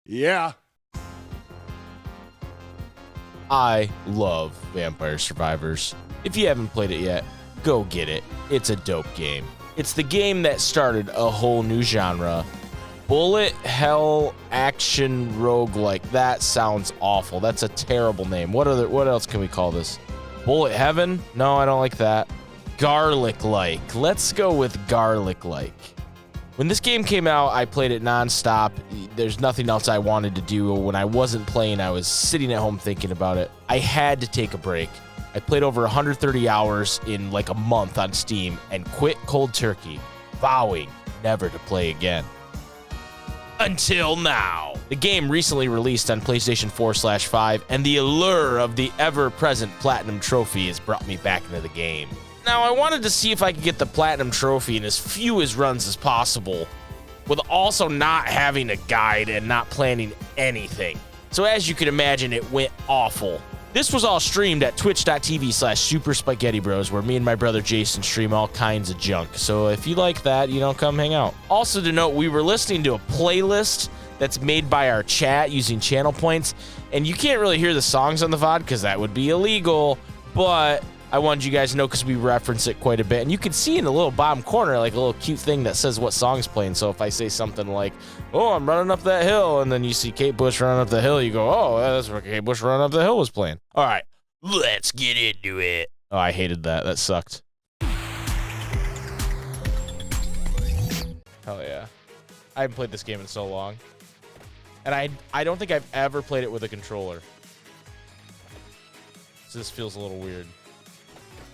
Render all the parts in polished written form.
Yeah. I love Vampire Survivors. If you haven't played it yet, go get it. It's a dope game. It's the game that started a whole new genre. Bullet Hell Action Roguelike. That sounds awful. That's a terrible name. What else can we call this? Bullet Heaven? No, I don't like that. Garlic-like. Let's go with Garlic-like. When this game came out, I played it nonstop. There's nothing else I wanted to do. When I wasn't playing, I was sitting at home thinking about it. I had to take a break. I played over 130 hours in like a month on Steam and quit cold turkey, vowing never to play again. Until now. The game recently released on PlayStation 4/5, and the allure of the ever-present Platinum Trophy has brought me back into the game. Now, I wanted to see if I could get the Platinum Trophy in as few runs as possible, with also not having a guide and not planning anything. So as you can imagine, it went awful. This was all streamed at twitch.tv/SuperSpaghettiBros, where me and my brother Jason stream all kinds of junk. So if you like that, come hang out. Also to note, we were listening to a playlist that's made by our chat using channel points, and you can't really hear the songs on the VOD because that would be illegal, but I wanted you guys to know because we reference it quite a bit. And you can see in the little bottom corner, like a little cute thing that says what song's playing. So if I say something like, oh, I'm running up that hill, and then you see Kate Bush running up the hill, you go, oh, that's where Kate Bush running up the hill was playing. All right, let's get into it. Oh, I hated that. That sucked. Hell yeah. I haven't played this game in so long. And I don't think I've ever played it with a controller. So this feels a little weird.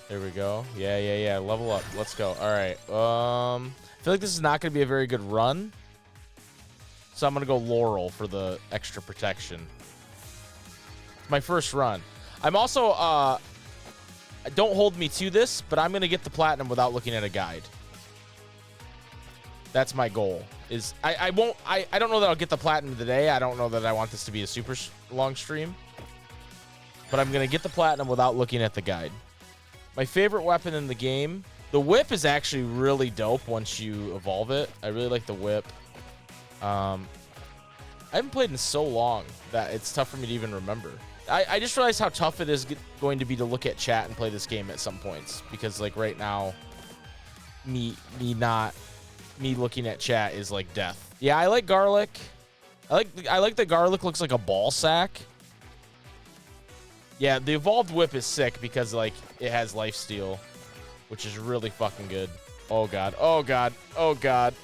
There we go. Yeah. Level up. Let's go. All right. I feel like this is not going to be a very good run. So I'm going to go Laurel for the extra protection. It's my first run. I'm also, don't hold me to this, but I'm going to get the Platinum without looking at a guide. That's my goal. I don't know that I'll get the Platinum today. I don't know that I want this to be a super long stream. But I'm going to get the Platinum without looking at the guide. My favorite weapon in the game, the whip is actually really dope once you evolve it. I really like the whip. I haven't played in so long that it's tough for me to even remember. I just realized how tough it is going to be to look at chat and play this game at some points. Because like right now, me looking at chat is like death. Yeah, I like garlic. I like the garlic looks like a ball sack. Yeah, the evolved whip is sick because, like, it has lifesteal, which is really fucking good. Oh, God. Oh, God. Oh, God.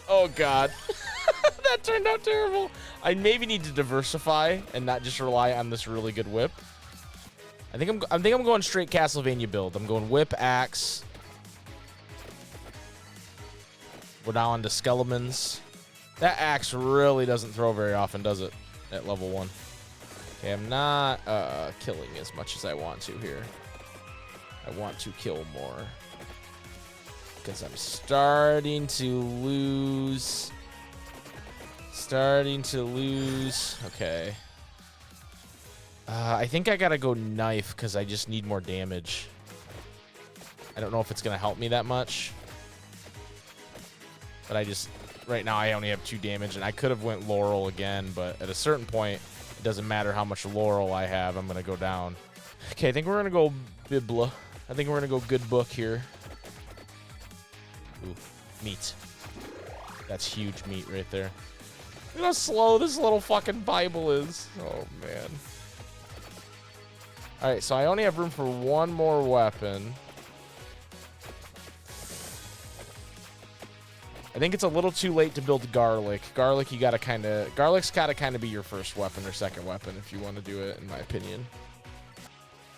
Oh, God. That turned out terrible. I maybe need to diversify and not just rely on this really good whip. I think I'm going straight Castlevania build. I'm going whip, axe. We're now on to Skelemons. That axe really doesn't throw very often, does it? At level 1. Okay, I'm not killing as much as I want to here. I want to kill more. Because I'm starting to lose. Okay. I think I gotta go knife because I just need more damage. I don't know if it's gonna help me that much. But right now I only have 2 damage, and I could have went Laurel again, but at a certain point, it doesn't matter how much Laurel I have, I'm gonna go down. Okay, I think we're gonna go Bibla. I think we're gonna go good book here. Ooh, meat. That's huge meat right there. Look how slow this little fucking Bible is. Oh, man. Alright, so I only have room for one more weapon. I think it's a little too late to build garlic. Garlic's gotta kind of be your first weapon or second weapon if you want to do it, in my opinion.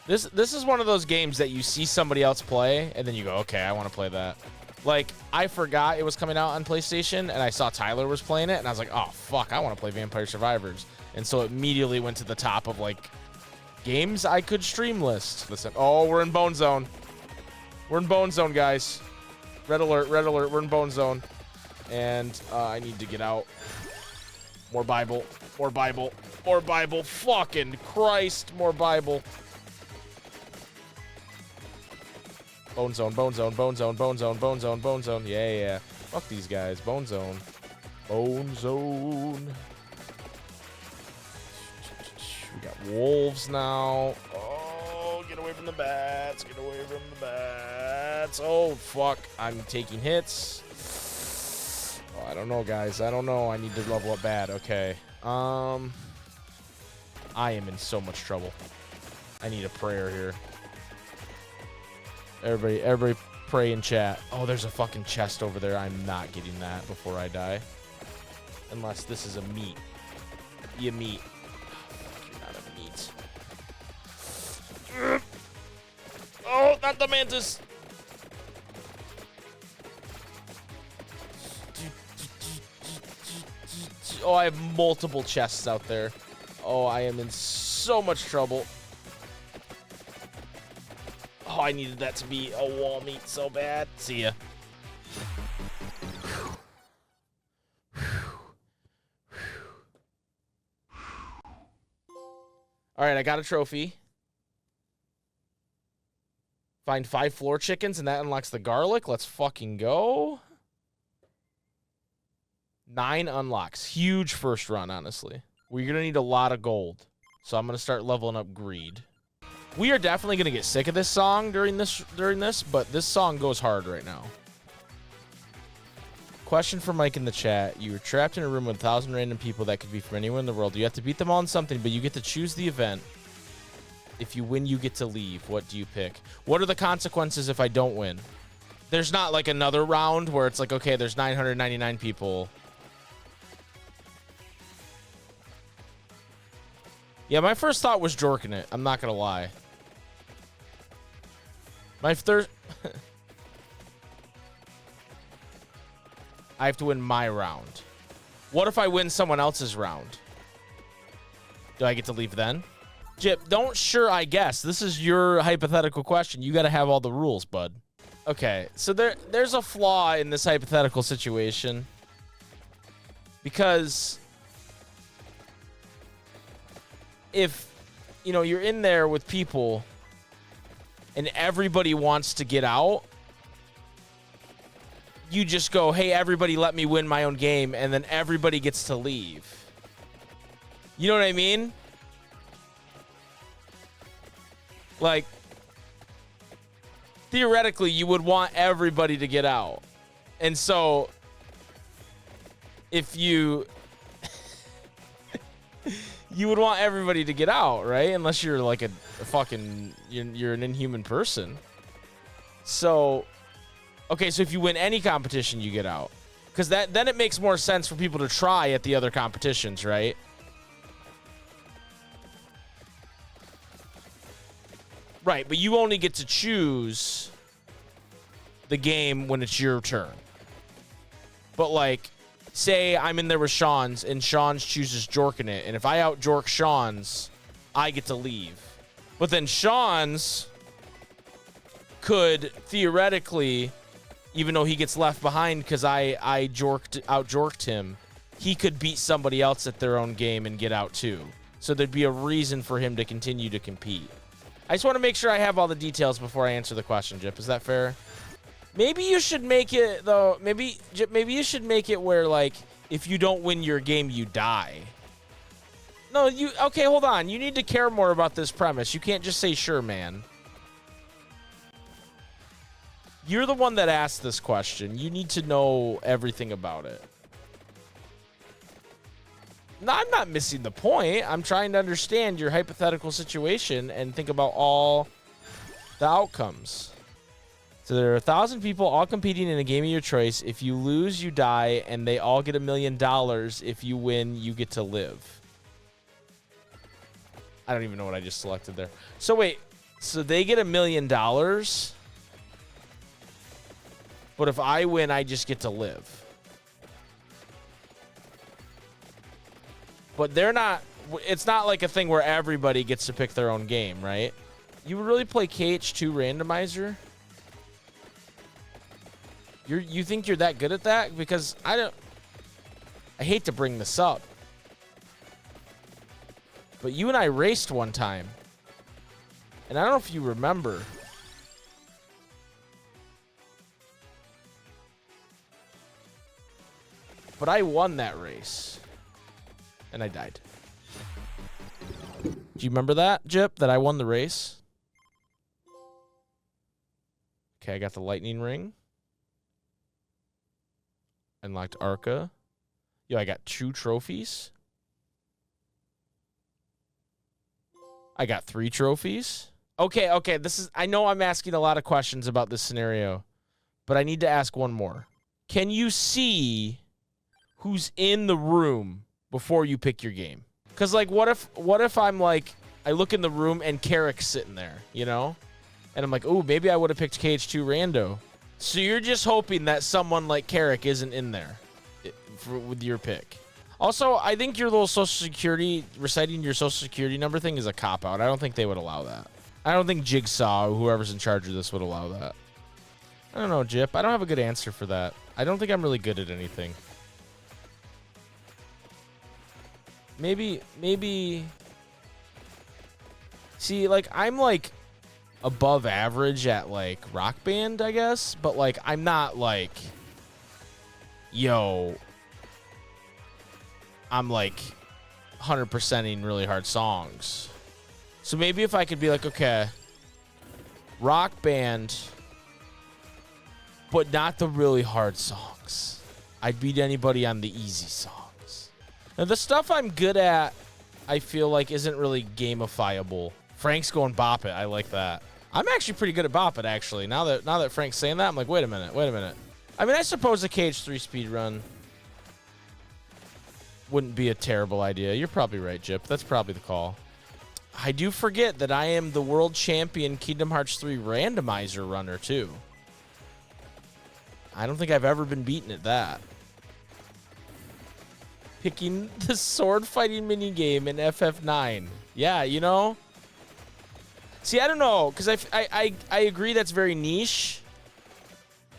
This is one of those games that you see somebody else play, and then you go, okay, I want to play that. Like, I forgot it was coming out on PlayStation, and I saw Tyler was playing it, and I was like, oh, fuck, I want to play Vampire Survivors. And so it immediately went to the top of, like, games I could stream list. Listen, oh, we're in Bone Zone. We're in Bone Zone, guys. Red alert, we're in Bone Zone. And I need to get out. More Bible. Fucking Christ, more Bible. Bone Zone. Yeah. Fuck these guys. Bone Zone. wolves now. Oh, get away from the bats. Get away from the bats. Oh, fuck. I'm taking hits. Oh, I don't know, guys. I don't know. I need to level up bad. Okay. I am in so much trouble. I need a prayer here. Everybody pray in chat. Oh, there's a fucking chest over there. I'm not getting that before I die. Unless this is a meat. Be a meat. You're not a meat. Oh, not the mantis. Oh, I have multiple chests out there. Oh, I am in so much trouble. Oh, I needed that to be a wall meat so bad. See ya. All right, I got a trophy. Find 5 floor chickens, and that unlocks the garlic. Let's fucking go. 9 unlocks. Huge first run, honestly. We're going to need a lot of gold. So I'm going to start leveling up greed. We are definitely going to get sick of this song during this, but this song goes hard right now. Question for Mike in the chat. You were trapped in a room with 1,000 random people that could be from anywhere in the world. You have to beat them all in something, but you get to choose the event. If you win, you get to leave. What do you pick? What are the consequences if I don't win? There's not like another round where it's like, okay, there's 999 people. Yeah, my first thought was jorking it. I'm not going to lie. My third... I have to win my round. What if I win someone else's round? Do I get to leave then? Jip, don't sure I guess. This is your hypothetical question. You got to have all the rules, bud. Okay, so there's a flaw in this hypothetical situation. Because if, you know, you're in there with people and everybody wants to get out, you just go, hey, everybody let me win my own game, and then everybody gets to leave. You know what I mean? Like, theoretically, you would want everybody to get out. And so, if you... you would want everybody to get out, right? Unless you're like a fucking... You're an inhuman person. So... Okay, so if you win any competition, you get out. Because then it makes more sense for people to try at the other competitions, right? Right, but you only get to choose the game when it's your turn. But, like, say I'm in there with Sean's, and Sean's chooses jorking it, and if I out-jork Sean's, I get to leave. But then Sean's could, theoretically... Even though he gets left behind because I out-jorked him, he could beat somebody else at their own game and get out too. So there'd be a reason for him to continue to compete. I just want to make sure I have all the details before I answer the question, Jip. Is that fair? Maybe you should make it, though. Maybe you should make it where, like, if you don't win your game, you die. No, okay, hold on. You need to care more about this premise. You can't just say, sure, man. You're the one that asked this question. You need to know everything about it. No, I'm not missing the point. I'm trying to understand your hypothetical situation and think about all the outcomes. So there are 1,000 people all competing in a game of your choice. If you lose, you die, and they all get $1 million. If you win, you get to live. I don't even know what I just selected there. So wait, so they get $1 million... But if I win, I just get to live. But they're not... It's not like a thing where everybody gets to pick their own game, right? You would really play KH2 randomizer? You think you're that good at that? Because I hate to bring this up. But you and I raced one time. And I don't know if you remember... But I won that race. And I died. Do you remember that, Jip, that I won the race? Okay, I got the lightning ring. Unlocked Arca. Yo, I got 2 trophies. I got 3 trophies. Okay, okay, this is... I know I'm asking a lot of questions about this scenario, but I need to ask one more. Can you see who's in the room before you pick your game? Because, like, what if I'm, like... I look in the room and Carrick's sitting there, you know? And I'm like, ooh, maybe I would have picked KH2 Rando. So you're just hoping that someone like Carrick isn't in there with your pick. Also, I think your little social security, reciting your social security number thing is a cop-out. I don't think they would allow that. I don't think Jigsaw or whoever's in charge of this would allow that. I don't know, Jip. I don't have a good answer for that. I don't think I'm really good at anything. Maybe... See, like, I'm, like, above average at, like, Rock Band, I guess. But, like, I'm not, like... Yo... I'm, like, 100%ing really hard songs. So maybe if I could be like, okay, Rock Band, but not the really hard songs. I'd beat anybody on the easy songs. Now, the stuff I'm good at, I feel like isn't really gamifiable. Frank's going Bop It. I like that. I'm actually pretty good at Bop It, actually. Now that Frank's saying that, I'm like, wait a minute. I mean, I suppose a KH3 speed run wouldn't be a terrible idea. You're probably right, Jip. That's probably the call. I do forget that I am the world champion Kingdom Hearts 3 randomizer runner, too. I don't think I've ever been beaten at that. Picking the sword fighting minigame in FF9. Yeah, you know? See, I don't know, because I agree that's very niche,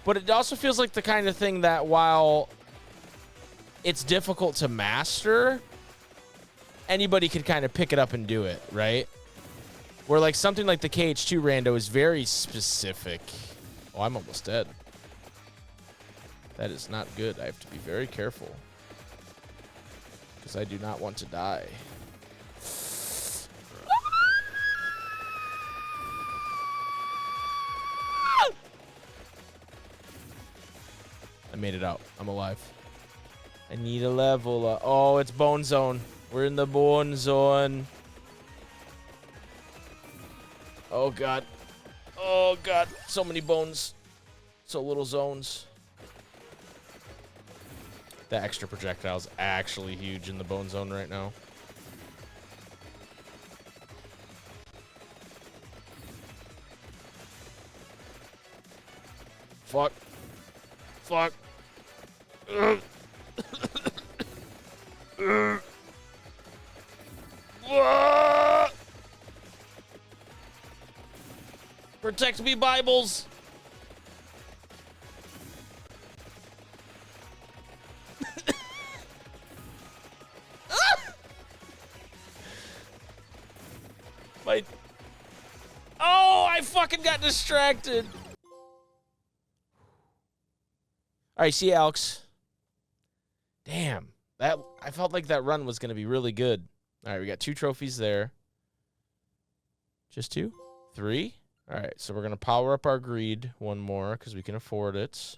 but it also feels like the kind of thing that while it's difficult to master, anybody could kind of pick it up and do it, right? Where, like, something like the KH2 Rando is very specific. Oh, I'm almost dead. That is not good. I have to be very careful, because I do not want to die. I made it out. I'm alive. I need a level. Oh, it's Bone Zone. We're in the Bone Zone. Oh, God. Oh, God. So many bones. So little zones. The extra projectile is actually huge in the Bone Zone right now. Fuck. Fuck. Protect me, Bibles. Oh, I fucking got distracted. All right, see you, Alex. Damn, I felt like that run was going to be really good. All right, we got 2 trophies there. Just 2? 3? All right, so we're going to power up our greed one more because we can afford it.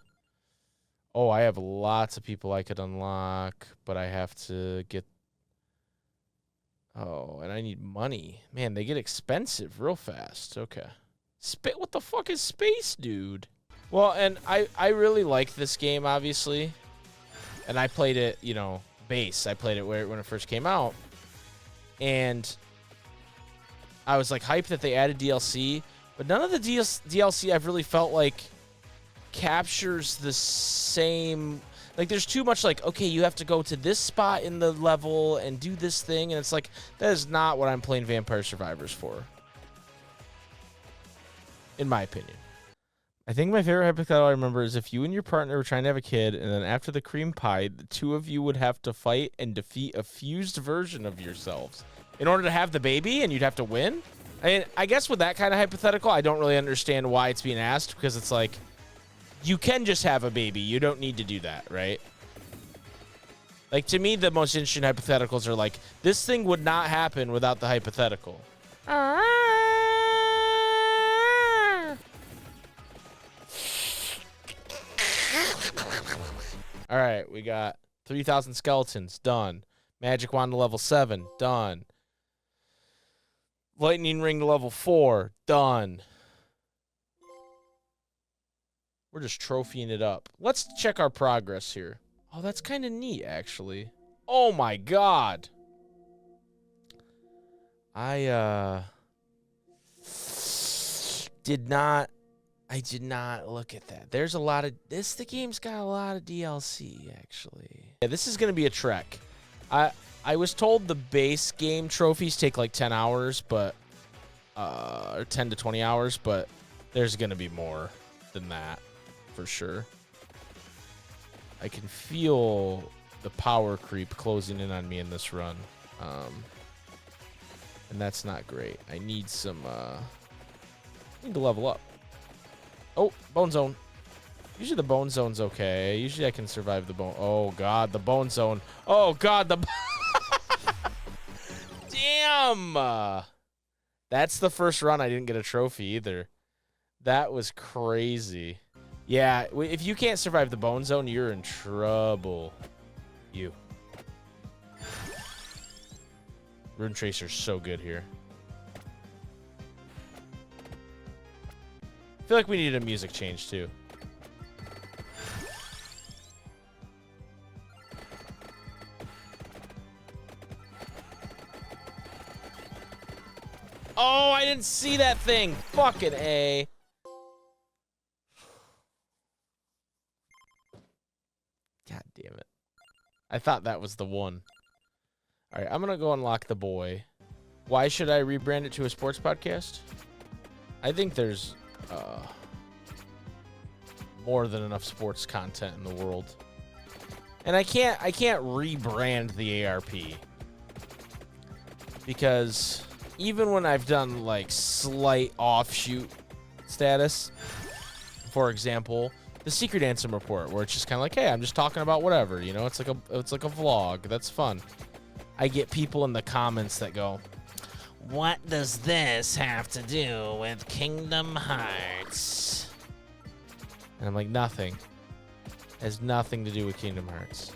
Oh, I have lots of people I could unlock, but I have to get... Oh, and I need money. Man, they get expensive real fast. Okay. What the fuck is Space Dude? Well, and I really like this game, obviously. And I played it, you know, base. I played it when it first came out. And I was, like, hyped that they added DLC. But none of the DLC I've really felt like captures the same... Like, there's too much, like, okay, you have to go to this spot in the level and do this thing. And it's like, that is not what I'm playing Vampire Survivors for. In my opinion. I think my favorite hypothetical I remember is if you and your partner were trying to have a kid, and then after the cream pie, the 2 of you would have to fight and defeat a fused version of yourselves in order to have the baby, and you'd have to win? I mean, I guess with that kind of hypothetical, I don't really understand why it's being asked, because it's like, you can just have a baby. You don't need to do that, right? Like, to me, the most interesting hypotheticals are like, this thing would not happen without the hypothetical. All right, we got 3,000 skeletons, done. Magic wand to level 7, done. Lightning ring to level 4, done. We're just trophying it up. Let's check our progress here. Oh, that's kind of neat, actually. Oh my god. I did not look at that. There's a lot of the game's got a lot of DLC, actually. Yeah, this is gonna be a trek. I was told the base game trophies take like 10 hours, but or 10 to 20 hours, but there's gonna be more than that for sure. I can feel the power creep closing in on me in this run. And that's not great. I need some need to level up. Oh, bone zone. Usually the bone zone's okay. Usually I can survive the bone. Oh god, the bone zone. Oh god, the damn. That's the first run I didn't get a trophy either. That was crazy. Yeah, if you can't survive the bone zone, you're in trouble. You. Rune Tracer's so good here. I feel like we need a music change too. Oh, I didn't see that thing. Fucking A. God damn it. I thought that was the one. All right, I'm going to go unlock the boy. Why should I rebrand it to a sports podcast? I think there's more than enough sports content in the world. And I can't rebrand the ARP. Because even when I've done like slight offshoot status, for example, the Secret Anthem report, where it's just kind of like, hey, I'm just talking about whatever, you know, it's like a vlog. That's fun. I get people in the comments that go, what does this have to do with Kingdom Hearts? And I'm like, nothing. It has nothing to do with Kingdom Hearts.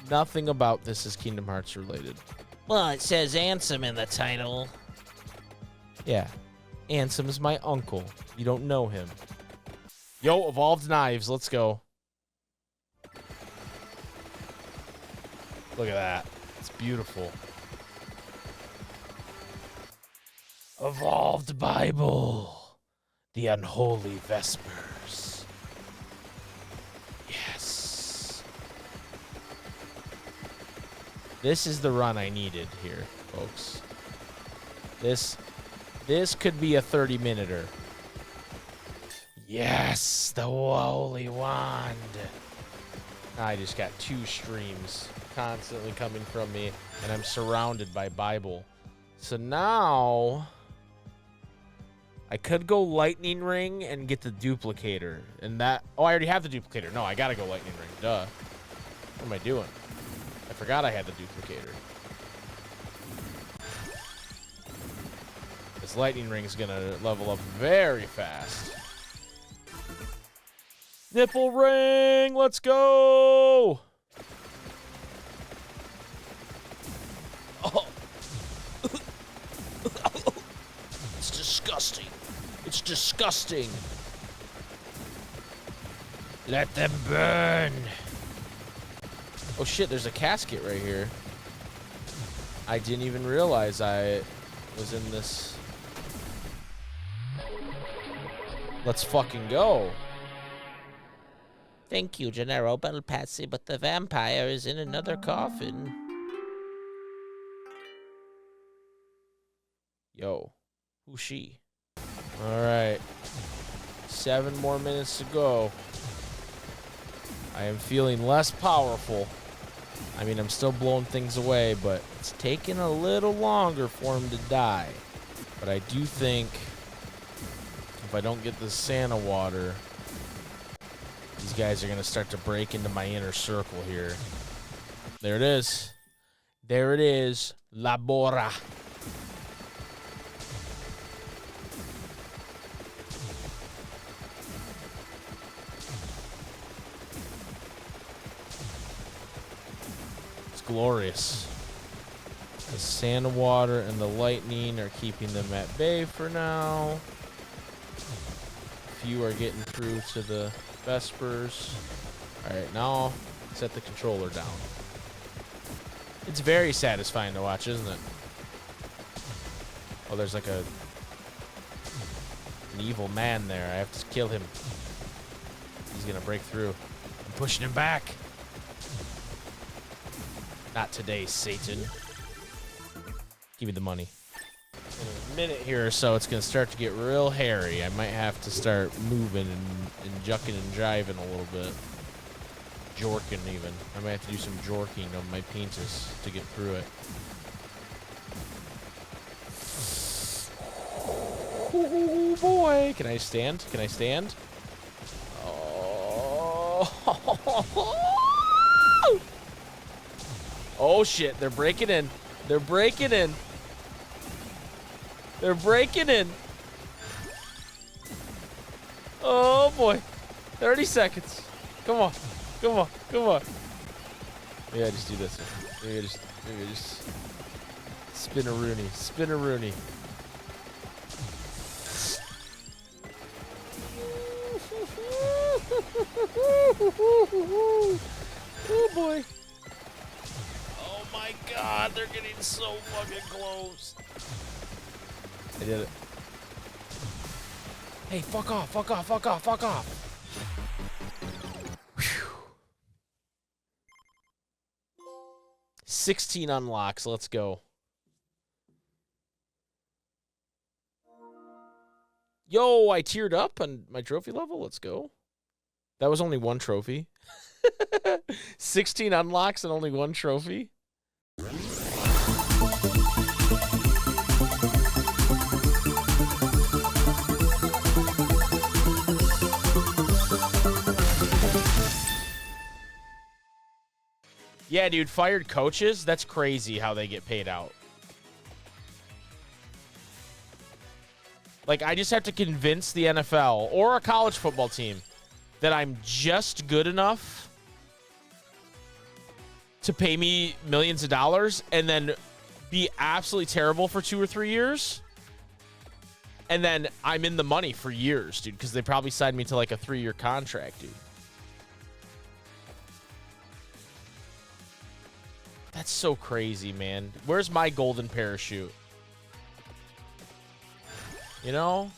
Nothing about this is Kingdom Hearts related. Well, it says Ansem in the title. Yeah. Ansem is my uncle. You don't know him. Yo, Evolved Knives. Let's go. Look at that. It's beautiful. Evolved Bible. The Unholy Vespers. Yes. This is the run I needed here, folks. This could be a 30-minuter. Yes, the Holy Wand. I just got 2 streams constantly coming from me, and I'm surrounded by Bible. So now I could go Lightning Ring and get the duplicator. And that... Oh, I already have the duplicator. No, I gotta go Lightning Ring. Duh. What am I doing? I forgot I had the duplicator. This Lightning Ring is gonna level up very fast. Nipple ring! Let's go! Oh. It's disgusting. It's disgusting. Let them burn. Oh shit, there's a casket right here. I didn't even realize I was in this. Let's fucking go. Thank you, Gennaro Belpazzi, but the vampire is in another coffin. Yo, who's she? All right, 7 more minutes to go. I am feeling less powerful. I mean, I'm still blowing things away, but it's taking a little longer for him to die. But I do think if I don't get the Santa water, these guys are going to start to break into my inner circle here. There it is. There it is. Labora. It's glorious. The sand, water, and the lightning are keeping them at bay for now. Few are getting through to the Vespers. Alright, now set the controller down. It's very satisfying to watch, isn't it? Oh, there's like an evil man there. I have to kill him. He's gonna break through. I'm pushing him back. Not today, Satan. Give me the money. In a minute here or so, it's going to start to get real hairy. I might have to start moving and jucking and jiving a little bit. Jorking even. I might have to do some jorking on my penis to get through it. Oh boy. Can I stand? Can I stand? Oh. Oh shit. They're breaking in. They're breaking in. They're breaking in. Oh boy. 30 seconds. Come on. Come on. Come on. Maybe I just do this. Maybe I just spin a Rooney. Spin a Rooney. Oh boy. Oh my god, they're getting so fucking close. I did it. Hey, fuck off, fuck off, fuck off, fuck off. Whew. 16 unlocks, let's go. Yo, I tiered up on my trophy level, let's go. That was only one trophy. 16 unlocks and only one trophy. Yeah, dude, fired coaches, that's crazy how they get paid out. Like, I just have to convince the NFL or a college football team that I'm just good enough to pay me millions of dollars and then be absolutely terrible for 2 or 3 years. And then I'm in the money for years, dude, because they probably signed me to like a 3-year contract, dude. That's so crazy, man. Where's my golden parachute? You know?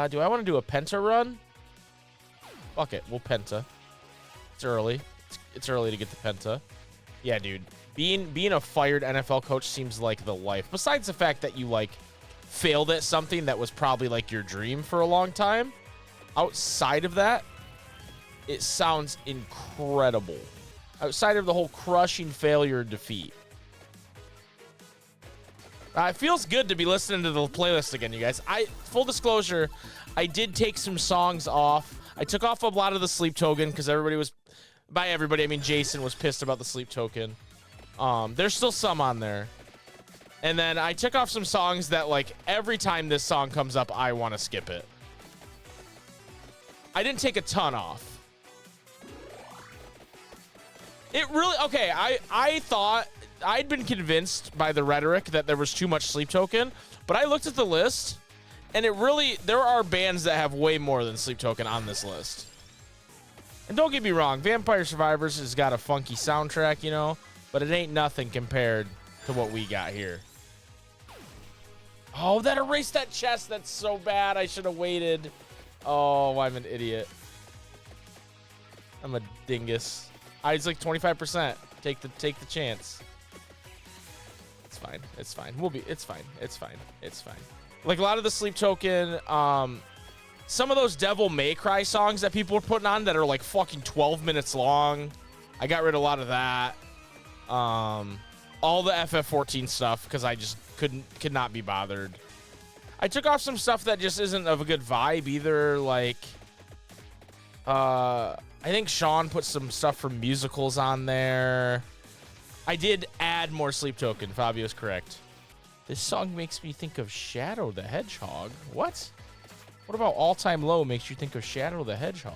Do I want to do a penta run? Fuck it, we'll penta. It's early. It's early to get the penta. Yeah, dude. Being a fired NFL coach seems like the life. Besides the fact that you, like, failed at something that was probably, like, your dream for a long time. Outside of that, it sounds incredible. Outside of the whole crushing failure and defeat. It feels good to be listening to the playlist again, you guys. Full disclosure, I did take some songs off. I took off a lot of the Sleep Token because everybody was... By everybody, I mean Jason was pissed about the Sleep Token. There's still some on there. And then I took off some songs that, like, every time this song comes up, I want to skip it. I didn't take a ton off. It really... Okay, I thought... I'd been convinced by the rhetoric that there was too much Sleep Token, but I looked at the list, and it really... There are bands that have way more than Sleep Token on this list. And don't get me wrong, Vampire Survivors has got a funky soundtrack, you know, but it ain't nothing compared to what we got here. Oh, that erased that chest. That's so bad. I should have waited. Oh, I'm an idiot. I'm a dingus. It's like 25%. Take the chance. It's fine. It's fine. It's fine. It's fine. It's fine. Like a lot of the Sleep Token, some of those Devil May Cry songs that people were putting on that are like fucking 12 minutes long. I got rid of a lot of that. All the FF14 stuff because I just could not be bothered. I took off some stuff that just isn't of a good vibe either. Like, I think Sean put some stuff from musicals on there. I did add more Sleep Token. Fabio's correct. This song makes me think of Shadow the Hedgehog. What? What about All Time Low makes you think of Shadow the Hedgehog?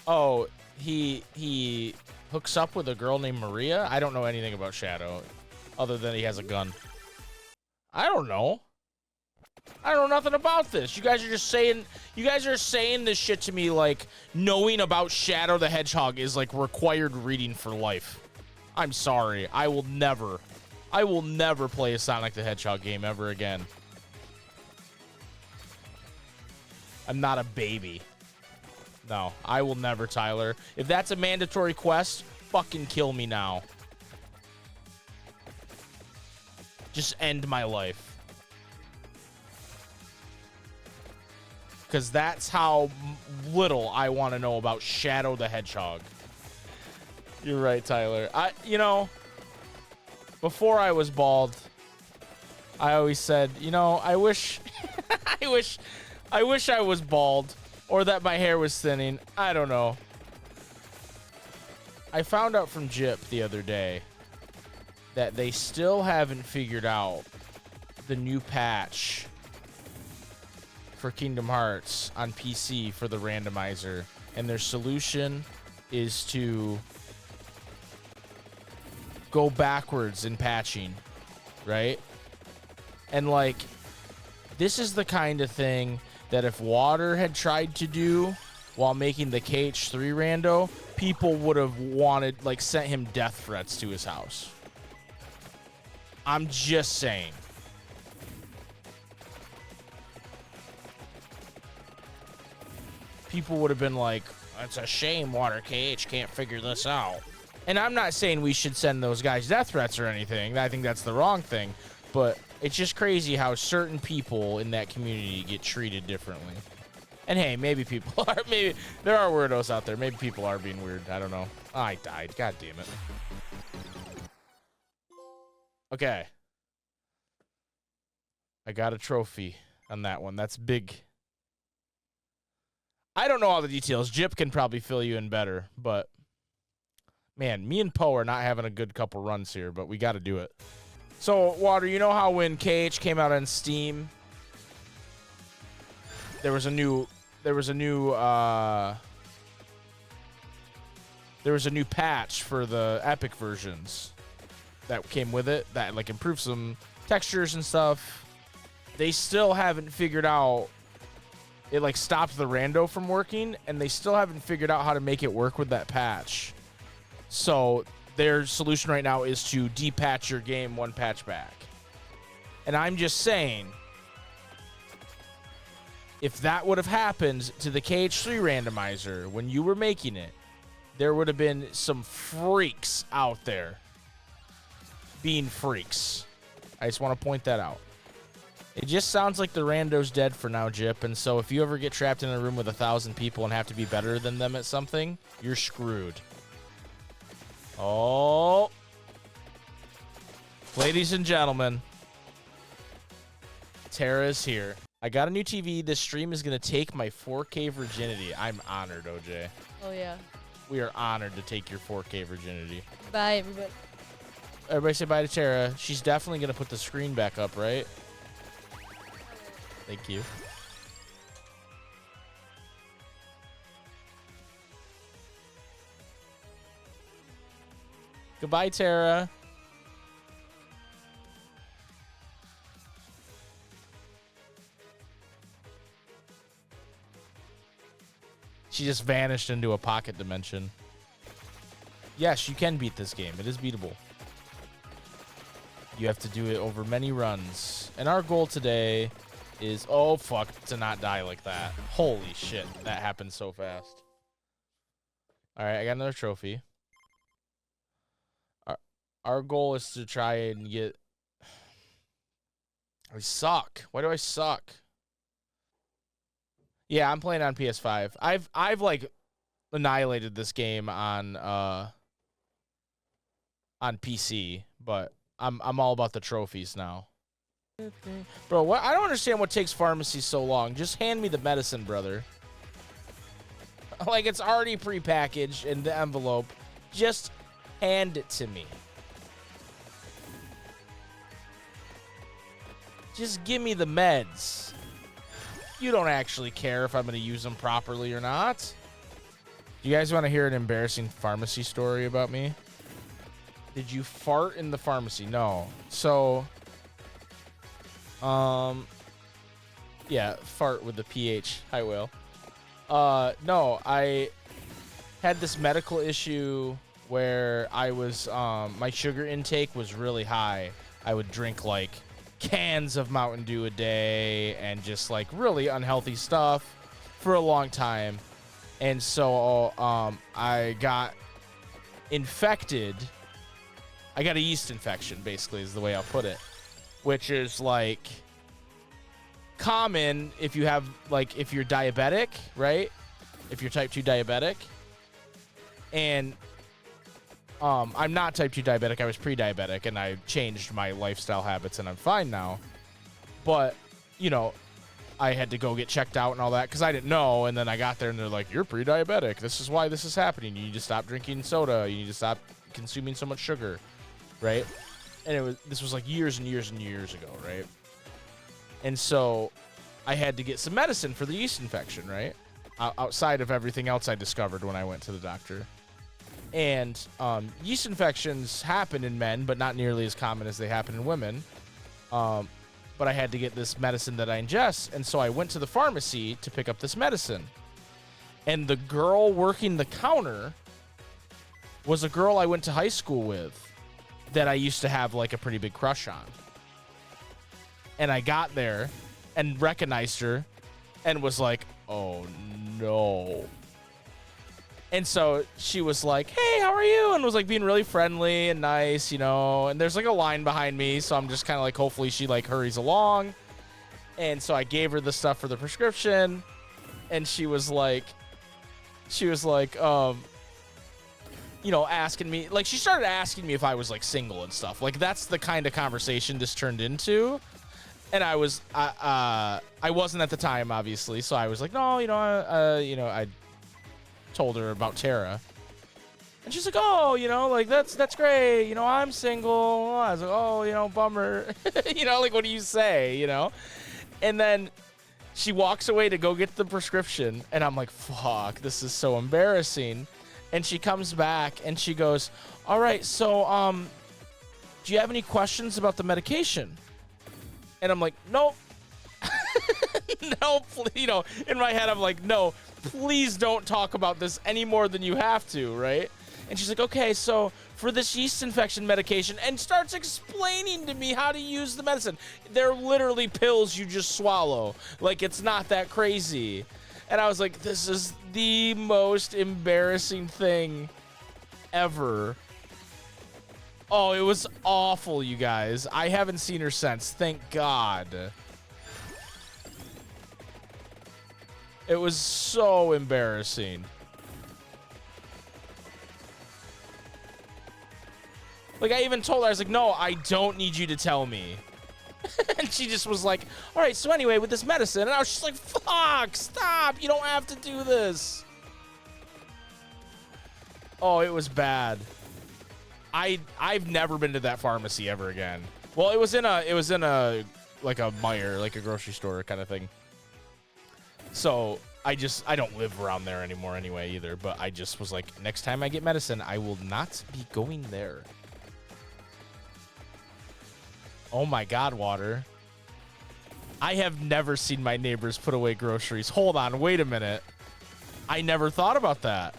Oh, he hooks up with a girl named Maria? I don't know anything about Shadow other than he has a gun. I don't know. I don't know nothing about this. You guys are just saying this shit to me like knowing about Shadow the Hedgehog is like required reading for life. I'm sorry. I will never play a Sonic the Hedgehog game ever again. I'm not a baby. No, I will never, Tyler. If that's a mandatory quest, fucking kill me now. Just end my life. Because that's how little I want to know about Shadow the Hedgehog. You're right, Tyler. You know, before I was bald, I always said, you know, I wish I was bald or that my hair was thinning. I don't know. I found out from Jip the other day that they still haven't figured out the new patch for Kingdom Hearts on PC for the randomizer, and their solution is to go backwards in patching, right? And like, this is the kind of thing that if Water had tried to do while making the KH3 rando, people would have wanted, like, sent him death threats to his house. I'm just saying. People would have been like, it's a shame Water KH can't figure this out. And I'm not saying we should send those guys death threats or anything. I think that's the wrong thing. But it's just crazy how certain people in that community get treated differently. And hey, maybe people are, maybe there are weirdos out there. Maybe people are being weird. I don't know. Oh, I died. God damn it. Okay. I got a trophy on that one. That's big. I don't know all the details. Jip can probably fill you in better, but man, me and Poe are not having a good couple runs here, but we got to do it. So, Water, you know how when KH came out on Steam, there was a new patch for the Epic versions that came with it that like improved some textures and stuff. They still haven't figured out. It like stopped the rando from working, and they still haven't figured out how to make it work with that patch. So their solution right now is to depatch your game one patch back. And I'm just saying, if that would have happened to the KH3 randomizer when you were making it, there would have been some freaks out there being freaks. I just want to point that out. It just sounds like the rando's dead for now, Jip, and so if you ever get trapped in a room with 1,000 people and have to be better than them at something, you're screwed. Oh. Ladies and gentlemen, Tara is here. I got a new TV. This stream is going to take my 4K virginity. I'm honored, OJ. Oh, yeah. We are honored to take your 4K virginity. Bye, everybody. Everybody say bye to Tara. She's definitely going to put the screen back up, right? Thank you. Goodbye, Tara. She just vanished into a pocket dimension. Yes, you can beat this game. It is beatable. You have to do it over many runs. And our goal today is, oh, fuck, to not die like that. Holy shit, that happened so fast. All right, I got another trophy. Our goal is to try and get... I suck. Why do I suck? Yeah, I'm playing on PS5. I've like annihilated this game on PC, but I'm all about the trophies now. Bro, what? I don't understand what takes pharmacy so long. Just hand me the medicine, brother. Like, it's already prepackaged in the envelope. Just hand it to me. Just give me the meds. You don't actually care if I'm going to use them properly or not. Do you guys want to hear an embarrassing pharmacy story about me? Did you fart in the pharmacy? No. So, yeah, fart with the PH. Hi, Will. No, I had this medical issue where I was, my sugar intake was really high. I would drink, like, cans of Mountain Dew a day and just, like, really unhealthy stuff for a long time. And so, I got infected. I got a yeast infection, basically, is the way I'll put it. Which is, like, common if you have, like, if you're diabetic, right? If you're type 2 diabetic. And I'm not type 2 diabetic. I was pre-diabetic, and I changed my lifestyle habits, and I'm fine now. But, you know, I had to go get checked out and all that because I didn't know. And then I got there, and they're like, you're pre-diabetic. This is why this is happening. You need to stop drinking soda. You need to stop consuming so much sugar, right? And this was like years and years and years ago, right? And so I had to get some medicine for the yeast infection, right? Outside of everything else I discovered when I went to the doctor. And yeast infections happen in men, but not nearly as common as they happen in women. But I had to get this medicine that I ingest. And so I went to the pharmacy to pick up this medicine. And the girl working the counter was a girl I went to high school with that I used to have like a pretty big crush on. And I got there and recognized her and was like, oh no. And so she was like, hey, how are you? And was like being really friendly and nice, you know. And there's like a line behind me, so I'm just kind of like, hopefully she like hurries along. And so I gave her the stuff for the prescription. And she was like, you know, asking me, like, she started asking me if I was like single and stuff. Like, that's the kind of conversation this turned into. And I wasn't at the time, obviously. So I was like, no, I told her about Tara. And she's like, oh, like, that's great. I'm single. I was like, oh, bummer. Like, what do you say, And then she walks away to go get the prescription. And I'm like, fuck, this is so embarrassing. And she comes back and she goes, all right, so, do you have any questions about the medication? And I'm like, nope. No, in my head, I'm like, no, please don't talk about this any more than you have to, right? And she's like, okay, so for this yeast infection medication, and starts explaining to me how to use the medicine. They're literally pills you just swallow. Like, it's not that crazy. And I was like, this is the most embarrassing thing ever. Oh, it was awful, you guys. I haven't seen her since. Thank God. It was so embarrassing. Like, I even told her, I was like, no, I don't need you to tell me. And she just was like, all right, so anyway, with this medicine. And I was just like, fuck, stop. You don't have to do this. Oh, it was bad. I've never been to that pharmacy ever again. Well, it was in a like a Meijer, like a grocery store kind of thing. So I don't live around there anymore anyway either. But I just was like, next time I get medicine, I will not be going there. Oh my God, water. I have never seen my neighbors put away groceries. Hold on, wait a minute. I never thought about that.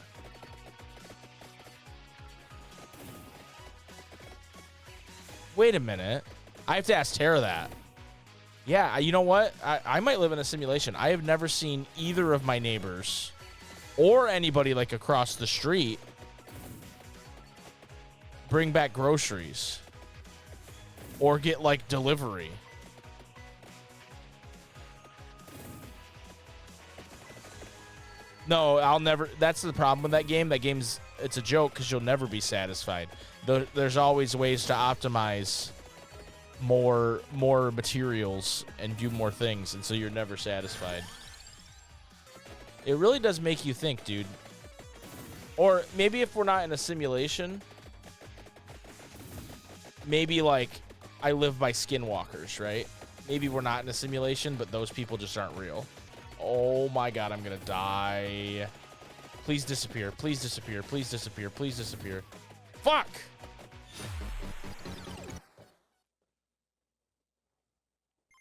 Wait a minute. I have to ask Tara that. Yeah, you know what? I might live in a simulation. I have never seen either of my neighbors or anybody like across the street bring back groceries or get like delivery. No, I'll never. That's the problem with that game. That game's, it's a joke because you'll never be satisfied. There's always ways to optimize more materials and do more things, and so you're never satisfied. It really does make you think, dude. Or maybe if we're not in a simulation, maybe like I live by skinwalkers, right? Maybe we're not in a simulation, but those people just aren't real. Oh my god, I'm gonna die. Please disappear. Please disappear. Please disappear. Please disappear. Fuck!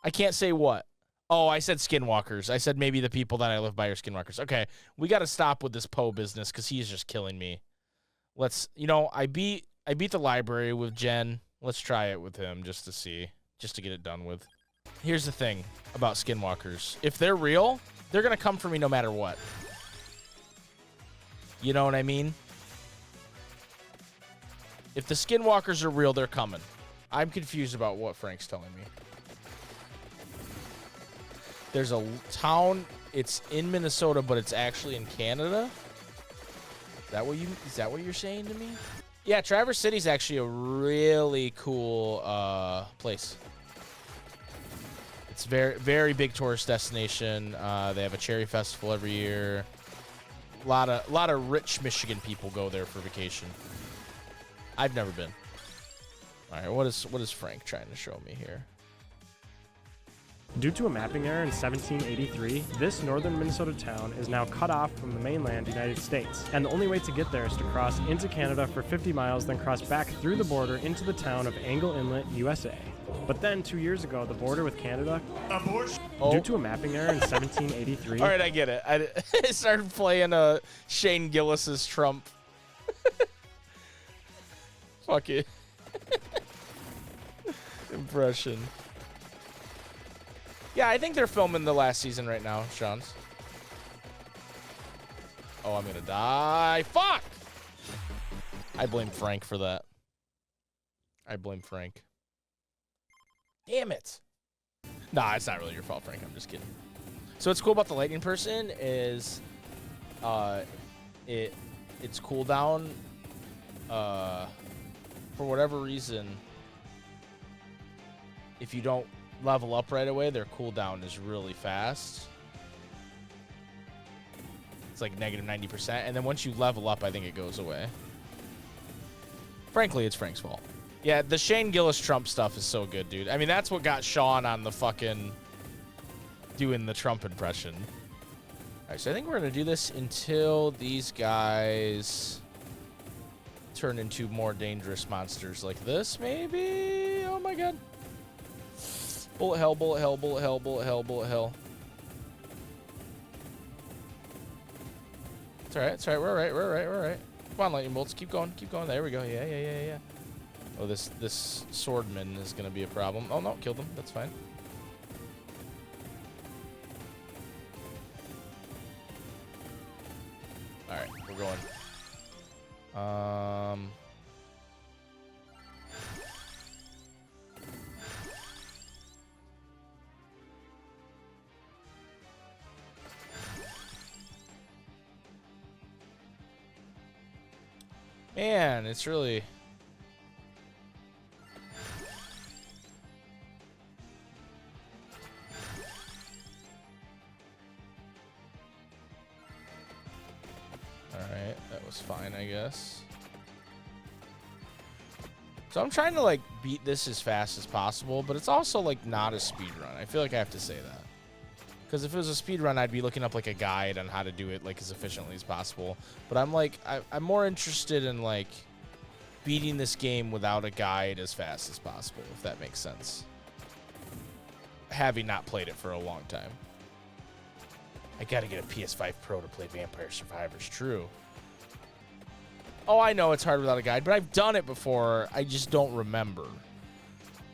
I can't say what. Oh, I said skinwalkers. I said maybe the people that I live by are skinwalkers. Okay, we got to stop with this Poe business because he is just killing me. Let's, you know, I beat the library with Jen. Let's try it with him just to see, just to get it done with. Here's the thing about skinwalkers. If they're real, they're going to come for me no matter what. You know what I mean? If the skinwalkers are real, they're coming. I'm confused about what Frank's telling me. There's a town, it's in Minnesota, but it's actually in Canada. Is that what you're saying to me? Yeah, Traverse City's actually a really cool place. It's very, very big tourist destination. They have a cherry festival every year. A lot of rich Michigan people go there for vacation. I've never been. All right, what is Frank trying to show me here? Due to a mapping error in 1783, this northern Minnesota town is now cut off from the mainland United States, and the only way to get there is to cross into Canada for 50 miles, then cross back through the border into the town of Angle Inlet, USA. But then, 2 years ago, the border with Canada... Due to a mapping error in 1783... All right, I get it. I started playing Shane Gillis's Trump. Fuck it. Impression. Yeah, I think they're filming the last season right now, Sean's. Oh, I'm gonna die. Fuck! I blame Frank for that. I blame Frank. Damn it. Nah, it's not really your fault, Frank. I'm just kidding. So what's cool about the lightning person is its cooldown, for whatever reason, if you don't level up right away, their cooldown is really fast. It's like negative 90%, and then once you level up, I think it goes away. Frankly, it's Frank's fault. Yeah, the Shane Gillis Trump stuff is so good, dude. I mean, that's what got Sean on the fucking doing the Trump impression. All right, so I think we're gonna do this until these guys turn into more dangerous monsters like this, maybe? Oh my god. Bullet hell, bullet hell, bullet hell, bullet hell, bullet hell. It's alright, it's alright, we're alright, we're alright, we're alright. Come on, lightning bolts, keep going, keep going. There we go, yeah, yeah, yeah, yeah. Oh, this swordman is gonna be a problem. Oh no, killed him, that's fine. Alright, we're going. Man, it's really... Alright, that was fine, I guess. So I'm trying to, like, beat this as fast as possible, but it's also, like, not a speed run. I feel like I have to say that. Because if it was a speed run, I'd be looking up, like, a guide on how to do it, like, as efficiently as possible. But I'm, like, I'm more interested in, like, beating this game without a guide as fast as possible, if that makes sense. Having not played it for a long time. I gotta get a PS5 Pro to play Vampire Survivors. True. Oh, I know it's hard without a guide, but I've done it before. I just don't remember.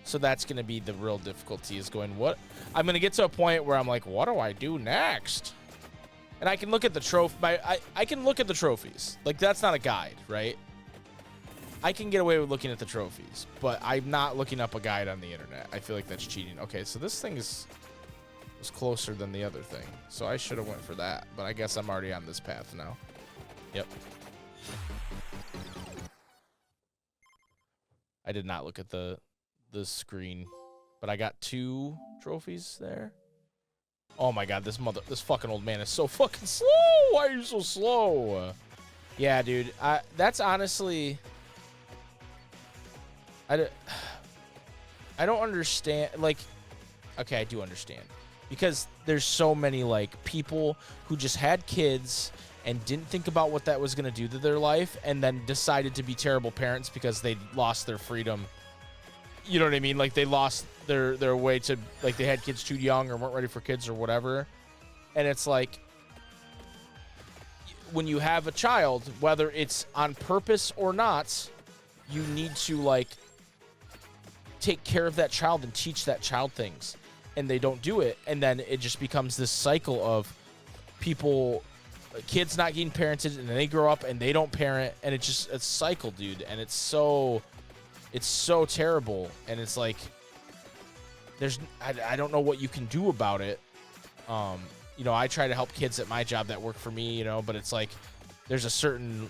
So that's going to be the real difficulty, is going, what? I'm going to get to a point where I'm like, what do I do next? And I can look at the I can look at the trophies. Like, that's not a guide, right? I can get away with looking at the trophies, but I'm not looking up a guide on the internet. I feel like that's cheating. Okay, so this thing was closer than the other thing. So I should have went for that, but I guess I'm already on this path now. Yep. I did not look at the screen, but I got 2 trophies there. Oh my god, this fucking old man is so fucking slow. Why are you so slow? Yeah, dude. That's honestly, I don't understand. Like, okay, I do understand, because there's so many like people who just had kids and didn't think about what that was going to do to their life, and then decided to be terrible parents because they lost their freedom. You know what I mean? Like, they lost their way to, like, they had kids too young or weren't ready for kids or whatever. And it's like, when you have a child, whether it's on purpose or not, you need to, like, take care of that child and teach that child things. And they don't do it. And then it just becomes this cycle of kids not getting parented, and then they grow up and they don't parent. And it's just a cycle, dude. And it's so terrible. And it's like, I don't know what you can do about it. You know, I try to help kids at my job that work for me, you know, but it's like, there's a certain,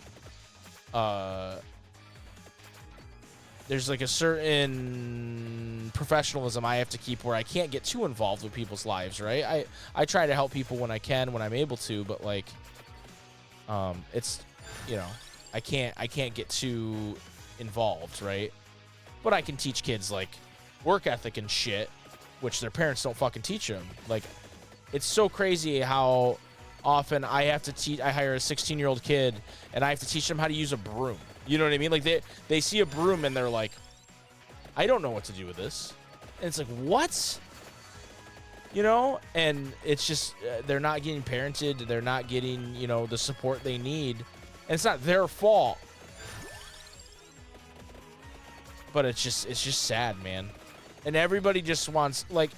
there's like a certain professionalism I have to keep where I can't get too involved with people's lives, right? I try to help people when I can, when I'm able to, but like, it's, you know, I can't get too involved, right? But I can teach kids like work ethic and shit, which their parents don't fucking teach them. Like, it's so crazy how often I have to I hire a 16-year-old kid and I have to teach them how to use a broom. You know what I mean? Like, they see a broom and they're like, I don't know what to do with this. And it's like, what? You know? And it's just, they're not getting parented. They're not getting, you know, the support they need. And it's not their fault. But it's just sad, man. And everybody just wants, like,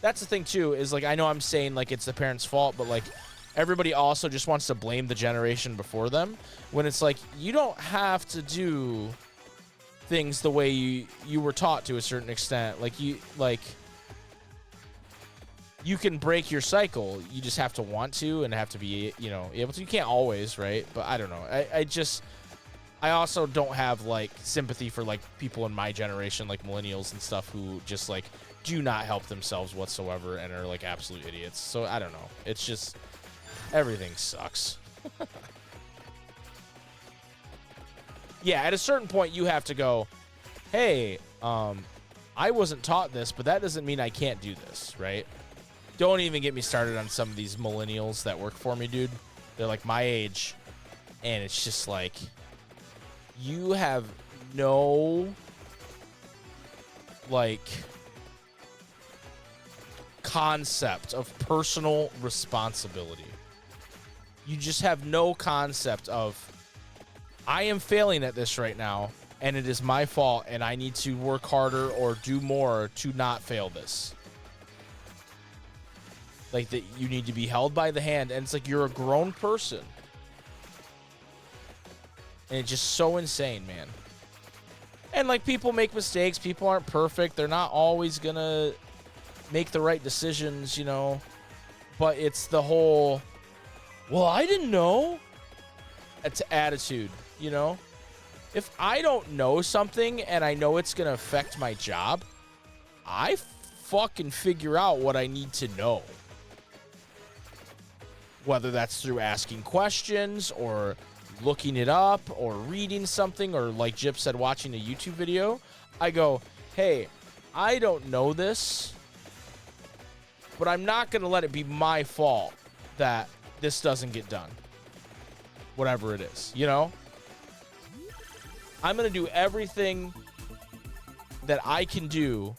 that's the thing too, is like, I know I'm saying like it's the parents' fault, but like, everybody also just wants to blame the generation before them, when it's like, you don't have to do things the way you were taught to a certain extent. Like, you can break your cycle. You just have to want to, and have to be, you know, able to. You can't always, right? But I don't know. I also don't have like sympathy for like people in my generation, like millennials and stuff, who just like do not help themselves whatsoever and are like absolute idiots. So I don't know. It's just, everything sucks. Yeah, at a certain point you have to go, hey, I wasn't taught this, but that doesn't mean I can't do this, right? Don't even get me started on some of these millennials that work for me, dude. They're like my age, and it's just like, you have no, like, concept of personal responsibility. You just have no concept of, I am failing at this right now, and it is my fault, and I need to work harder or do more to not fail this. Like, that you need to be held by the hand, and it's like, you're a grown person. And it's just so insane, man. And, like, people make mistakes. People aren't perfect. They're not always gonna make the right decisions, you know. But it's the whole, well, I didn't know. It's attitude, you know. If I don't know something and I know it's gonna affect my job, I fucking figure out what I need to know. Whether that's through asking questions or looking it up or reading something, or like Jip said, watching a YouTube video. I go, hey, I don't know this, but I'm not going to let it be my fault that this doesn't get done. Whatever it is, you know? I'm going to do everything that I can do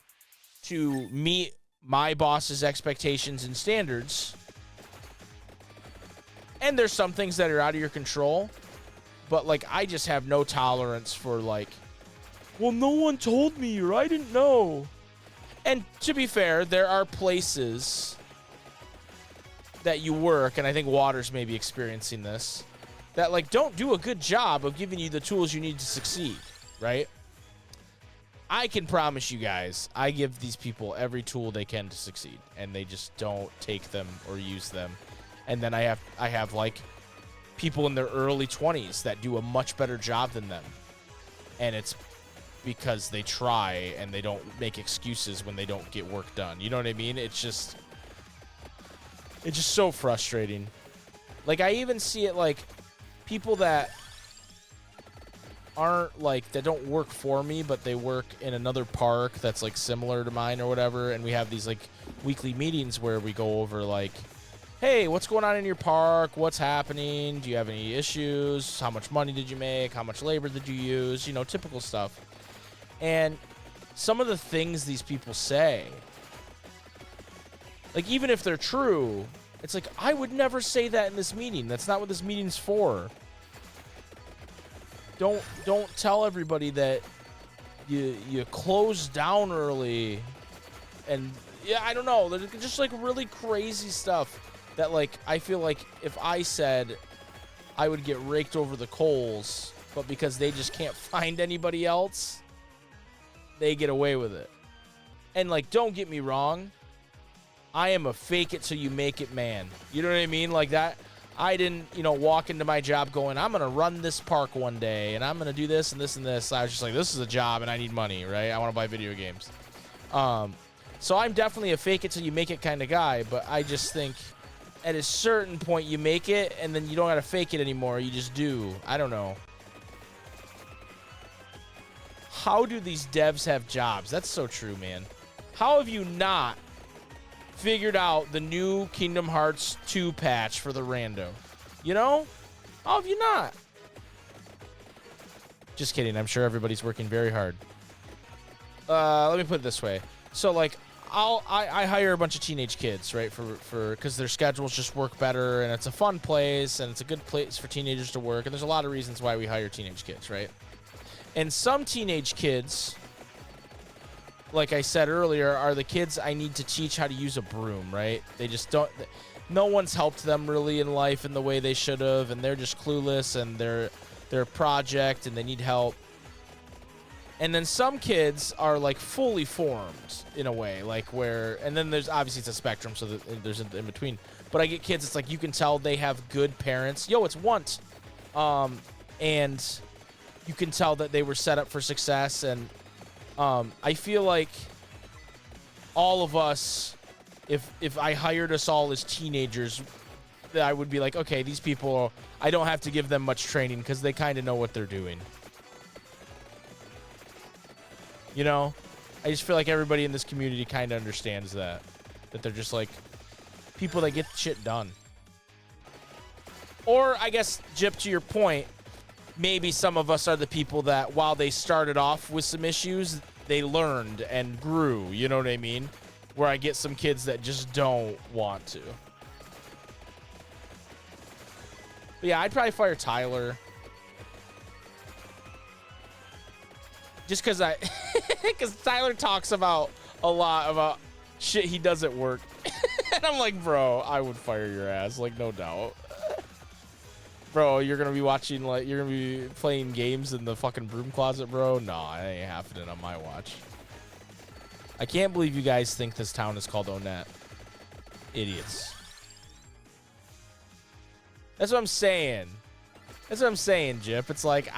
to meet my boss's expectations and standards. And there's some things that are out of your control, but like, I just have no tolerance for like, well, no one told me, or I didn't know. And to be fair, there are places that you work, and I think Waters may be experiencing this, that like don't do a good job of giving you the tools you need to succeed, right? I can promise you guys, I give these people every tool they can to succeed, and they just don't take them or use them. And then I have like people in their early 20s that do a much better job than them. And it's because they try and they don't make excuses when they don't get work done. You know what I mean? It's just, It's just so frustrating. Like, I even see it, like, people that aren't, like, that don't work for me, but they work in another park that's, like, similar to mine or whatever, and we have these, like, weekly meetings where we go over, like, hey, what's going on in your park? What's happening? Do you have any issues? How much money did you make? How much labor did you use? You know, typical stuff. And some of the things these people say, like, even if they're true, it's like, I would never say that in this meeting. That's not what this meeting's for. Don't tell everybody that you close down early. And yeah, I don't know. There's just like really crazy stuff that, like, I feel like if I said, I would get raked over the coals, but because they just can't find anybody else, they get away with it. And, like, don't get me wrong, I am a fake it till you make it man. You know what I mean? Like that. I didn't, you know, walk into my job going, I'm going to run this park one day, and I'm going to do this and this and this. I was just like, this is a job, and I need money, right? I want to buy video games. So I'm definitely a fake it till you make it kind of guy, but I just think at a certain point you make it, and then you don't got to fake it anymore. You just do. I don't know. How do these devs have jobs? That's so true, man. How have you not figured out the new Kingdom Hearts 2 patch for the rando? You know? How have you not? Just kidding. I'm sure everybody's working very hard. Let me put it this way. So, like, I hire a bunch of teenage kids, right, for because their schedules just work better, and it's a fun place, and it's a good place for teenagers to work, and there's a lot of reasons why we hire teenage kids, right? And some teenage kids, like I said earlier, are the kids I need to teach how to use a broom, right? They just don't, no one's helped them really in life in the way they should have, and they're just clueless, and they're a project, and they need help. And then some kids are, like, fully formed in a way, like where, and then there's, obviously it's a spectrum, so that there's in between. But I get kids, it's like you can tell they have good parents. Yo, it's Want. And you can tell that they were set up for success, and I feel like all of us, if I hired us all as teenagers, that I would be like, okay, these people, I don't have to give them much training because they kind of know what they're doing. You know? I just feel like everybody in this community kind of understands that. That they're just like people that get shit done. Or, I guess, Jip, to your point, maybe some of us are the people that, while they started off with some issues, they learned and grew, you know what I mean? Where I get some kids that just don't want to. But yeah, I'd probably fire Tyler. Just because because Tyler talks about a lot about shit he does at work. And I'm like, bro, I would fire your ass, like, no doubt. Bro, you're going to be watching, like, you're going to be playing games in the fucking broom closet, bro? No, it ain't happening on my watch. I can't believe you guys think this town is called Onett. Idiots. That's what I'm saying. That's what I'm saying, Jip. It's like,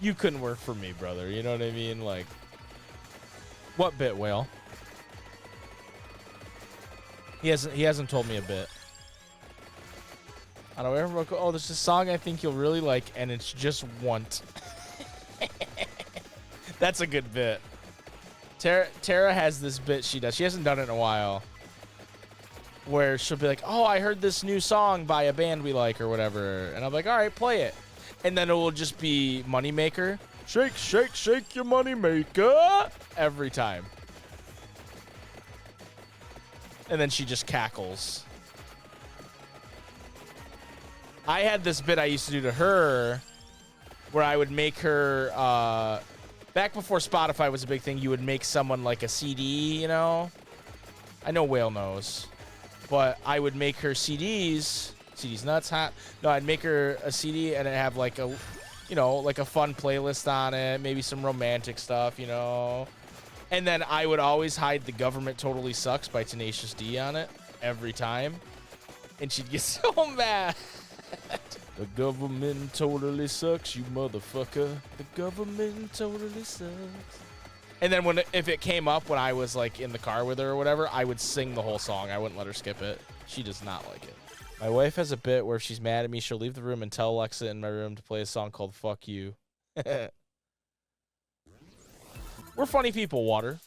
you couldn't work for me, brother. You know what I mean? Like, what bit, Whale? He hasn't told me a bit. I don't ever go, oh, there's a song I think you'll really like, and it's just Want. That's a good bit. Tara has this bit she does. She hasn't done it in a while. Where she'll be like, oh, I heard this new song by a band we like or whatever. And I'm like, all right, play it. And then it will just be Moneymaker. Shake, shake, shake your moneymaker. Every time. And then she just cackles. I had this bit I used to do to her where I would make her, back before Spotify was a big thing, you would make someone like a CD, you know? I know Whale knows. But I would make her CDs. CDs nuts, hot. No, I'd make her a CD and it'd have like a, you know, like a fun playlist on it. Maybe some romantic stuff, you know. And then I would always hide The Government Totally Sucks by Tenacious D on it. Every time. And she'd get so mad. The government totally sucks, you motherfucker. The government totally sucks. And then if it came up when I was like in the car with her or whatever, I would sing the whole song. I wouldn't let her skip it. She does not like it. My wife has a bit where if she's mad at me, she'll leave the room and tell Alexa in my room to play a song called Fuck You. We're funny people, Water.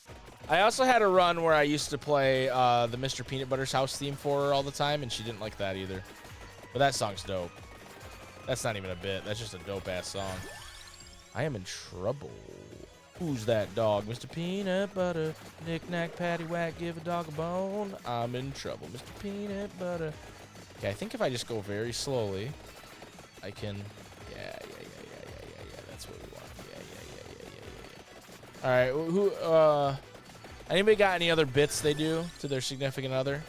I also had a run where I used to play the Mr. Peanut Butter's house theme for her all the time, and she didn't like that either. But that song's dope. That's not even a bit. That's just a dope-ass song. I am in trouble. Who's that dog? Mr. Peanut Butter. Knick-knack, paddywhack, give a dog a bone. I'm in trouble. Mr. Peanut Butter. Okay, I think if I just go very slowly, I can... Yeah. That's what we want. Yeah. All right, who... Anybody got any other bits they do to their significant other?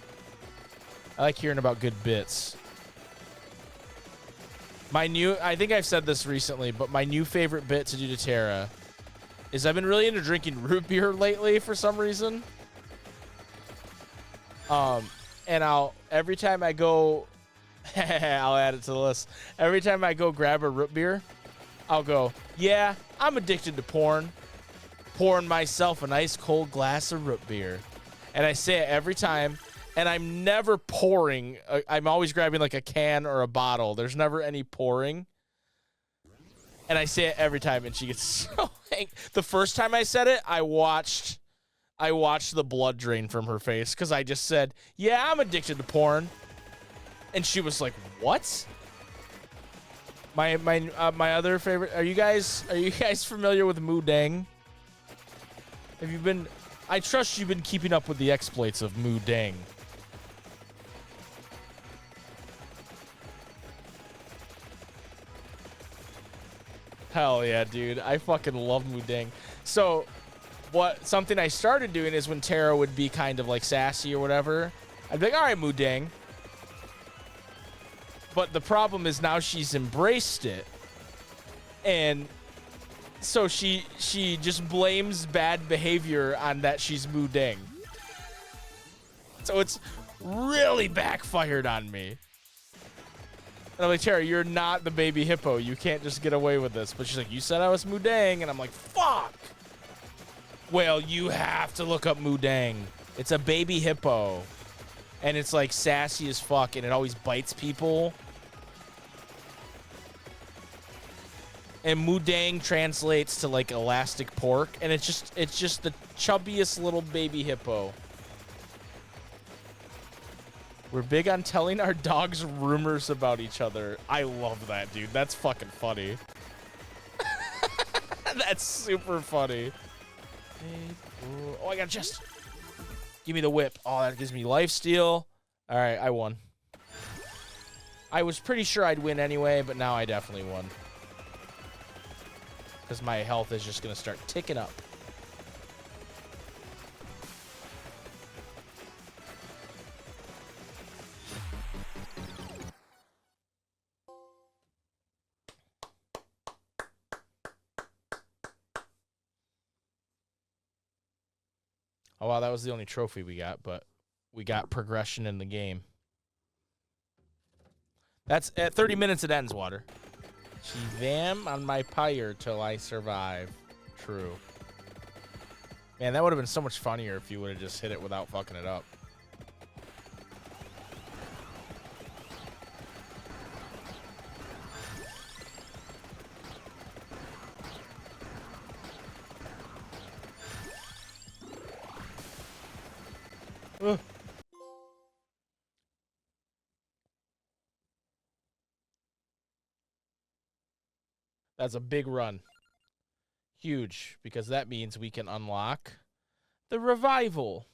I like hearing about good bits. I think I've said this recently, but my new favorite bit to do to Tara is I've been really into drinking root beer lately for some reason. And every time I go, I'll add it to the list. Every time I go grab a root beer, I'll go, yeah, I'm addicted to porn. Pouring myself a nice cold glass of root beer. And I say it every time, and I'm never pouring. I'm always grabbing like a can or a bottle. There's never any pouring. And I say it every time, and she gets so angry. The first time I said it, I watched the blood drain from her face because I just said, yeah, I'm addicted to porn. And she was like, what? My other favorite, are you guys familiar with Moo Dang? Have you been... I trust you've been keeping up with the exploits of Moo Dang. Hell yeah, dude. I fucking love Moo Dang. So, something I started doing is when Tara would be kind of like sassy or whatever, I'd be like, all right, Moo Dang. But the problem is now she's embraced it. And... so she just blames bad behavior on that she's Moo Dang. So it's really backfired on me. And I'm like, Tara, you're not the baby hippo. You can't just get away with this. But she's like, you said I was Moo Dang. And I'm like, fuck. Well, you have to look up Moo Dang. It's a baby hippo. And it's like sassy as fuck. And it always bites people. And Moo Dang translates to like elastic pork, and it's just the chubbiest little baby hippo. We're big on telling our dogs rumors about each other. I love that, dude. That's fucking funny. That's super funny. Oh, I got just... Give me the whip. Oh, that gives me lifesteal. All right, I won. I was pretty sure I'd win anyway, but now I definitely won. Because my health is just going to start ticking up. Oh, wow, that was the only trophy we got, but we got progression in the game. That's at 30 minutes it ends, Water. She vam on my pyre till I survive. True. Man, that would have been so much funnier if you would have just hit it without fucking it up. Ugh. That's a big run. Huge, because that means we can unlock the revival.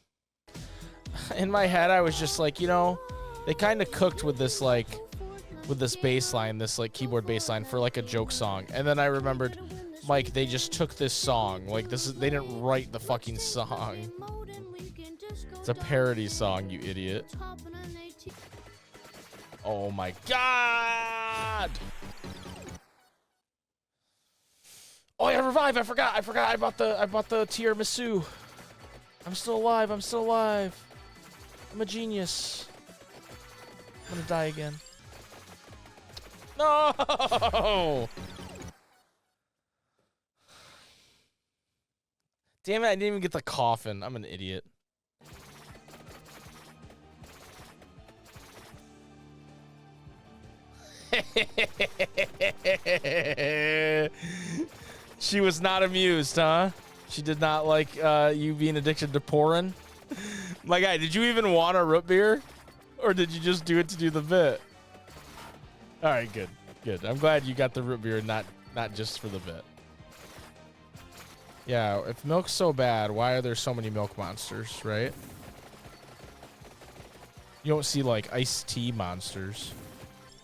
In my head, I was just like, you know, they kind of cooked with this, like, with this bass line, this, like, keyboard bass line for, like, a joke song. And then I remembered, Mike, they just took this song. Like, they didn't write the fucking song. It's a parody song, you idiot. Oh, my God! Oh, I gotta revive! I forgot! I bought the tiramisu. I'm still alive! I'm a genius. I'm gonna die again. No! Damn it, I didn't even get the coffin. I'm an idiot. She was not amused, huh? She did not like you being addicted to pouring. My guy, did you even want a root beer? Or did you just do it to do the bit? All right, good. Good. I'm glad you got the root beer, not just for the bit. Yeah, if milk's so bad, why are there so many milk monsters, right? You don't see, like, iced tea monsters.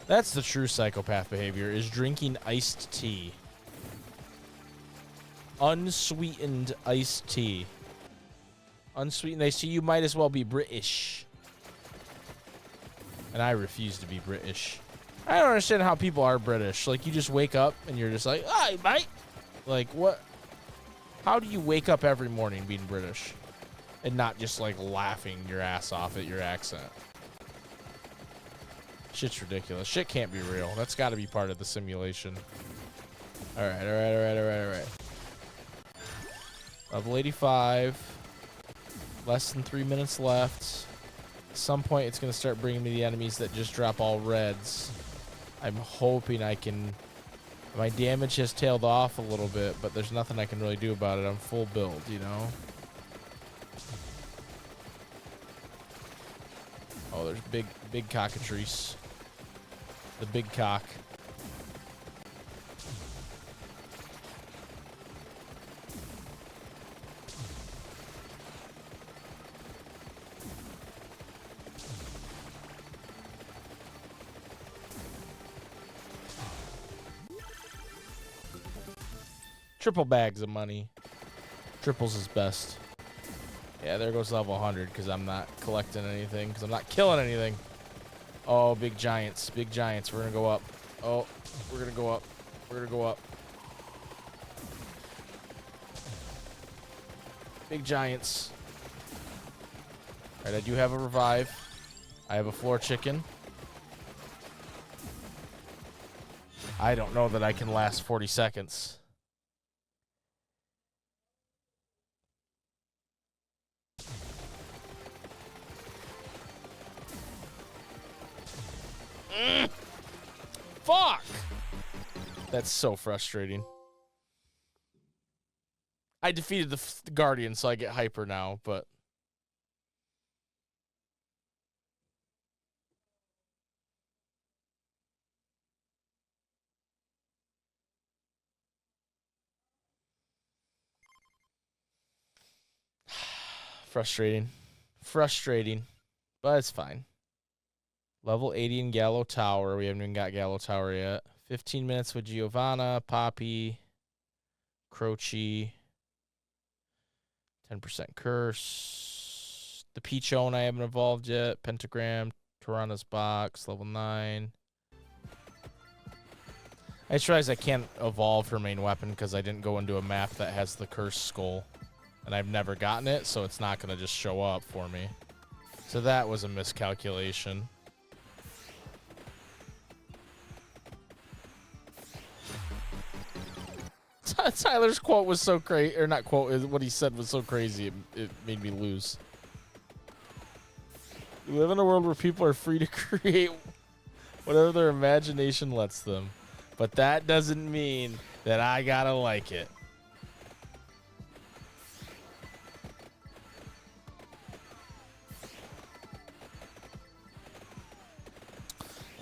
That's the true psychopath behavior, is drinking iced tea. Unsweetened iced tea. Unsweetened iced tea, you might as well be British. And I refuse to be British. I don't understand how people are British. Like, you just wake up and you're just like, hi, mate. Like, what? How do you wake up every morning being British and not just, like, laughing your ass off at your accent? Shit's ridiculous. Shit can't be real. That's got to be part of the simulation. All right. Level 85. Less than 3 minutes left. At some point, it's going to start bringing me the enemies that just drop all reds. I'm hoping I can... My damage has tailed off a little bit, but there's nothing I can really do about it. I'm full build, you know? Oh, there's big cockatrice. The big cock. Triple bags of money. Triples is best. Yeah, there goes level 100 because I'm not collecting anything, because I'm not killing anything. Oh, big giants. Big giants. We're going to go up. Oh, we're going to go up. We're going to go up. Big giants. All right, I do have a revive. I have a floor chicken. I don't know that I can last 40 seconds. Fuck! That's so frustrating. I defeated the Guardian, so I get hyper now, but... Frustrating. Frustrating. But it's fine. Level 80 in Gallo Tower. We haven't even got Gallo Tower yet. 15 minutes with Giovanna, Poppy, Croce. 10% Curse. The Peachone I haven't evolved yet. Pentagram, Torana's Box, level 9. I just realized I can't evolve her main weapon because I didn't go into a map that has the Curse Skull. And I've never gotten it, so it's not going to just show up for me. So that was a miscalculation. Tyler's quote was so crazy, or not quote, what he said was so crazy, it made me lose. We live in a world where people are free to create whatever their imagination lets them. But that doesn't mean that I gotta like it.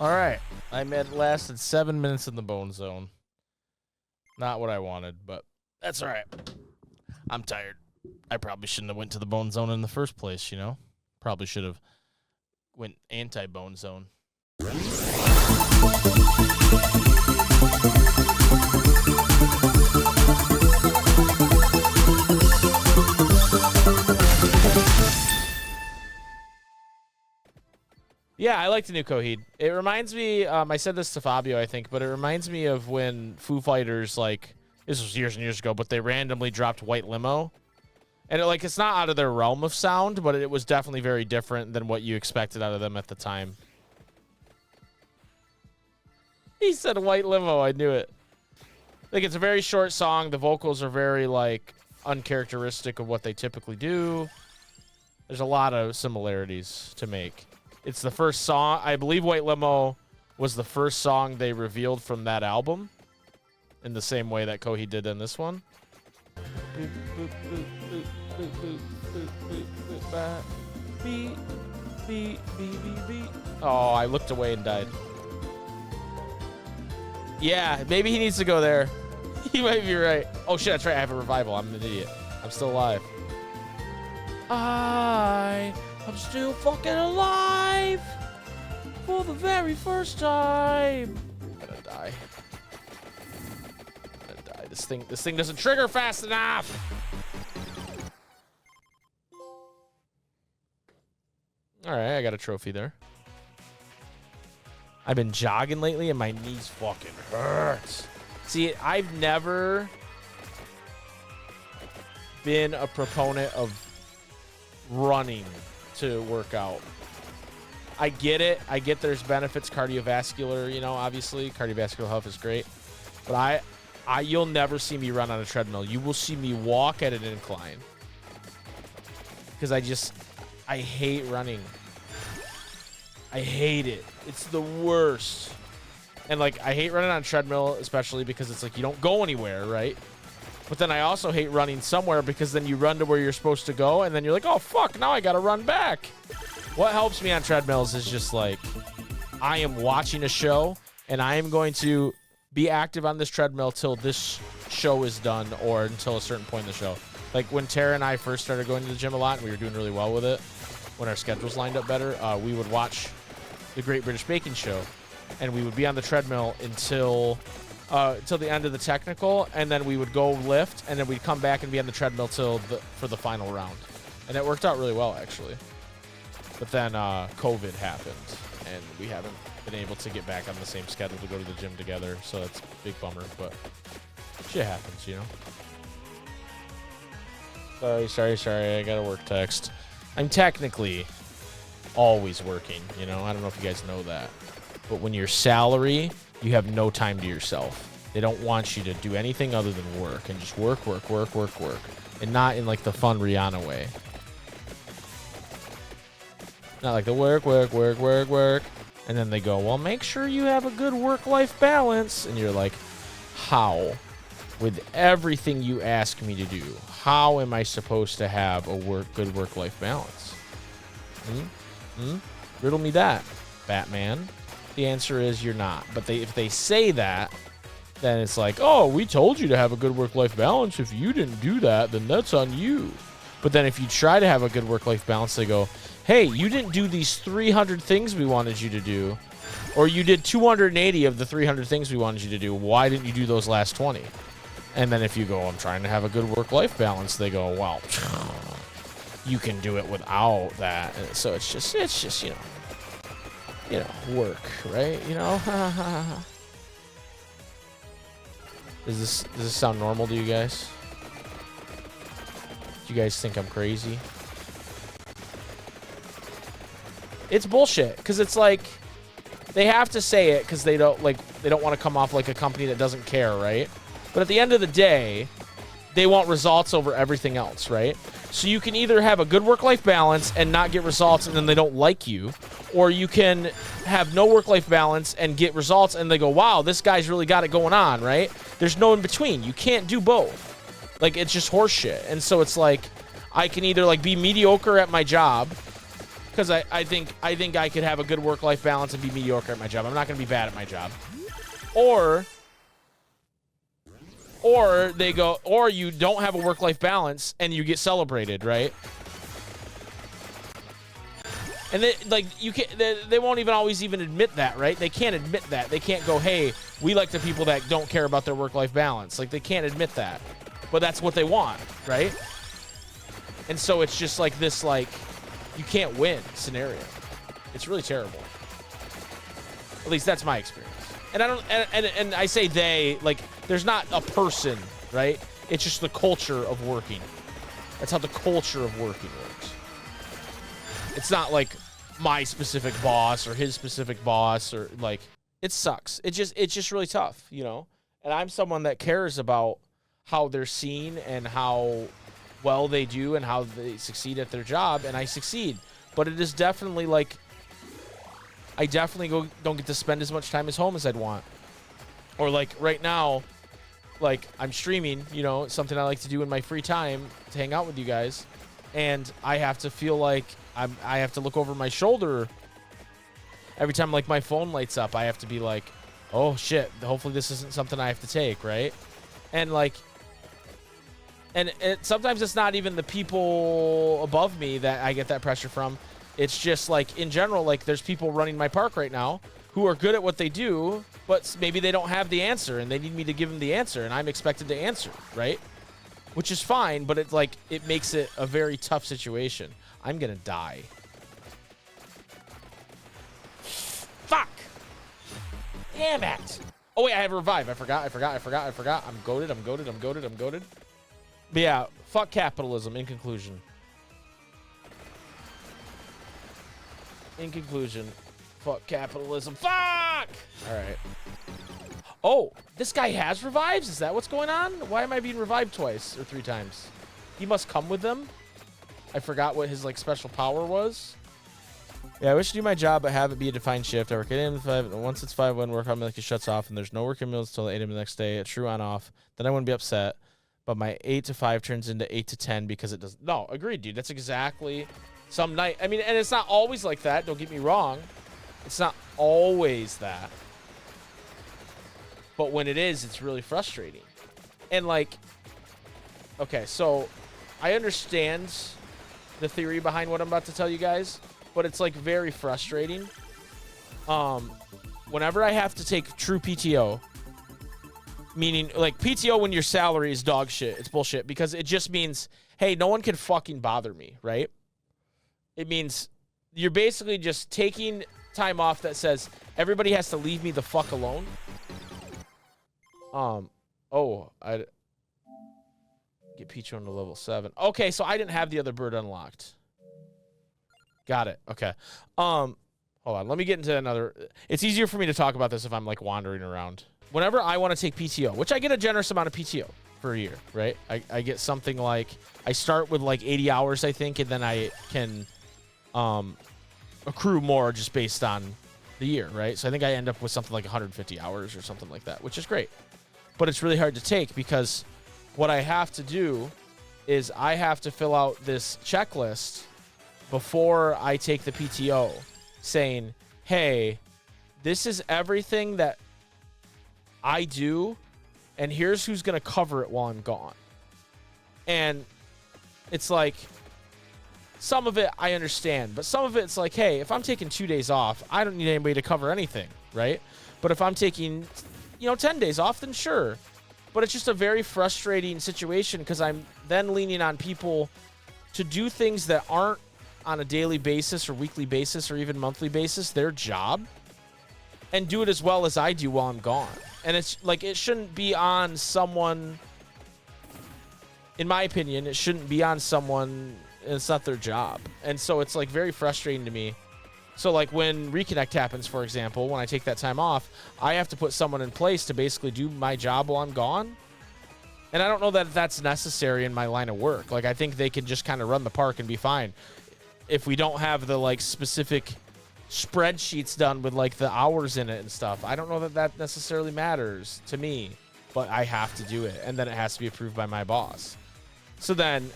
Alright, lasted 7 minutes in the bone zone. Not what I wanted, but that's alright. I'm tired. I probably shouldn't have went to the bone zone in the first place, you know? Probably should have went anti-bone zone. Yeah, I like the new Coheed. It reminds me, I said this to Fabio, I think, but it reminds me of when Foo Fighters, like, this was years and years ago, but they randomly dropped White Limo. And, it's not out of their realm of sound, but it was definitely very different than what you expected out of them at the time. He said White Limo, I knew it. Like, it's a very short song. The vocals are very, like, uncharacteristic of what they typically do. There's a lot of similarities to make. It's the first song. I believe White Limo was the first song they revealed from that album in the same way that Kohi did in this one. Oh, I looked away and died. Yeah, maybe he needs to go there. He might be right. Oh, shit, that's right. I have a revival. I'm an idiot. I'm still alive. I'm still fucking alive for the very first time. I'm gonna die. I'm gonna die. This thing doesn't trigger fast enough. All right, I got a trophy there. I've been jogging lately and my knees fucking hurt. See, I've never been a proponent of running to work out. I get it. I get there's benefits, cardiovascular, you know, obviously. Cardiovascular health is great. But you'll never see me run on a treadmill. You will see me walk at an incline. Because I hate running. I hate it. It's the worst. And, like, I hate running on a treadmill, especially because it's like you don't go anywhere, right? But then I also hate running somewhere because then you run to where you're supposed to go, and then you're like, oh, fuck, now I got to run back. What helps me on treadmills is just, like, I am watching a show, and I am going to be active on this treadmill till this show is done or until a certain point in the show. Like, when Tara and I first started going to the gym a lot, and we were doing really well with it, when our schedules lined up better, we would watch the Great British Baking Show, and we would be on the treadmill until the end of the technical, and then we would go lift, and then we'd come back and be on the treadmill for the final round. And it worked out really well, actually. But then COVID happened, and we haven't been able to get back on the same schedule to go to the gym together, so that's a big bummer, but shit happens, you know? Sorry, I got a work text. I'm technically always working, you know? I don't know if you guys know that. But when you're salary, you have no time to yourself. They don't want you to do anything other than work and just work. And not in like the fun Rihanna way. Not like the work. And then they go, well, make sure you have a good work-life balance. And you're like, how? With everything you ask me to do, how am I supposed to have a good work-life balance? Riddle me that, Batman. The answer is you're not. But if they say that, then it's like, oh, we told you to have a good work-life balance. If you didn't do that, then that's on you. But then if you try to have a good work-life balance, they go, hey, you didn't do these 300 things we wanted you to do. Or you did 280 of the 300 things we wanted you to do. Why didn't you do those last 20? And then if you go, I'm trying to have a good work-life balance, they go, well, you can do it without that. And so it's just, you know, work, right? You know? Does this sound normal to you guys? Do you guys think I'm crazy? It's bullshit, because it's like, they have to say it because they don't want to come off like a company that doesn't care, right? But at the end of the day, they want results over everything else, right? So you can either have a good work-life balance and not get results and then they don't like you, or you can have no work-life balance and get results and they go, wow, this guy's really got it going on, right? There's no in between. You can't do both. Like, it's just horse shit. And so it's like, I can either like be mediocre at my job because I think I could have a good work-life balance and be mediocre at my job. I'm not going to be bad at my job. Or they go, or you don't have a work-life balance and you get celebrated, right? And they won't even always even admit that, right? They can't admit that. They can't go, hey, we like the people that don't care about their work-life balance. Like, they can't admit that. But that's what they want, right? And so it's just like this, like, you can't win scenario. It's really terrible. At least that's my experience. And I don't, and I say they, like, there's not a person, right? It's just the culture of working. That's how the culture of working works. It's not like my specific boss or his specific boss or like, it sucks. It's just really tough, you know? And I'm someone that cares about how they're seen and how well they do and how they succeed at their job, and I succeed. But it is definitely like, I definitely don't get to spend as much time at home as I'd want. Or like right now, like I'm streaming, you know, something I like to do in my free time to hang out with you guys, and I have to feel like I have to look over my shoulder every time like my phone lights up. I have to be like, oh shit, hopefully this isn't something I have to take, right? And like, sometimes it's not even the people above me that I get that pressure from. It's just like in general, like there's people running my park right now who are good at what they do, but maybe they don't have the answer and they need me to give them the answer, and I'm expected to answer, right? Which is fine, but it's like, it makes it a very tough situation. I'm gonna die. Fuck! Damn it! Oh wait, I have a revive. I forgot. I'm goated. But yeah, fuck capitalism, in conclusion. Fuck capitalism. Fuck! Alright. Oh, this guy has revives? Is that what's going on? Why am I being revived twice or 3 times? He must come with them? I forgot what his, like, special power was. Yeah, I wish to do my job, but have it be a defined shift. I work at 8 a.m. to 5. And once it's 5, when work on like it shuts off, and there's no working meals until 8 a.m. the next day. A true on-off. Then I wouldn't be upset. But my 8 to 5 turns into 8 to 10 because it does. No, agreed, dude. That's exactly some night. I mean, and it's not always like that. Don't get me wrong. It's not always that. But when it is, it's really frustrating. And like, okay, so I understand the theory behind what I'm about to tell you guys, but it's like very frustrating. Whenever I have to take true PTO, meaning like PTO when your salary is dog shit, it's bullshit, because it just means, hey, no one can fucking bother me, right? It means you're basically just taking time off that says everybody has to leave me the fuck alone. I get Pichu on to level 7. Okay, so I didn't have the other bird unlocked. Got it. Okay. Hold on. Let me get into another. It's easier for me to talk about this if I'm like wandering around. Whenever I want to take PTO, which I get a generous amount of PTO for a year, right? I get something like, I start with like 80 hours, I think, and then I can accrue more just based on the year, right? So I think I end up with something like 150 hours or something like that, which is great. But it's really hard to take because what I have to do is I have to fill out this checklist before I take the PTO saying, hey, this is everything that I do, and here's who's going to cover it while I'm gone. And it's like, some of it I understand, but some of it's like, hey, if I'm taking 2 days off, I don't need anybody to cover anything, right? But if I'm taking, 10 days off, then sure. But it's just a very frustrating situation because I'm then leaning on people to do things that aren't on a daily basis or weekly basis or even monthly basis, their job, and do it as well as I do while I'm gone. And it's like, it shouldn't be on someone, in my opinion, it shouldn't be on someone, it's not their job. And so it's like very frustrating to me. So like when Reconnect happens, for example, when I take that time off, I have to put someone in place to basically do my job while I'm gone. And I don't know that that's necessary in my line of work. Like, I think they can just kind of run the park and be fine. If we don't have the like specific spreadsheets done with like the hours in it and stuff, I don't know that that necessarily matters to me, but I have to do it. And then it has to be approved by my boss. So then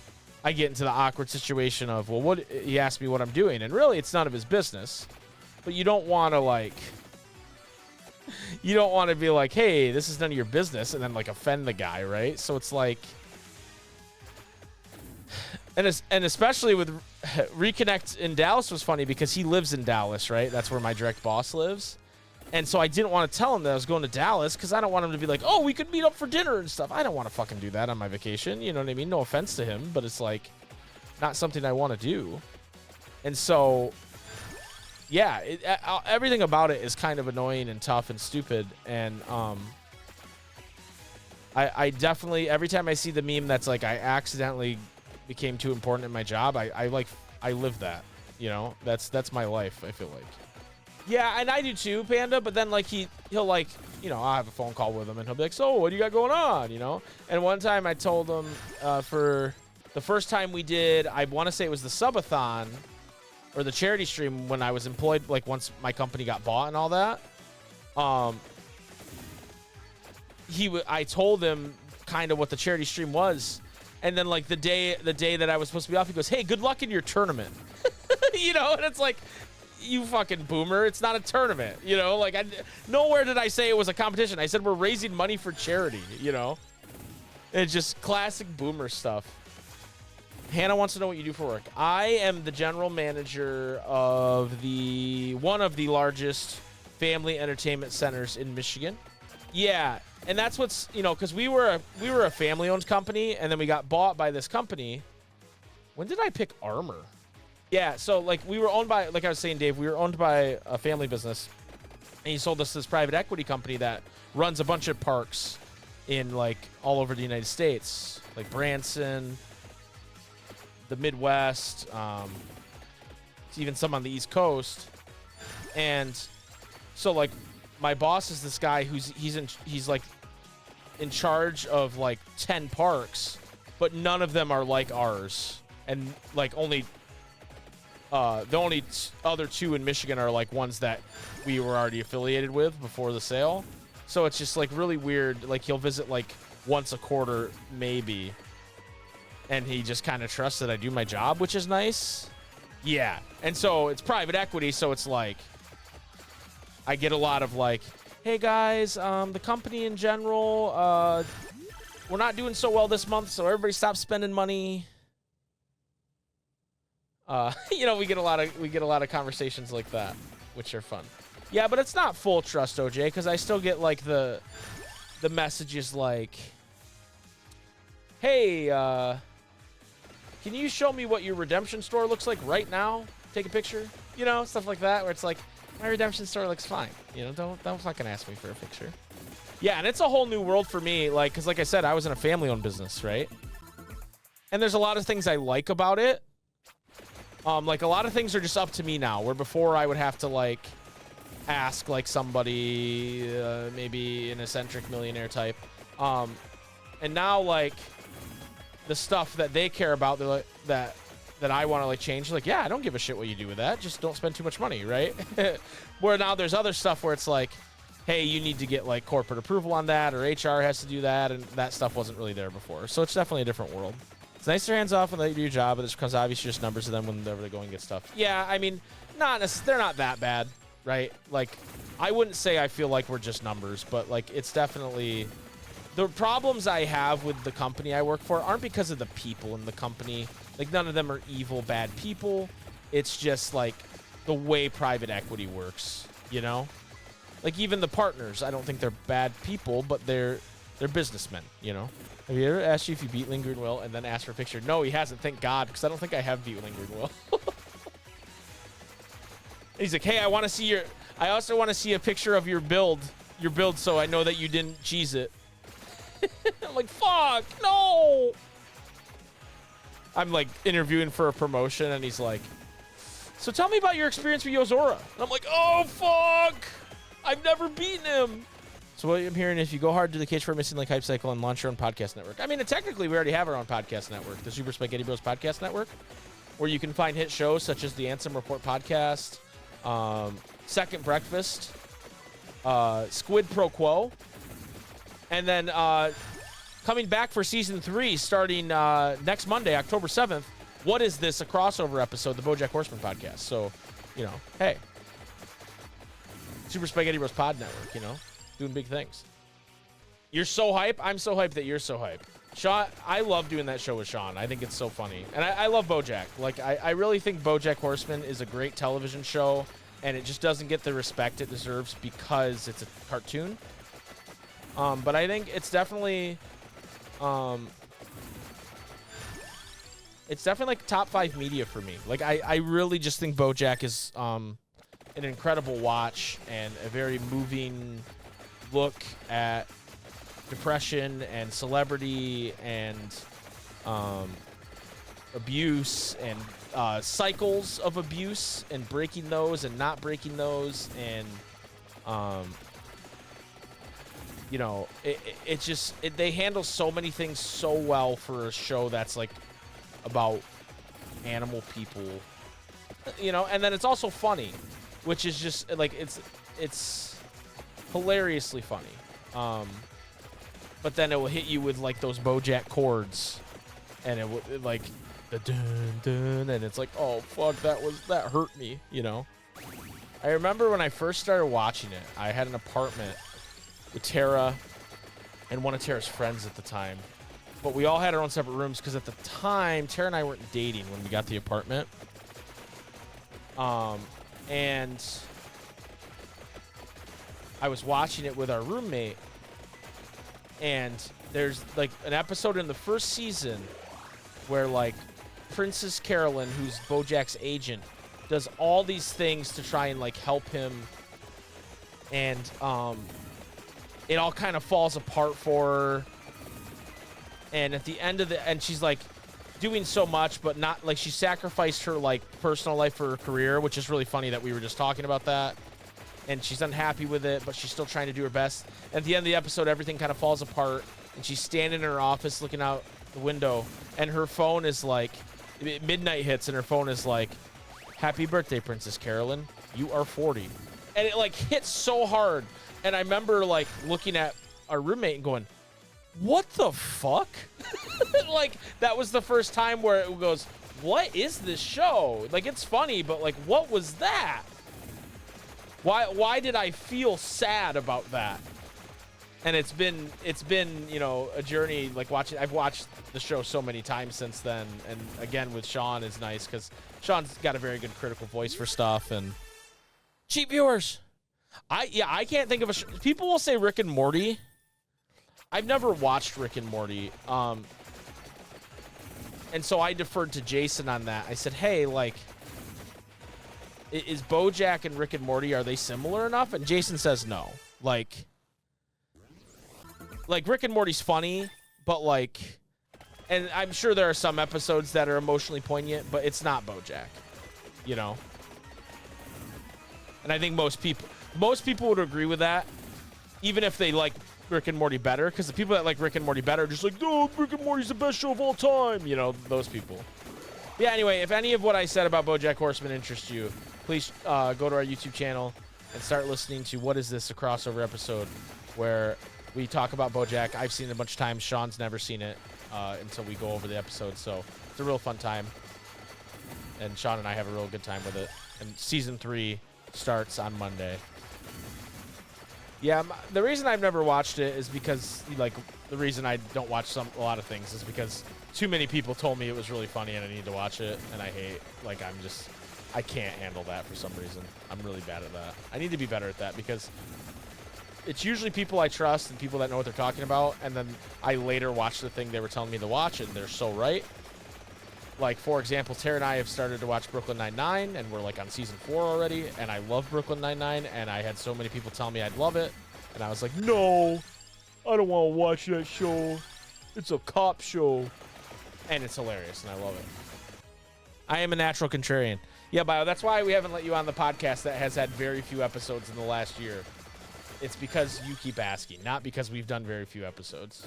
I get into the awkward situation of, well, what, he asked me what I'm doing, and really it's none of his business, but you don't want to like, you don't want to be like, hey, this is none of your business, and then like offend the guy, right? So it's like, and especially with Reconnect in Dallas was funny because he lives in Dallas, right? That's where my direct boss lives. And so I didn't want to tell him that I was going to Dallas because I don't want him to be like, oh, we could meet up for dinner and stuff. I don't want to fucking do that on my vacation. You know what I mean? No offense to him, but it's like not something I want to do. And so, yeah, everything about it is kind of annoying and tough and stupid. And I definitely, every time I see the meme that's like, I accidentally became too important in my job, I live that, that's my life, I feel like. Yeah, and I do too, Panda, but then, like, he'll, like, you know, I'll have a phone call with him, and he'll be like, so, what do you got going on, you know? And one time I told him for the first time we did, I want to say it was the subathon, or the charity stream when I was employed, like, once my company got bought and all that, I told him kind of what the charity stream was, and then, like, the day that I was supposed to be off, he goes, hey, good luck in your tournament. You know, and it's like, you fucking boomer, it's not a tournament, you know? Like, nowhere did I say it was a competition. I said we're raising money for charity, you know? It's just classic boomer stuff. Hannah wants to know what you do for work. I am the general manager of one of the largest family entertainment centers in Michigan. Yeah, and that's what's, you know, because we were a family-owned company, and then we got bought by this company. When did I pick Armor? Yeah, so, like, we were owned by, like I was saying, Dave, we were owned by a family business, and he sold us this private equity company that runs a bunch of parks in, like, all over the United States, like Branson, the Midwest, even some on the East Coast. And so, like, my boss is this guy he's like in charge of like 10 parks, but none of them are like ours, and like only the only other 2 in Michigan are like ones that we were already affiliated with before the sale. So it's just like really weird. Like, he'll visit like once a quarter maybe, and he just kind of trusts that I do my job, which is nice. Yeah, and so it's private equity, so it's like I get a lot of like, hey guys, the company in general, we're not doing so well this month, so everybody stop spending money. You know, we get a lot of conversations like that, which are fun. Yeah, but it's not full trust, OJ, because I still get like the messages like, hey, can you show me what your redemption store looks like right now? Take a picture, you know, stuff like that, where it's like, my redemption store looks fine, you know, don't fucking ask me for a picture. Yeah, and it's a whole new world for me, like, because like I said, I was in a family-owned business, right? And there's a lot of things I like about it. Like, a lot of things are just up to me now, where before I would have to, like, ask, like, somebody, maybe an eccentric millionaire type. And now, like, the stuff that they care about, they're like, that I want to, like, change, like, yeah, I don't give a shit what you do with that. Just don't spend too much money, right? Where now there's other stuff where it's like, hey, you need to get, like, corporate approval on that, or HR has to do that, and that stuff wasn't really there before. So it's definitely a different world. It's nice to hands off when they do your job, but it becomes obvious just numbers to them whenever they go and get stuff. Yeah, I mean, they're not that bad, right? Like, I wouldn't say I feel like we're just numbers, but, like, it's definitely... The problems I have with the company I work for aren't because of the people in the company. Like, none of them are evil, bad people. It's just, like, the way private equity works, you know? Like, even the partners, I don't think they're bad people, but they're businessmen, you know? Have you ever asked you if you beat Lingering Will and then asked for a picture? No, he hasn't, thank God, because I don't think I have beat Lingering Will. He's like, hey, I also want to see a picture of your build so I know that you didn't cheese it. I'm like, fuck, no! I'm, like, interviewing for a promotion, and he's like, so tell me about your experience with Yozora. And I'm like, oh, fuck! I've never beaten him! So what I'm hearing, if you go hard to the cage for a missing link hype cycle and launch your own podcast network. I mean, technically, we already have our own podcast network, the Super Spaghetti Bros Podcast Network, where you can find hit shows such as the Ansem Report Podcast, Second Breakfast, Squid Pro Quo, and then coming back for Season 3 starting next Monday, October 7th, What Is This? A crossover episode, the BoJack Horseman podcast. So, you know, hey. Super Spaghetti Bros Pod Network, you know, doing big things. You're so hype. I'm so hype that you're so hype. Sean, I love doing that show with Sean. I think it's so funny. And I love BoJack. Like, I really think BoJack Horseman is a great television show, and it just doesn't get the respect it deserves because it's a cartoon. But I think it's definitely like top 5 media for me. Like, I really just think BoJack is an incredible watch and a very moving look at depression and celebrity and abuse and cycles of abuse and breaking those and not breaking those, and you know, they handle so many things so well for a show that's like about animal people, you know, and then it's also funny, which is just like it's hilariously funny. But then it will hit you with like those BoJack chords, and it will like the dun dun, and it's like, oh fuck, that hurt me, you know. I remember when I first started watching it, I had an apartment with Tara and one of Tara's friends at the time, but we all had our own separate rooms because at the time Tara and I weren't dating when we got the apartment. And I was watching it with our roommate, and there's like an episode in the first season where like Princess Carolyn, who's BoJack's agent, does all these things to try and like help him, and it all kind of falls apart for her. And at the end of and she's like doing so much, but not like, she sacrificed her like personal life for her career, which is really funny that we were just talking about that. And she's unhappy with it, but she's still trying to do her best. At the end of the episode, everything kind of falls apart, and she's standing in her office looking out the window, and her phone is like, midnight hits, and her phone is like, happy birthday, Princess Carolyn, you are 40. And it like hits so hard. And I remember like looking at our roommate and going, what the fuck? Like, that was the first time where it goes, what is this show? Like, it's funny, but like, what was that? Why did I feel sad about that? And it's been, you know, a journey, like I've watched the show so many times since then. And again, with Sean is nice because Sean's got a very good critical voice for stuff. And cheap viewers. I can't think of a people will say Rick and Morty. I've never watched Rick and Morty. And so I deferred to Jason on that. I said, hey, like, is BoJack and Rick and Morty, are they similar enough? And Jason says no. Like Rick and Morty's funny, but like, and I'm sure there are some episodes that are emotionally poignant, but it's not BoJack, you know? And I think most people would agree with that, even if they like Rick and Morty better, because the people that like Rick and Morty better are just like, oh, Rick and Morty's the best show of all time, you know, those people. Yeah, anyway, if any of what I said about BoJack Horseman interests you, please go to our YouTube channel and start listening to What Is This, a crossover episode where we talk about BoJack. I've seen it a bunch of times. Sean's never seen it until we go over the episode, so it's a real fun time. And Sean and I have a real good time with it. And Season 3 starts on Monday. Yeah, the reason I've never watched it is because, like, the reason I don't watch a lot of things is because too many people told me it was really funny and I need to watch it, and I hate, like, I can't handle that for some reason. I'm really bad at that. I need to be better at that because it's usually people I trust and people that know what they're talking about, and then I later watch the thing they were telling me to watch, and they're so right. Like, for example, Tara and I have started to watch Brooklyn Nine-Nine, and we're, like, on Season 4 already, and I love Brooklyn Nine-Nine, and I had so many people tell me I'd love it, and I was like, no, I don't want to watch that show. It's a cop show. And it's hilarious, and I love it. I am a natural contrarian. Yeah, Bio, that's why we haven't let you on the podcast that has had very few episodes in the last year. It's because you keep asking, not because we've done very few episodes.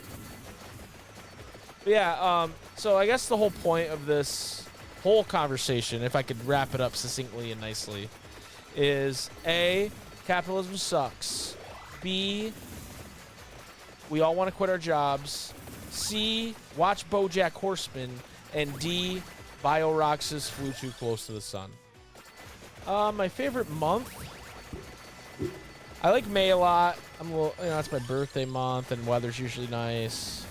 But yeah, so I guess the whole point of this whole conversation, if I could wrap it up succinctly and nicely, is A, capitalism sucks. B, we all want to quit our jobs. C, watch BoJack Horseman. And D, BioRox's Flew Too Close to the Sun. My favorite month? I like May a lot. I'm a little, you know, that's my birthday month, and weather's usually nice.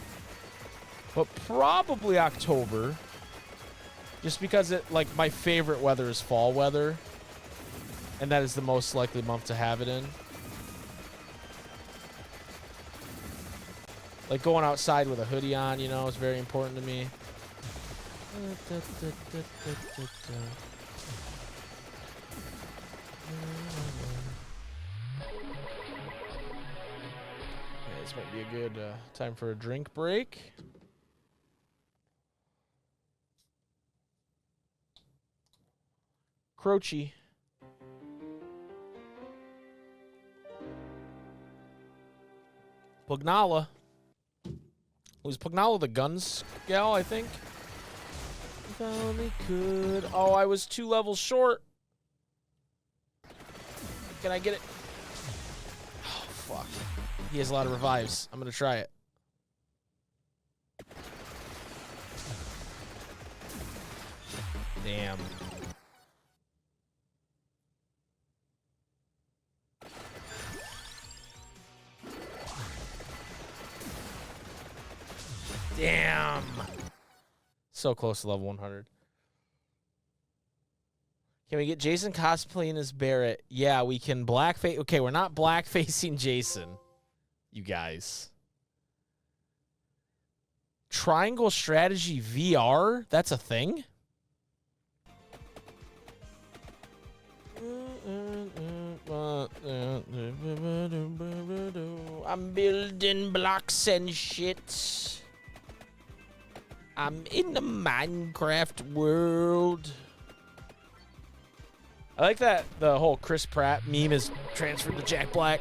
But probably October, just because it, like, my favorite weather is fall weather, and that is the most likely month to have it in. Like, going outside with a hoodie on, you know, is very important to me. Okay, this might be a good time for a drink break. Croce. Pugnala. Was Pugnala the guns gal, I think? If I only could. Oh, I was 2 levels short. Can I get it? Oh, fuck. He has a lot of revives. I'm going to try it. Damn. Damn. So close to level 100. Can we get Jason cosplaying as Barrett? Yeah, we can blackface. Okay, we're not blackfacing Jason, you guys. Triangle Strategy VR? That's a thing? I'm building blocks and shit. I'm in the Minecraft world. I like that the whole Chris Pratt meme is transferred to Jack Black.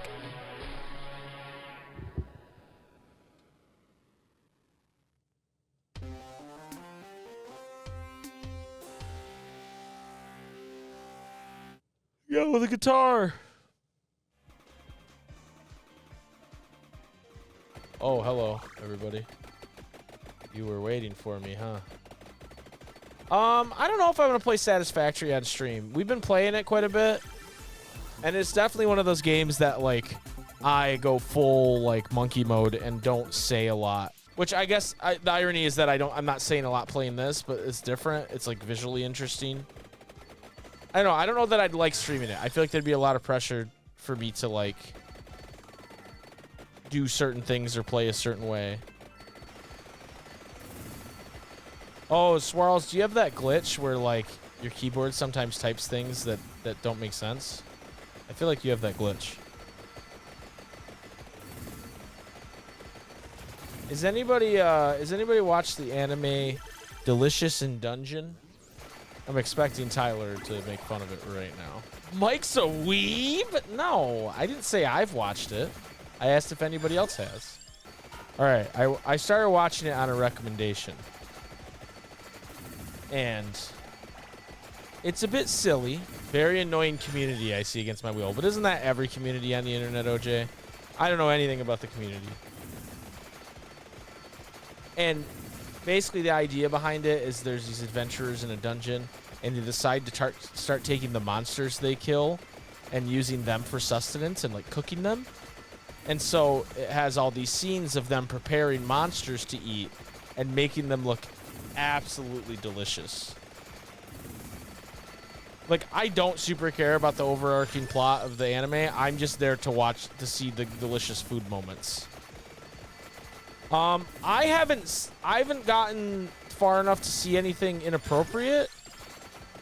Yo, the guitar. Oh, hello, everybody. You were waiting for me, huh? I don't know if I'm gonna play Satisfactory on stream. We've been playing it quite a bit, and it's definitely one of those games that, like, I go full, like, monkey mode and don't say a lot. Which I guess the irony is that I'm not saying a lot playing this, but it's different. It's, like, visually interesting. I don't know. I don't know that I'd like streaming it. I feel like there'd be a lot of pressure for me to, like, do certain things or play a certain way. Oh, Swirls, do you have that glitch where, like, your keyboard sometimes types things that don't make sense? I feel like you have that glitch. Is anybody watch the anime Delicious in Dungeon? I'm expecting Tyler to make fun of it right now. Mike's a weeb? No, I didn't say I've watched it. I asked if anybody else has. All right, I started watching it on a recommendation. And it's a bit silly. Very annoying community I see against my will. But isn't that every community on the internet, OJ? I don't know anything about the community. And basically the idea behind it is there's these adventurers in a dungeon, and they decide to start taking the monsters they kill and using them for sustenance and, like, cooking them. And so it has all these scenes of them preparing monsters to eat and making them look absolutely delicious. Like, I don't super care about the overarching plot of the anime. I'm just there to see the delicious food moments. I haven't gotten far enough to see anything inappropriate,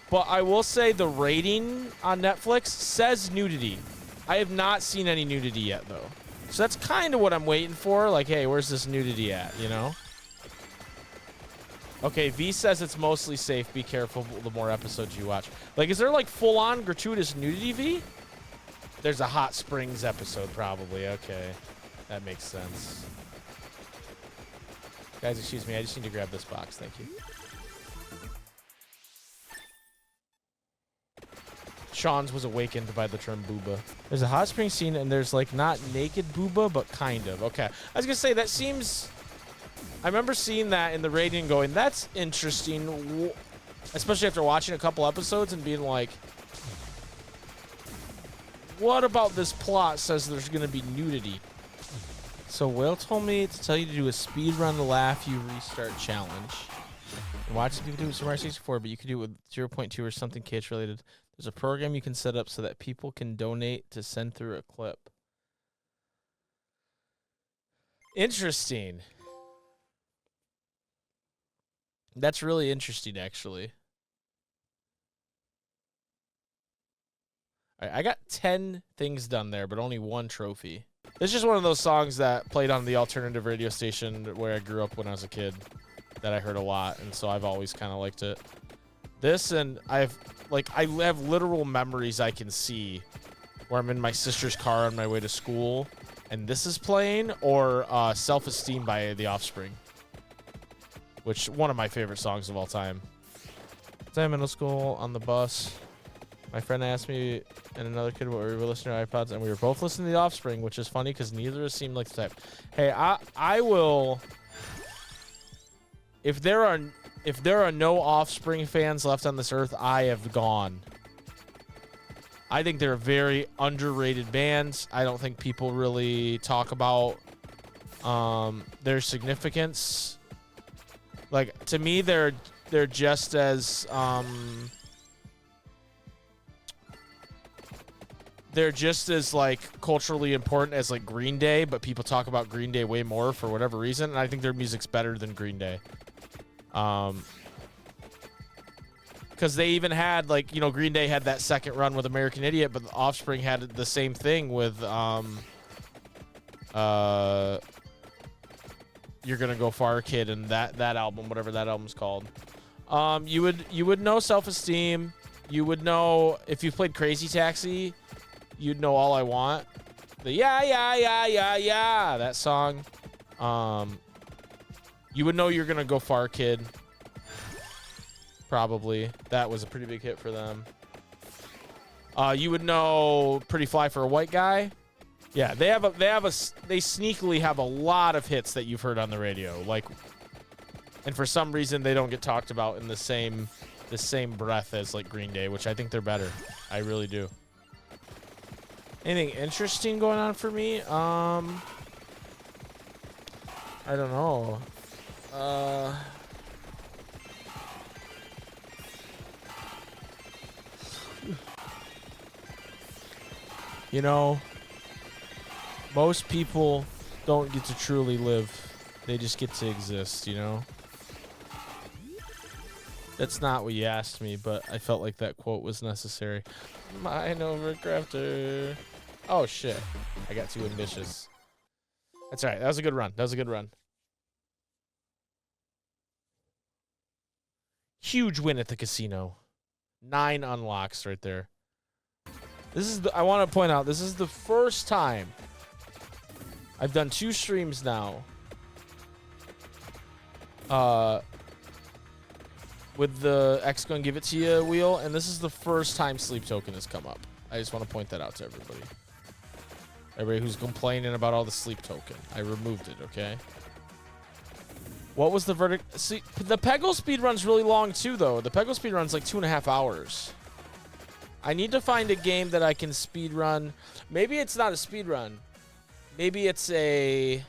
but I will say the rating on Netflix says nudity. I have not seen any nudity yet, though. So that's kind of what I'm waiting for. Like, hey, where's this nudity at, you know? Okay, V says it's mostly safe. Be careful the more episodes you watch. Like, is there, like, full-on gratuitous nudity, V? There's a Hot Springs episode, probably. Okay. That makes sense. Guys, excuse me. I just need to grab this box. Thank you. Sean's was awakened by the term booba. There's a hot spring scene, and there's, like, not naked booba, but kind of. Okay. I was going to say, that seems... I remember seeing that in the rating and going, that's interesting. Especially after watching a couple episodes and being like, what about this plot says there's going to be nudity? So Will told me to tell you to do a speed run the laugh you restart challenge. Watch people do it with Super Mario 64, but you can do it with 0.2 or something KH related. There's a program you can set up so that people can donate to send through a clip. Interesting. That's really interesting, actually. All right, I got 10 things done there, but only 1 trophy. It's just one of those songs that played on the alternative radio station where I grew up when I was a kid that I heard a lot, and so I've always kind of liked it. This, and I have literal memories I can see where I'm in my sister's car on my way to school, and this is playing, or Self-Esteem by The Offspring, which one of my favorite songs of all time. I'm in middle school on the bus. My friend asked me and another kid what we were listening to iPods, and we were both listening to The Offspring, which is funny because neither of us seemed like the type. Hey, I will. If there are no Offspring fans left on this earth, I have gone. I think they're a very underrated band. I don't think people really talk about their significance. Like, to me, they're just as like culturally important as like Green Day, but people talk about Green Day way more for whatever reason, and I think their music's better than Green Day. Because they even had, like, you know, Green Day had that second run with American Idiot, but the Offspring had the same thing with You're Gonna Go Far Kid and that album, whatever that album's called. You would know Self-Esteem. You would know, if you played Crazy Taxi, you'd know All I Want. The yeah, that song. You would know You're Gonna Go Far Kid. Probably. That was a pretty big hit for them. You would know Pretty Fly for a White Guy. Yeah, they sneakily have a lot of hits that you've heard on the radio. Like, and for some reason they don't get talked about in the same breath as like Green Day, which I think they're better. I really do. Anything interesting going on for me? I don't know. You know, most people don't get to truly live. They just get to exist, you know? That's not what you asked me, but I felt like that quote was necessary. Mine overcrafter. Oh, shit. I got too ambitious. That's all right. That was a good run. Huge win at the casino. 9 unlocks right there. I want to point out, this is the first time I've done 2 streams now. With the X Gun Give It To You wheel, and this is the first time Sleep Token has come up. I just want to point that out to everybody. Everybody who's complaining about all the Sleep Token. I removed it, okay? What was the verdict? See, the Peggle speed run's really long too, though. The Peggle speed run's like 2.5 hours. I need to find a game that I can speed run. Maybe it's not a speed run. Maybe it's a...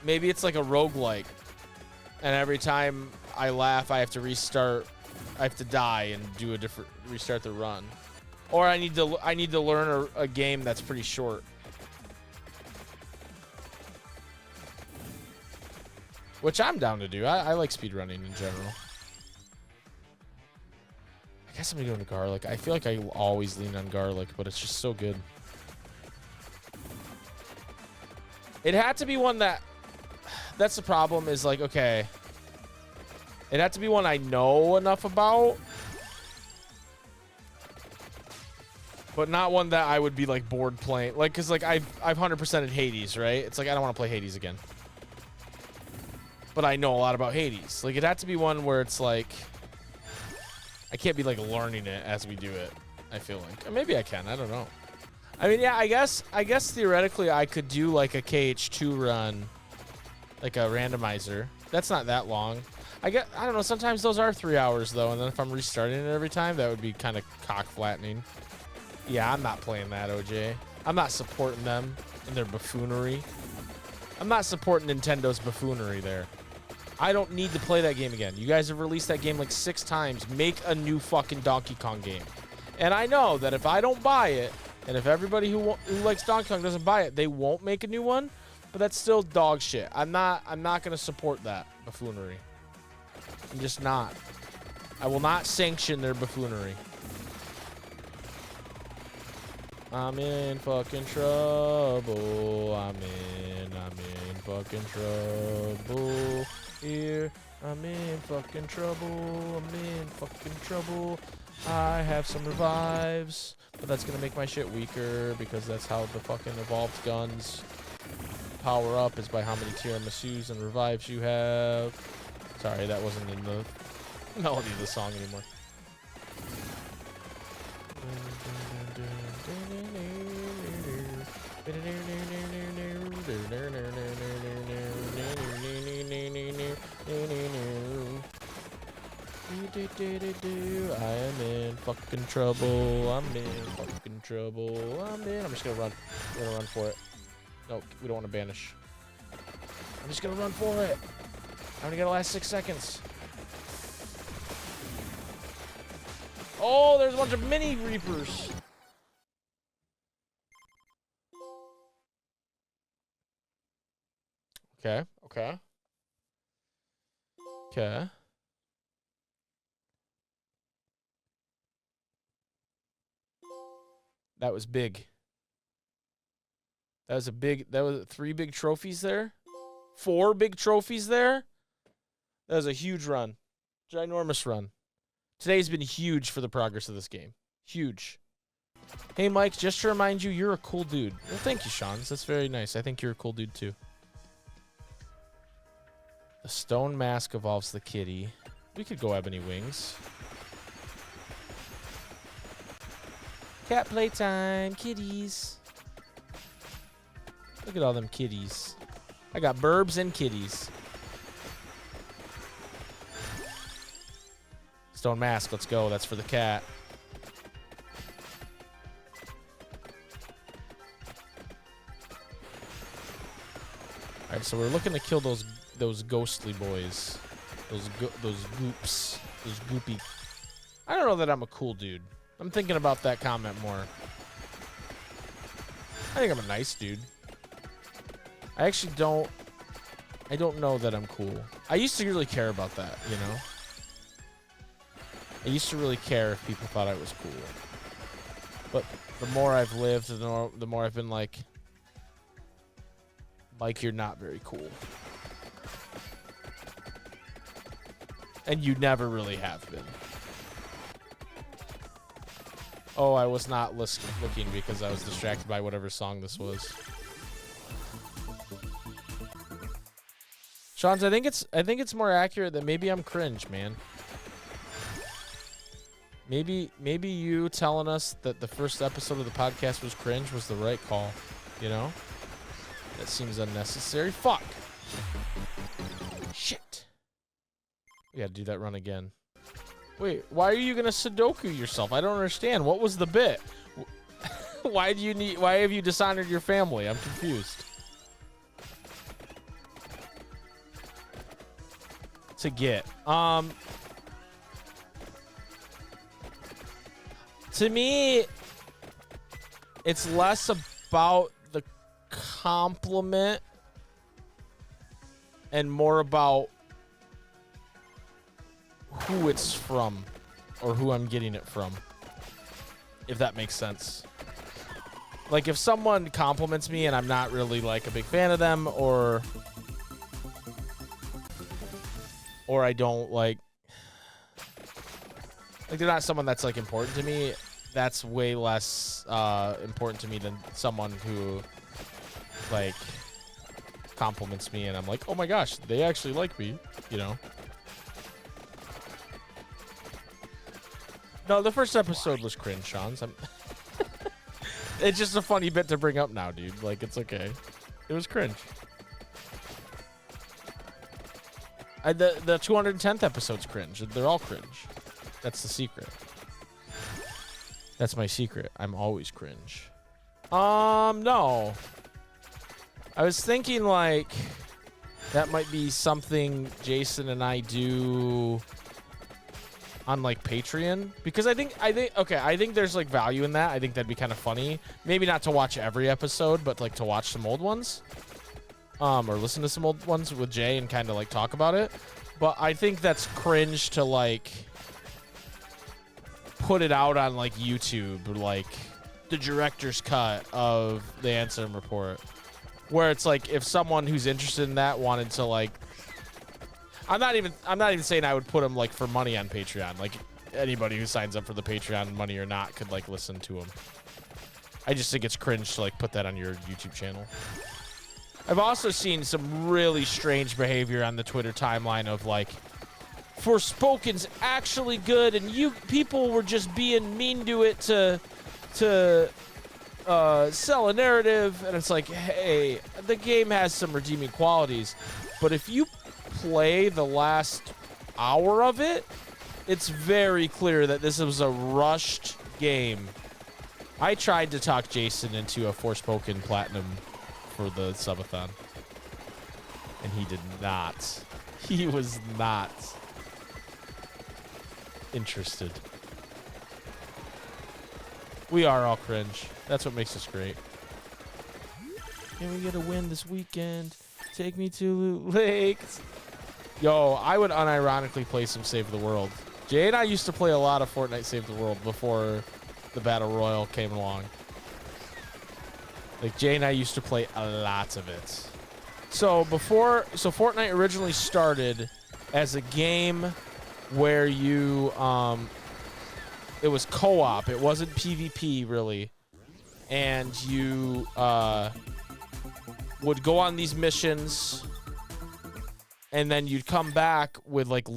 maybe it's like a roguelike. And every time I laugh, I have to restart. I have to die and do a different... restart the run. Or I need to learn a game that's pretty short. Which I'm down to do. I like speedrunning in general. I guess I'm gonna go into garlic. I feel like I always lean on garlic, but it's just so good. It had to be one that... That's the problem, is like, okay. It had to be one I know enough about. But not one that I would be like bored playing. Like, cause like I've 100%ed Hades, right? It's like I don't want to play Hades again. But I know a lot about Hades. Like, it had to be one where it's like I can't be like learning it as we do it, I feel like. Or maybe I can, I don't know. I mean, yeah, I guess theoretically I could do like a KH2 run, like a randomizer. That's not that long. I don't know, sometimes those are 3 hours though, and then if I'm restarting it every time, that would be kind of cock flattening. Yeah, I'm not playing that, OJ. I'm not supporting them in their buffoonery. I'm not supporting Nintendo's buffoonery there. I don't need to play that game again. You guys have released that game like 6 times. Make a new fucking Donkey Kong game. And I know that if I don't buy it, and if everybody who likes Donkey Kong doesn't buy it, they won't make a new one. But that's still dog shit. I'm not going to support that buffoonery. I'm just not. I will not sanction their buffoonery. I'm in fucking trouble. I'm in fucking trouble. Here I'm in fucking trouble. I'm in fucking trouble. I have some revives, but that's gonna make my shit weaker because that's how the fucking evolved guns power up, is by how many tiramisus and revives you have. Sorry, that wasn't in the melody of the song anymore. I am in fucking trouble. I'm in fucking trouble. I'm just gonna run. We're gonna run for it. No, we don't want to banish. I'm just gonna run for it. I only got the last 6 seconds. Oh, there's a bunch of mini reapers. Okay, okay. Okay. That was big. That was 3 big trophies there. 4 big trophies there. That was a huge run. Ginormous run. Today's been huge for the progress of this game. Huge. Hey, Mike, just to remind you, you're a cool dude. Well, thank you, Sean. That's very nice. I think you're a cool dude, too. The stone mask evolves the kitty. We could go ebony wings. Cat playtime. Kitties. Look at all them kitties. I got burbs and kitties. Stone mask, let's go. That's for the cat. All right, so we're looking to kill those ghostly boys, those goops, those goopy. I don't know that I'm a cool dude. I'm thinking about that comment more. I think I'm a nice dude. I actually don't. I don't know that I'm cool. I used to really care about that, you know. I used to really care if people thought I was cool. But the more I've lived, the more I've been like, Mike, you're not very cool. And you never really have been. Oh, I was not looking because I was distracted by whatever song this was. Sean's, I think it's more accurate that maybe I'm cringe, man. Maybe you telling us that the first episode of the podcast was cringe was the right call, you know? That seems unnecessary. Fuck. Shit. We gotta do that run again. Wait, why are you gonna Sudoku yourself? I don't understand. What was the bit? Why have you dishonored your family? I'm confused. To get. To me, it's less about the compliment and more about who it's from or who I'm getting it from, if that makes sense. Like, if someone compliments me and I'm not really like a big fan of them, or I don't like they're not someone that's like important to me, that's way less important to me than someone who like compliments me and I'm like, oh my gosh, they actually like me, you know. No, the first episode was cringe, Sean. It's just a funny bit to bring up now, dude. Like, it's okay. It was cringe. The 210th episode's cringe. They're all cringe. That's the secret. That's my secret. I'm always cringe. No. I was thinking, like, that might be something Jason and I do on, like, Patreon, because I think there's like value in that. I think that'd be kind of funny. Maybe not to watch every episode, but like to watch some old ones, or listen to some old ones with Jay and kind of like talk about it. But I think that's cringe to like put it out on like YouTube, like the director's cut of the Ansem report, where it's like if someone who's interested in that wanted to like, I'm not even saying I would put him like for money on Patreon. Like anybody who signs up for the Patreon, money or not, could like listen to him. I just think it's cringe to like put that on your YouTube channel. I've also seen some really strange behavior on the Twitter timeline of like, Forspoken's actually good, and you people were just being mean to it to sell a narrative. And it's like, hey, the game has some redeeming qualities, but if you play the last hour of it, it's very clear that this was a rushed game. I tried to talk Jason into a Forspoken Platinum for the subathon, and he did not. He was not interested. We are all cringe. That's what makes us great. Can we get a win this weekend? Take me to Loot Lakes. Yo, I would unironically play some Save the World. Jay and I used to play a lot of Fortnite Save the World before the Battle Royale came along. Like, Jay and I used to play a lot of it. So Fortnite originally started as a game where you, it was co-op. It wasn't PvP, really. And you, would go on these missions, and then you'd come back with, like,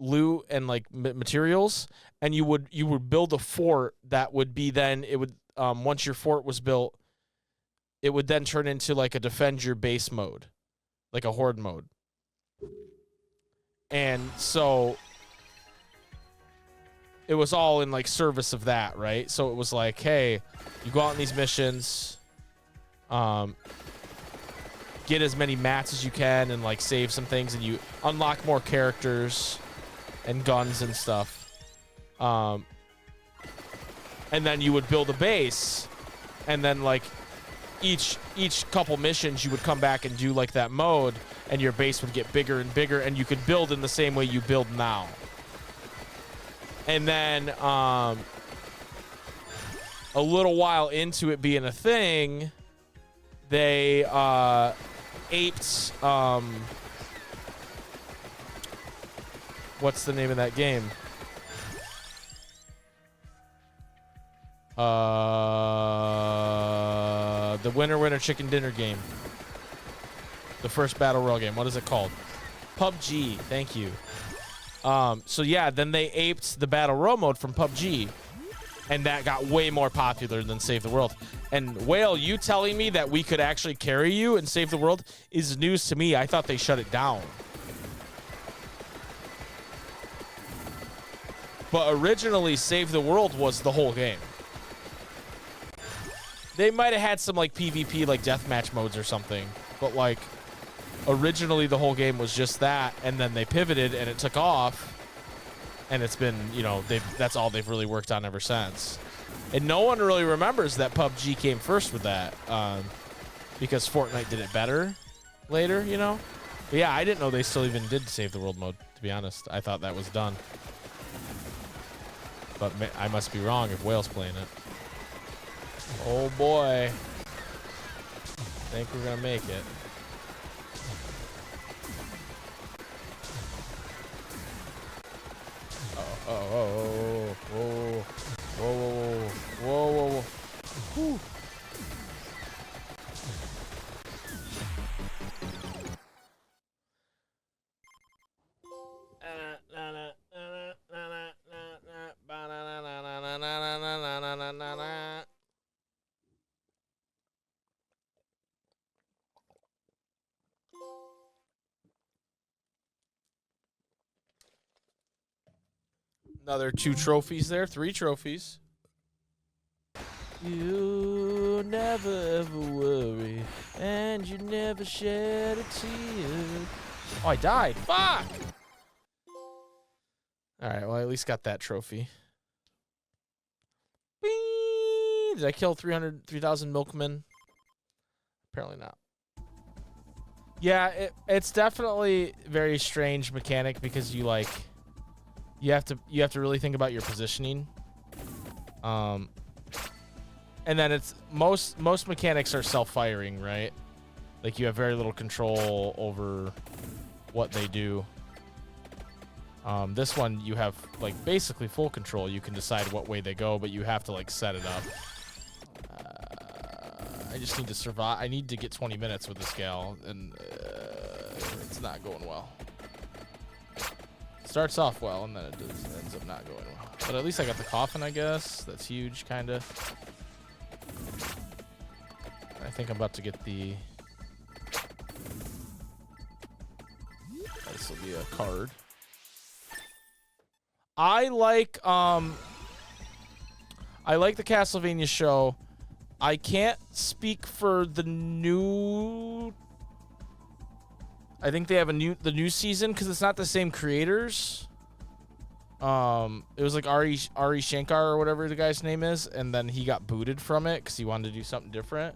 loot and, like, materials, and you would build a fort that would be then, it would, once your fort was built, it would then turn into, like, a defend your base mode. Like a horde mode. And so it was all in like service of that, right? So it was like, hey, you go out on these missions, get as many mats as you can and like save some things, and you unlock more characters and guns and stuff. And then you would build a base, and then like each couple missions you would come back and do like that mode, and your base would get bigger and bigger, and you could build in the same way you build now. And then a little while into it being a thing, they aped what's the name of that game? The Winner Chicken Dinner game. The first Battle Royale game. What is it called? PUBG. Thank you. So yeah, then they aped the Battle Royale mode from PUBG, and that got way more popular than Save the World. And Whale, you telling me that we could actually carry you and Save the World is news to me. I thought they shut it down. But originally, Save the World was the whole game. They might have had some like PvP, like deathmatch modes or something, but like originally the whole game was just that, and then they pivoted and it took off, and it's been, you know, that's all they've really worked on ever since. And no one really remembers that PUBG came first with that, because Fortnite did it better later, you know? But yeah, I didn't know they still even did Save the World mode, to be honest. I thought that was done. But I must be wrong if Whale's playing it. Oh boy. Think we're gonna make it. Oh, whoa, whoa, whoa, whoa, whoa. Another 2 trophies there, 3 trophies. You never ever worry, and you never shed a tear. Oh, I died. Fuck! Alright, well, I at least got that trophy. Whee! Did I kill 3,000 milkmen? Apparently not. Yeah, it's definitely a very strange mechanic because you, like... You have to really think about your positioning. And then it's most mechanics are self-firing, right? Like you have very little control over what they do. This one, you have, like, basically full control. You can decide what way they go, but you have to, like, set it up. I just need to survive. I need to get 20 minutes with this gal, and it's not going well. Starts off well, and then it ends up not going well. But at least I got the coffin, I guess. That's huge, kind of. I think I'm about to get the... This will be a card. I like the Castlevania show. I can't speak for the new... I think they have the new season because it's not the same creators. It was like Ari Shankar or whatever the guy's name is, and then he got booted from it because he wanted to do something different.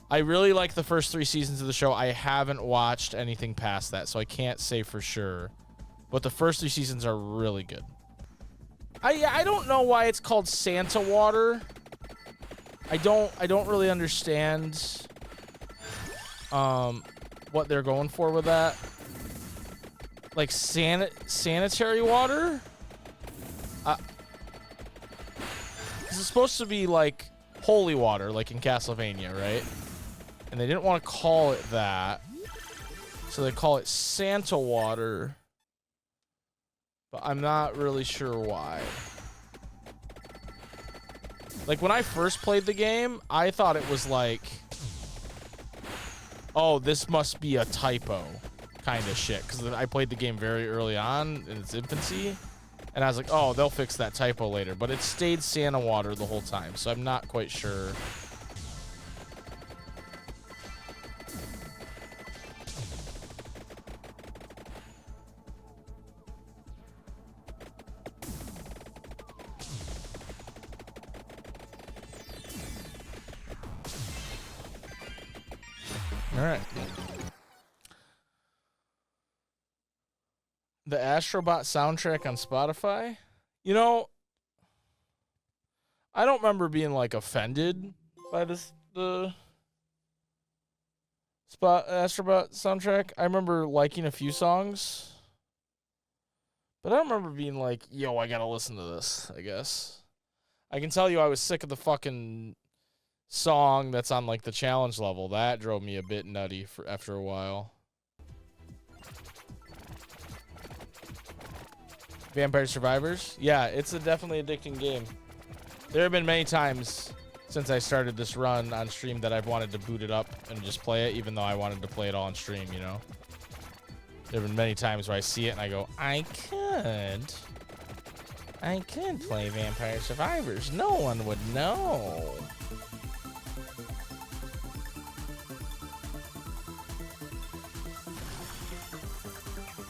I really like the first 3 seasons of the show. I haven't watched anything past that, so I can't say for sure. But the first 3 seasons are really good. I don't know why it's called Santa water. I don't really understand what they're going for with that. Like sanitary water? This is supposed to be like holy water, like in Castlevania, right? And they didn't want to call it that, so they call it Santa water. But I'm not really sure why. Like, when I first played the game, I thought it was like, oh, this must be a typo kind of shit. Because I played the game very early on in its infancy. And I was like, oh, they'll fix that typo later. But it stayed Santa water the whole time. So I'm not quite sure. All right. The Astrobot soundtrack on Spotify? You know, I don't remember being, like, offended by the Astrobot soundtrack. I remember liking a few songs. But I don't remember being like, yo, I gotta listen to this, I guess. I can tell you I was sick of the fucking song that's on, like, the challenge level. That drove me a bit nutty after a while. Vampire Survivors? Yeah, it's a definitely addicting game. There have been many times since I started this run on stream that I've wanted to boot it up and just play it, even though I wanted to play it all on stream, you know? There have been many times where I see it and I go, I could play Vampire Survivors. No one would know.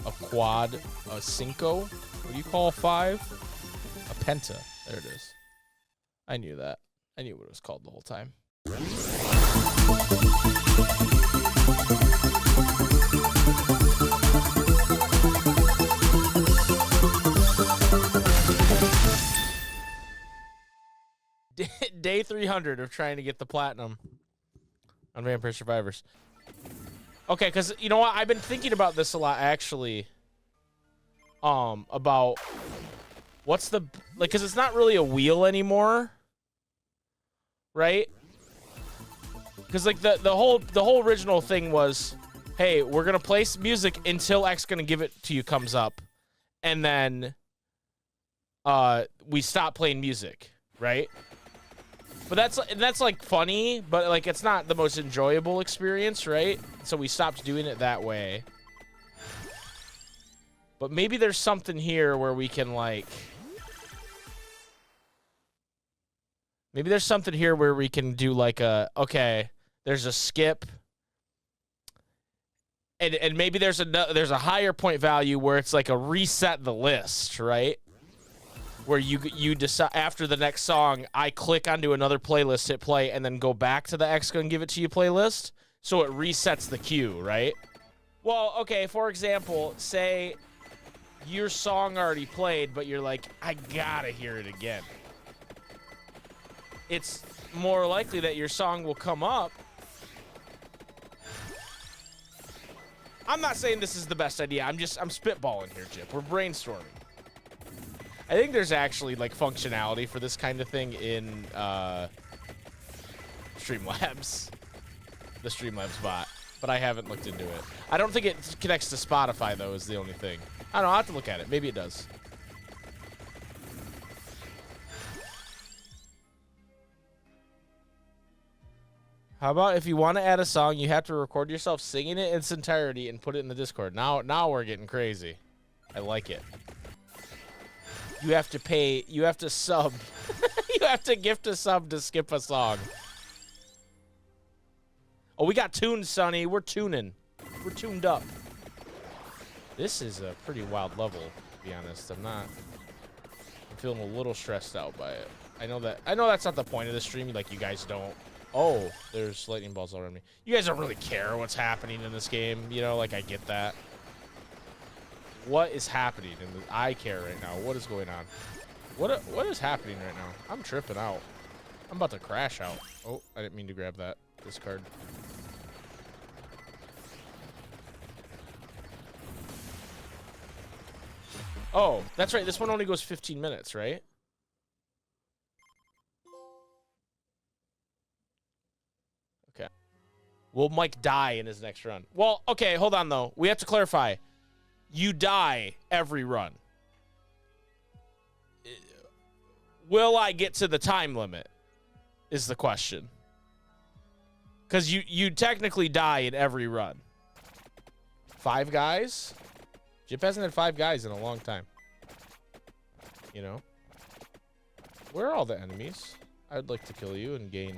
A quad, a cinco. What do you call a 5? A penta. There it is. I knew that. I knew what it was called the whole time. Day 300 of trying to get the platinum on Vampire Survivors. Okay, because you know what? I've been thinking about this a lot, actually. About what's the, like, because it's not really a wheel anymore, right? Because, like, the whole original thing was, hey, we're gonna play some music until X gonna give it to you comes up, and then we stop playing music, right? But that's like funny, but like it's not the most enjoyable experience, right? So we stopped doing it that way. But maybe there's something here where we can, like, maybe there's something here where we can do like a, okay, there's a skip, and maybe there's a higher point value where it's like a reset the list, right? Where you decide after the next song, I click onto another playlist, hit play, and then go back to the X Gun Give It To You playlist, so it resets the queue, right? Well, okay, for example, say your song already played, but you're like, I gotta hear it again. It's more likely that your song will come up, I'm not saying this is the best idea. I'm spitballing here, Chip. We're brainstorming. I think there's actually like functionality for this kind of thing in Streamlabs, the Streamlabs bot, but I haven't looked into it. I don't think it connects to Spotify though. Is the only thing. I don't know. I'll have to look at it. Maybe it does. How about if you want to add a song, you have to record yourself singing it in its entirety and put it in the Discord. Now we're getting crazy. I like it. You have to pay, you have to sub. You have to gift a sub to skip a song. Oh, we got tuned, Sonny. We're tuning. We're tuned up. This is a pretty wild level, to be honest. I'm feeling a little stressed out by it. I know that's not the point of the stream. Like, you guys don't. Oh, there's lightning balls all around me. You guys don't really care what's happening in this game. You know, like, I get that. What is happening? I care right now. What is going on? What is happening right now? I'm tripping out. I'm about to crash out. Oh, I didn't mean to grab that. Discard. Oh, that's right. This one only goes 15 minutes, right? Okay. Will Mike die in his next run? Well, okay, hold on, though. We have to clarify. You die every run. Will I get to the time limit is the question. Because you technically die in every run. 5 guys? Jip hasn't had 5 guys in a long time. You know? Where are all the enemies? I'd like to kill you and gain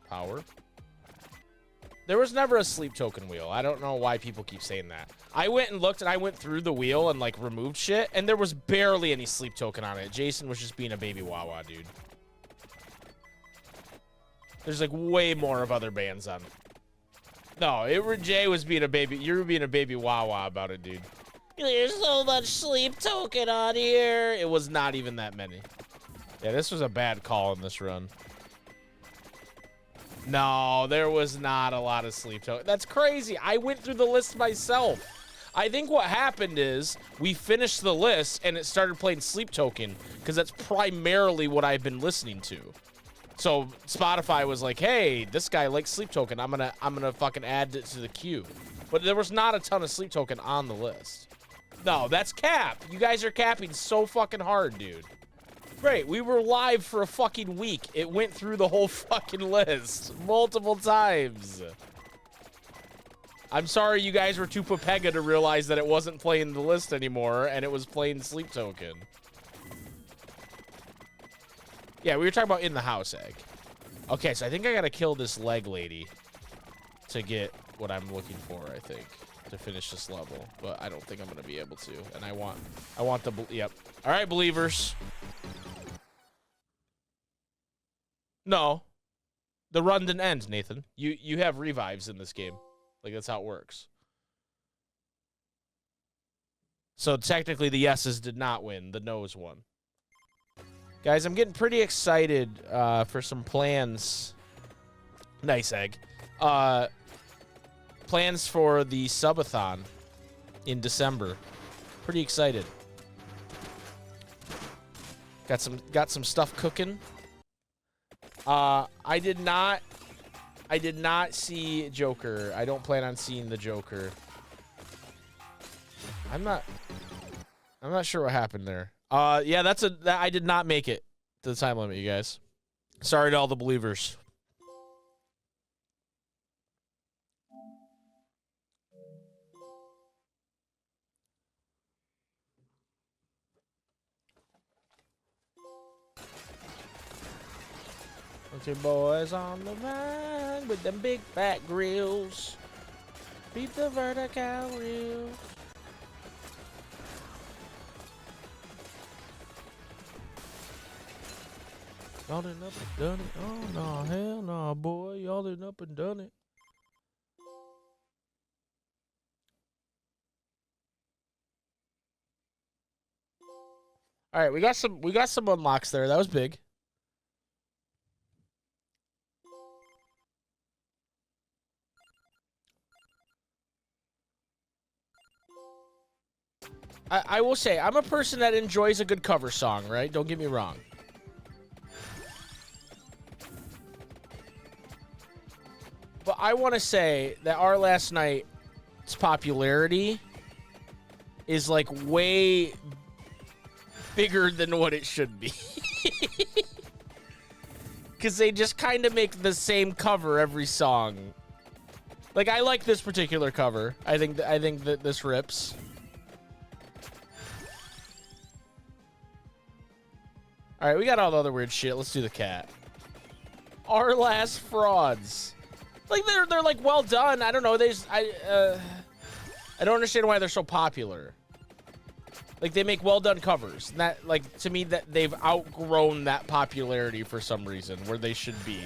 power. There was never a sleep token wheel. I don't know why people keep saying that. I went and looked, and I went through the wheel and, like, removed shit, and there was barely any sleep token on it. Jason was just being a baby Wawa, dude. There's, like, way more of other bands on it. No, Jay was being a baby. You were being a baby Wawa about it, dude. There's so much sleep token on here. It was not even that many. Yeah, this was a bad call in this run. No, there was not a lot of sleep token. That's crazy. I went through the list myself. I think what happened is we finished the list and it started playing sleep token because that's primarily what I've been listening to. So Spotify was like, "Hey, this guy likes sleep token. I'm gonna fucking add it to the queue." But there was not a ton of sleep token on the list. No, that's cap. You guys are capping so fucking hard, dude. Great, we were live for a fucking week. It went through the whole fucking list multiple times. I'm sorry you guys were too papega to realize that it wasn't playing the list anymore and it was playing sleep token. Yeah, we were talking about in the house egg. Okay, so I think I gotta kill this leg lady to get what I'm looking for, I think, to finish this level. But I don't think I'm gonna be able to. And I want the, yep. All right, believers. No, the run didn't end, Nathan. You have revives in this game. Like, that's how it works. So technically the yeses did not win. The no's won. Guys, I'm getting pretty excited for some plans. Nice egg. Plans for the subathon in December. Pretty excited. Got some stuff cooking. I did not see Joker. I don't plan on seeing the Joker. I'm not sure what happened there. Yeah, I did not make it to the time limit, you guys. Sorry to all the believers. Bunch of boys on the run with them big fat grills. Beat the vertical reels. Y'all done up and done it. Oh, no, hell no, boy. Y'all done up and done it. All right, we got some unlocks there. That was big. I will say, I'm a person that enjoys a good cover song, right? Don't get me wrong. But I want to say that Our Last Night's popularity is, like, way bigger than what it should be. Because they just kind of make the same cover every song. Like, I like this particular cover. I think that this rips. All right, we got all the other weird shit. Let's do the cat. Our Last Frauds. Like, they're like well done. I don't know. I don't understand why they're so popular. Like, they make well done covers. And that, like, to me, that they've outgrown that popularity for some reason, where they should be,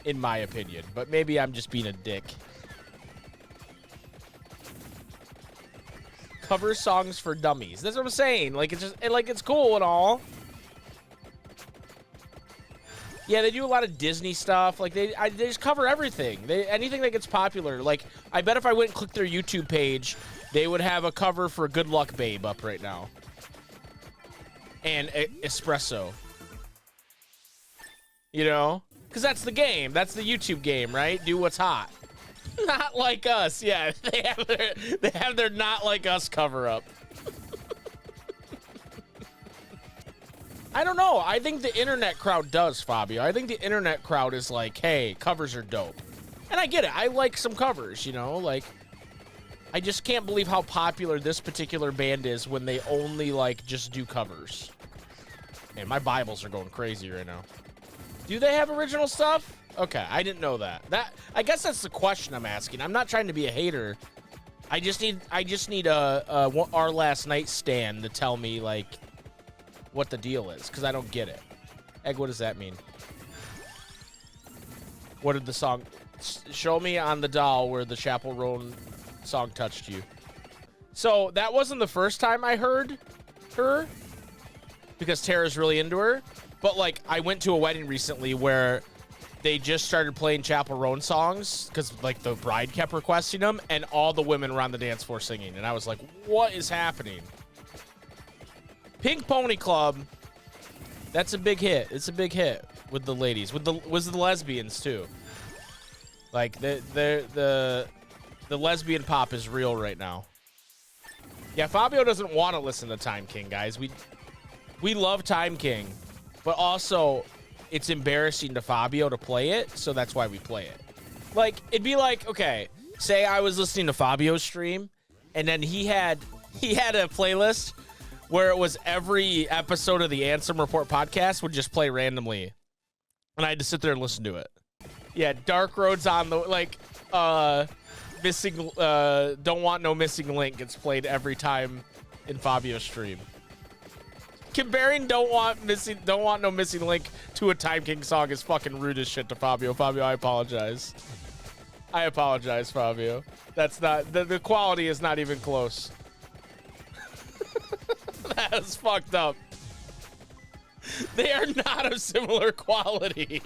in my opinion. But maybe I'm just being a dick. Cover songs for dummies. That's what I'm saying. Like, it's just, it's cool and all. Yeah, they do a lot of Disney stuff. Like, they just cover everything. Anything that gets popular. Like, I bet if I went and clicked their YouTube page, they would have a cover for Good Luck Babe up right now. And Espresso. You know? Because that's the game. That's the YouTube game, right? Do what's hot. Not Like Us. Yeah, they have their Not Like Us cover up. I don't know. I think the internet crowd does, Fabio. I think the internet crowd is like, hey, covers are dope. And I get it. I like some covers, you know? Like, I just can't believe how popular this particular band is when they only, like, just do covers. Man, my Bibles are going crazy right now. Do they have original stuff? Okay, I didn't know that. I guess that's the question I'm asking. I'm not trying to be a hater. I just need a Our Last Night stan to tell me, like, what the deal is, because I don't get it. Egg, what does that mean? What did the song... Show me on the doll where the Chapel Roan song touched you. So, that wasn't the first time I heard her, because Tara's really into her. But, like, I went to a wedding recently where they just started playing Chapel Roan songs, because, like, the bride kept requesting them, and all the women were on the dance floor singing. And I was like, what is happening? Pink Pony Club, that's a big hit. It's a big hit with the ladies, with the lesbians too. Like the lesbian pop is real right now. Yeah, Fabio doesn't want to listen to Time King, guys. We love Time King, but also it's embarrassing to Fabio to play it, so that's why we play it. Like, it'd be like, okay, say I was listening to Fabio's stream, and then he had a playlist where it was every episode of the Ansem Report podcast would just play randomly. And I had to sit there and listen to it. Yeah, Dark Road's on the, like, missing, Don't Want No Missing Link gets played every time in Fabio's stream. Comparing Don't Want No Missing Link to a Time King song is fucking rude as shit to Fabio. Fabio, I apologize. I apologize, Fabio. That's not, the quality is not even close. That is fucked up. They are not of similar quality.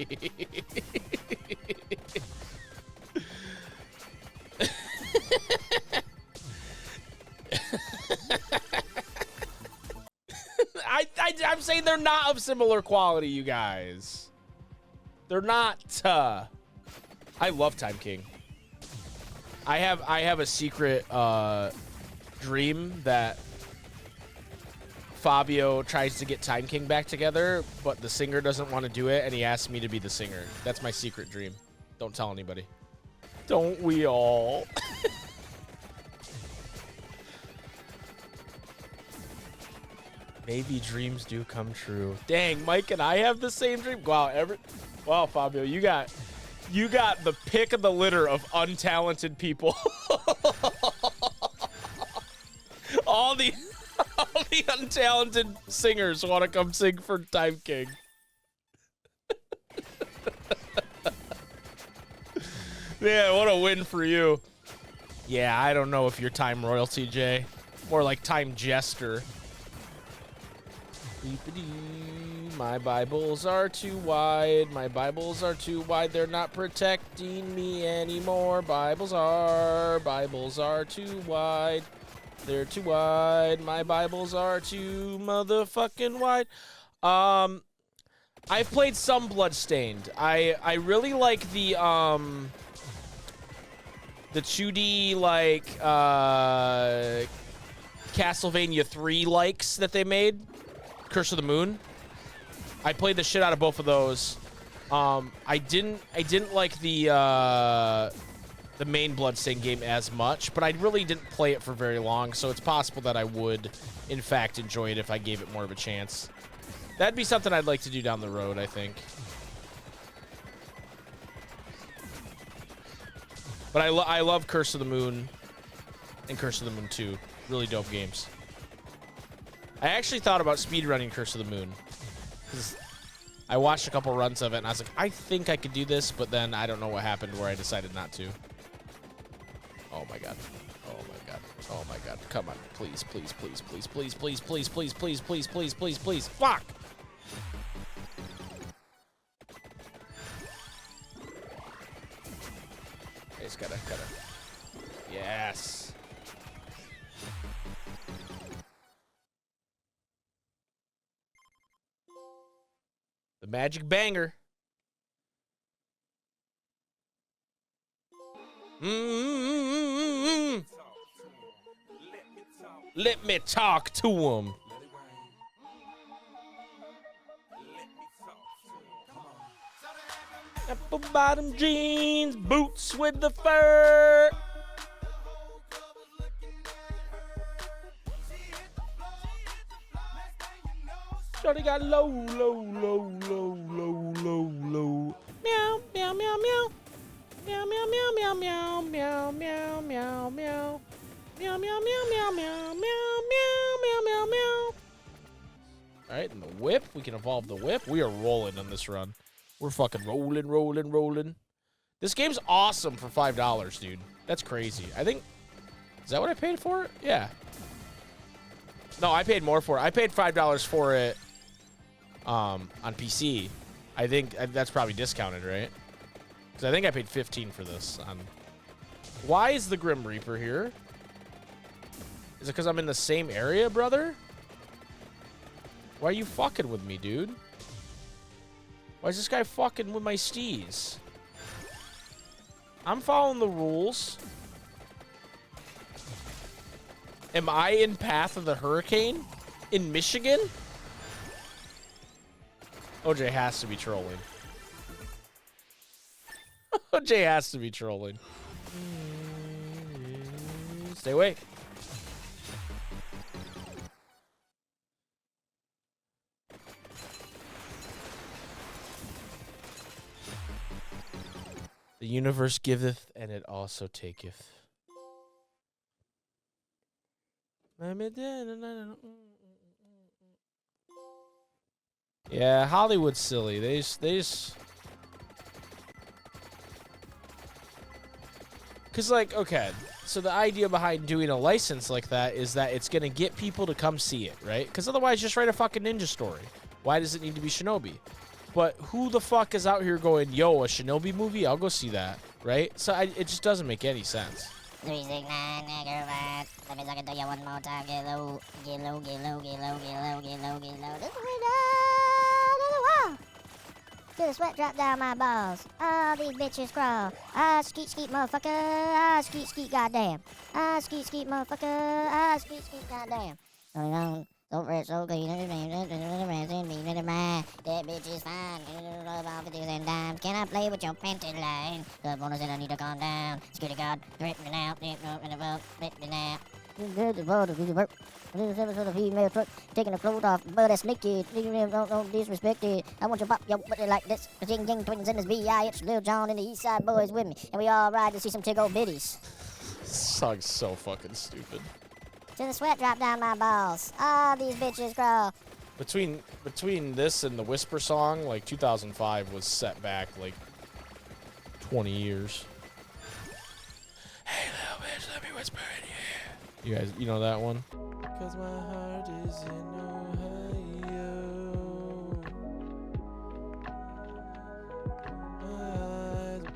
I'm saying they're not of similar quality, you guys. They're not. I love Time King. I have a secret dream that Fabio tries to get Time King back together, but the singer doesn't want to do it, and he asks me to be the singer. That's my secret dream. Don't tell anybody. Don't we all? Maybe dreams do come true. Dang, Mike and I have the same dream. Wow, Fabio, you got the pick of the litter of untalented people. all the untalented singers want to come sing for Time King. Yeah, what a win for you. Yeah, I don't know if you're Time Royalty, Jay. More like Time Jester. My Bibles are too wide. My Bibles are too wide. They're not protecting me anymore. Bibles are too wide. They're too wide. My Bibles are too motherfucking wide. I've played some Bloodstained. I really like the 2D like Castlevania 3 likes that they made. Curse of the Moon. I played the shit out of both of those. I didn't like the main Bloodstained game as much, but I really didn't play it for very long, so it's possible that I would, in fact, enjoy it if I gave it more of a chance. That'd be something I'd like to do down the road, I think. But I love Curse of the Moon and Curse of the Moon 2. Really dope games. I actually thought about speedrunning Curse of the Moon, because I watched a couple runs of it, and I was like, I think I could do this, but then I don't know what happened where I decided not to. Oh my god. Oh my god. Oh my god. Come on. Please, please, please, please, please, please, please, please, please, please, please, please, please. Fuck! Just gotta. Yes. The magic banger. Let me talk to him. Apple bottom jeans, boots with the fur. Shorty got low. Meow, meow, meow, meow. Meow, meow, meow, meow, meow, meow, meow, meow, meow. Meow, meow, meow, meow, meow, meow, meow, meow, meow. All right, and the whip. We can evolve the whip. We are rolling on this run. We're fucking rolling. This game's awesome for $5, dude. That's crazy. I think... Is that what I paid for it? Yeah. No, I paid more for it. I paid $5 for it on PC. I think that's probably discounted, right? Because I think I paid $15 for this. Why is the Grim Reaper here? Is it because I'm in the same area, brother? Why are you fucking with me, dude? Why is this guy fucking with my steez? I'm following the rules. Am I in path of the hurricane? In Michigan? OJ has to be trolling. OJ has to be trolling. Stay away. The universe giveth, and it also taketh. Yeah, Hollywood's silly. They just... Because, like, okay, so the idea behind doing a license like that is that it's going to get people to come see it, right? Because otherwise, just write a fucking ninja story. Why does it need to be Shinobi? But who the fuck is out here going, yo, a Shinobi movie? I'll go see that, right? So it just doesn't make any sense. 369, nigger, let me suck it to you one more time. Get low. This way down to the wall. Till the sweat drop down my balls. All these bitches crawl. Skeet, motherfucker. Skeet, goddamn. Skeet, motherfucker. Skeet, goddamn. So fresh, so clean, that bitch is fine. About 50 cent dimes. Can I play with your panty line? The bonus said I need to calm down. Security guard, rip me now, rip me now. The female truck taking the clothes off, but that's naked. Don't disrespect it. I want you to pop your butt like this. Jing twins in this BI. It's Lil Jon and the East Side Boys with me, and we all ride to see some tickle bitties. This song's so fucking stupid. Till the sweat drop down my balls. All these bitches crawl. Between this and the Whisper song, like 2005 was set back like 20 years. Hey little bitch, let me whisper in your ear. You guys, you know that one? Cause my heart is in Ohio.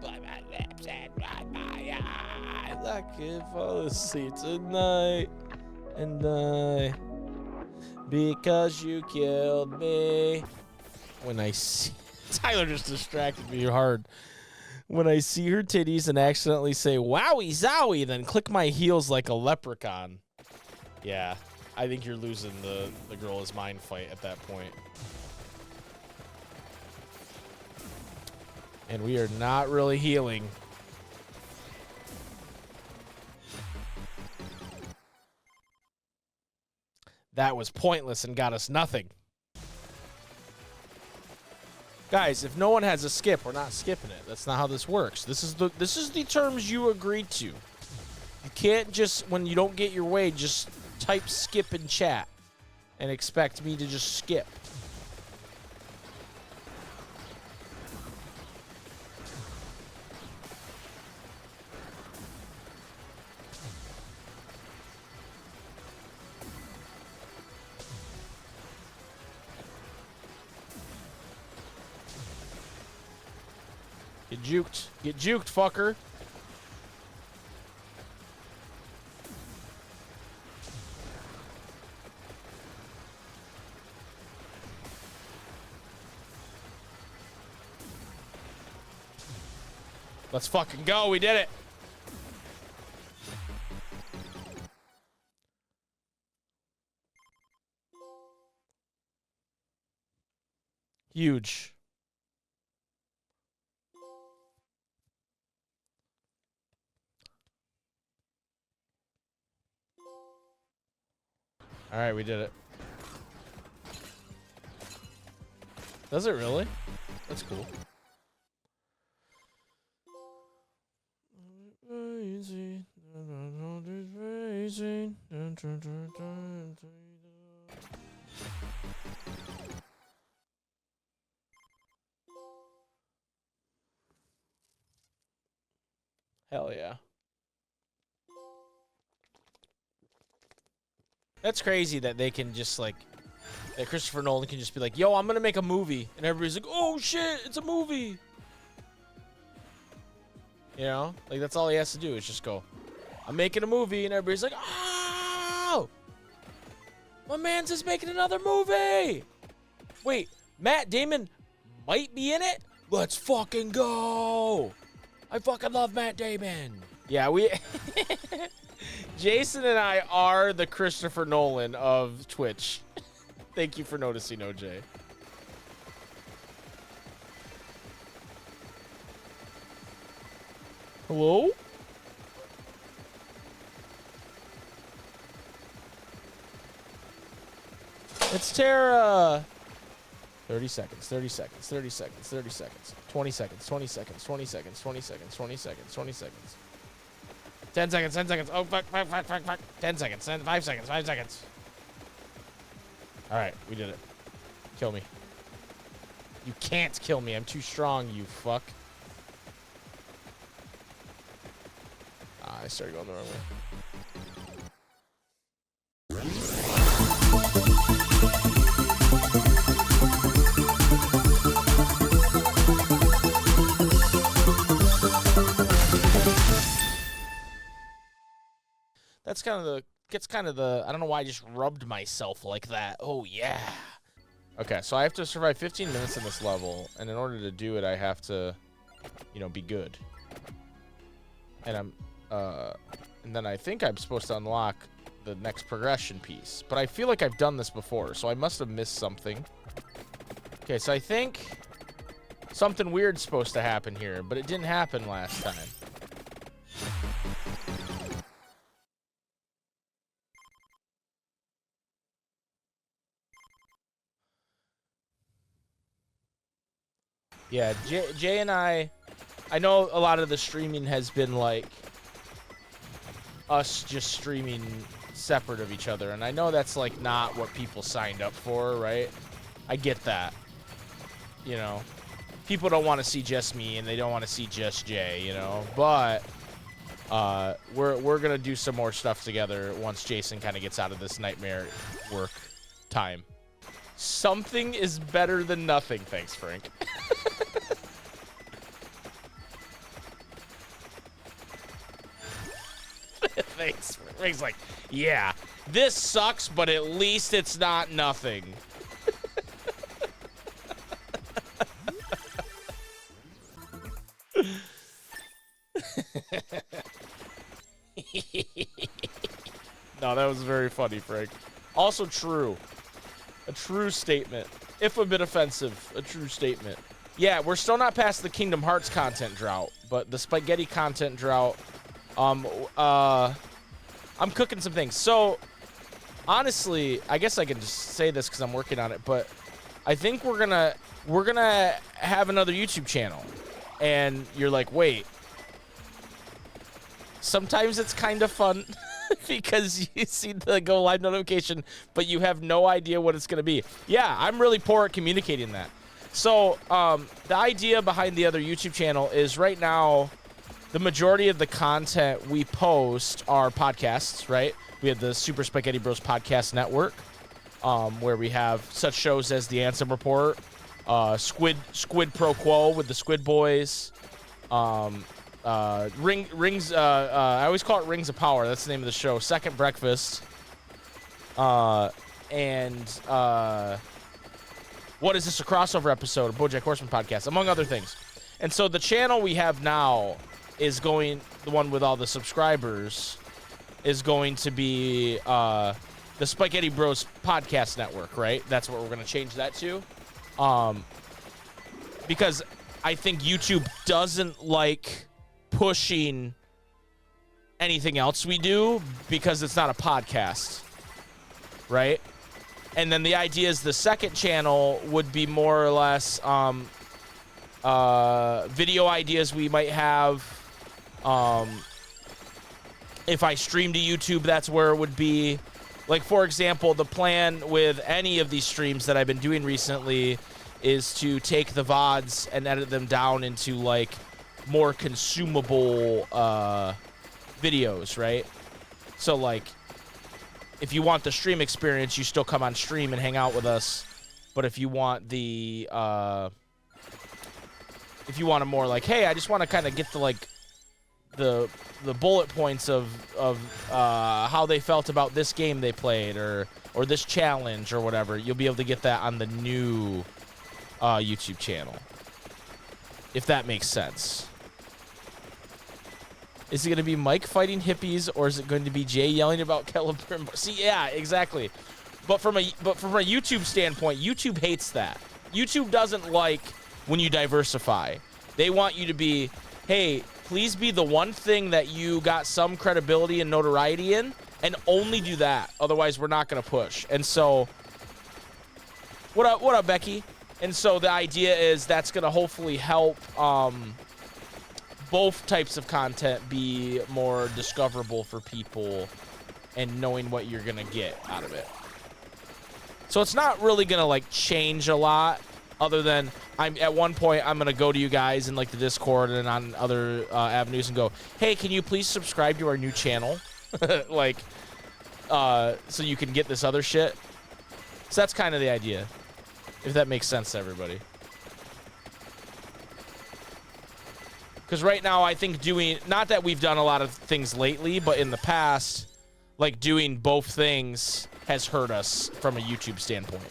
By my lips and by my eyes, I could fall asleep tonight. and die because you killed me. When I see Tyler just distracted me hard. When I see her titties and accidentally say wowie zowie, then click my heels like a leprechaun. Yeah, I think you're losing the girl is mine fight at that point. And we are not really healing. That was pointless and got us nothing. Guys, if no one has a skip, we're not skipping it. That's not how this works. This is the terms you agreed to. You can't just, when you don't get your way, just type skip in chat and expect me to just skip. Get juked. Get juked, fucker. Let's fucking go. We did it. Huge. All right, we did it. Does it really? That's cool. Hell yeah. That's crazy that they can just like, that Christopher Nolan can just be like, yo, I'm gonna make a movie. And everybody's like, oh shit, it's a movie. You know? Like that's all he has to do is just go, I'm making a movie. And everybody's like, oh, my man's just making another movie. Wait, Matt Damon might be in it? Let's fucking go. I fucking love Matt Damon. Yeah, we... Jason and I are the Christopher Nolan of Twitch. Thank you for noticing, OJ. Hello? It's Tara. 30 seconds, 30 seconds, 30 seconds, 30 seconds, 20 seconds, 20 seconds, 20 seconds, 20 seconds, 20 seconds, 20 seconds. 10 seconds, 10 seconds. Oh, fuck, fuck, fuck, fuck, fuck. 10 seconds, 5 seconds, 5 seconds. All right, we did it. Kill me. You can't kill me. I'm too strong, you fuck. I started going the wrong way. That's kind of the, gets kind of the, I don't know why I just rubbed myself like that. Oh, yeah. Okay, so I have to survive 15 minutes in this level, and in order to do it, I have to, you know, be good. And and then I think I'm supposed to unlock the next progression piece. But I feel like I've done this before, so I must have missed something. Okay, so I think something weird's supposed to happen here, but it didn't happen last time. Yeah, Jay and I know a lot of the streaming has been like us just streaming separate of each other, and I know that's like not what people signed up for, right? I get that. You know, people don't want to see just me and they don't want to see just Jay, you know, but we're gonna do some more stuff together once Jason kind of gets out of this nightmare work time. Something is better than nothing. Thanks, Frank. Thanks. Frank's like, yeah, This sucks, but at least it's not nothing. No, that was very funny, Frank. Also true. A true statement. If a bit offensive, a true statement. Yeah, we're still not past the Kingdom Hearts content drought, but the spaghetti content drought, I'm cooking some things. So, honestly, I guess I can just say this because I'm working on it, but I think we're gonna have another YouTube channel. And you're like, wait. Sometimes it's kind of fun because you see the go live notification, but you have no idea what it's going to be. Yeah, I'm really poor at communicating that. So the idea behind the other YouTube channel is right now, the majority of the content we post are podcasts, right? We have the Super Spaghetti Bros Podcast Network, where we have such shows as The Ansem Report, Squid Pro Quo with the Squid Boys, Rings, I always call it Rings of Power. That's the name of the show. Second Breakfast. And what is this, a crossover episode of BoJack Horseman podcast, among other things. And so the channel we have now is going, the one with all the subscribers, is going to be the Spaghetti Bros Podcast Network, right? That's what we're going to change that to. Because I think YouTube doesn't like pushing anything else we do because it's not a podcast, right? And then the idea is the second channel would be more or less video ideas we might have. If I stream to YouTube, that's where it would be. Like, for example, the plan with any of these streams that I've been doing recently is to take the VODs and edit them down into, like, more consumable videos, right? So, like, if you want the stream experience, you still come on stream and hang out with us. But if you want the, if you want a more, like, hey, I just want to kind of get the, like, the bullet points of how they felt about this game they played or this challenge or whatever, you'll be able to get that on the new YouTube channel, if that makes sense. Is it going to be Mike fighting hippies, or is it going to be Jay yelling about Caliburn? See, yeah, exactly. But from a YouTube standpoint, YouTube hates that. YouTube doesn't like when you diversify. They want you to be, hey, please be the one thing that you got some credibility and notoriety in, and only do that. Otherwise, we're not going to push. And so, what up, Becky? And so the idea is that's going to hopefully help both types of content be more discoverable for people and knowing what you're going to get out of it. So it's not really going to, like, change a lot, other than at one point I'm going to go to you guys in, like, the Discord and on other avenues and go, hey, can you please subscribe to our new channel? Like, so you can get this other shit. So that's kind of the idea, if that makes sense to everybody. Because right now, I think not that we've done a lot of things lately, but in the past, like, doing both things has hurt us from a YouTube standpoint.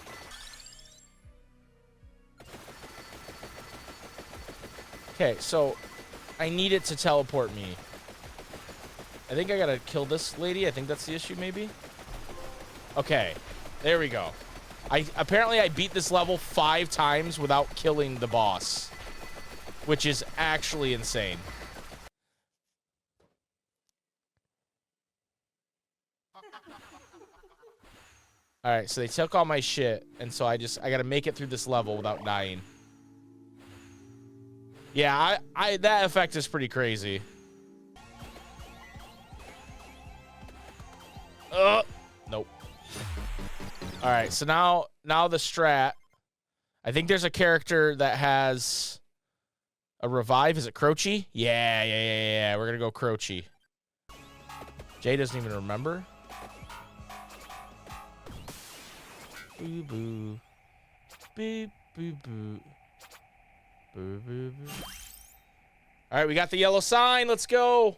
Okay, so I need it to teleport me. I think I gotta kill this lady. I think that's the issue, maybe. Okay, there we go. Apparently I beat this level 5 times without killing the boss, which is actually insane. All right, so they took all my shit, and so I gotta make it through this level without dying. Yeah, that effect is pretty crazy. Nope. All right, so now the strat. I think there's a character that has a revive. Is it Croachy? Yeah. We're gonna go Croachy. Jay doesn't even remember. Boo boo. Beep boo boo. Boo boo boo. All right, we got the yellow sign. Let's go.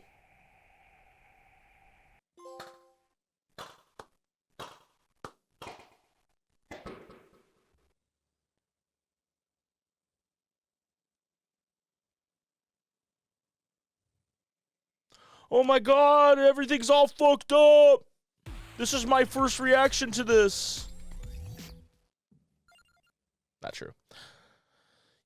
Oh my God, everything's all fucked up. This is my first reaction to this. Not true.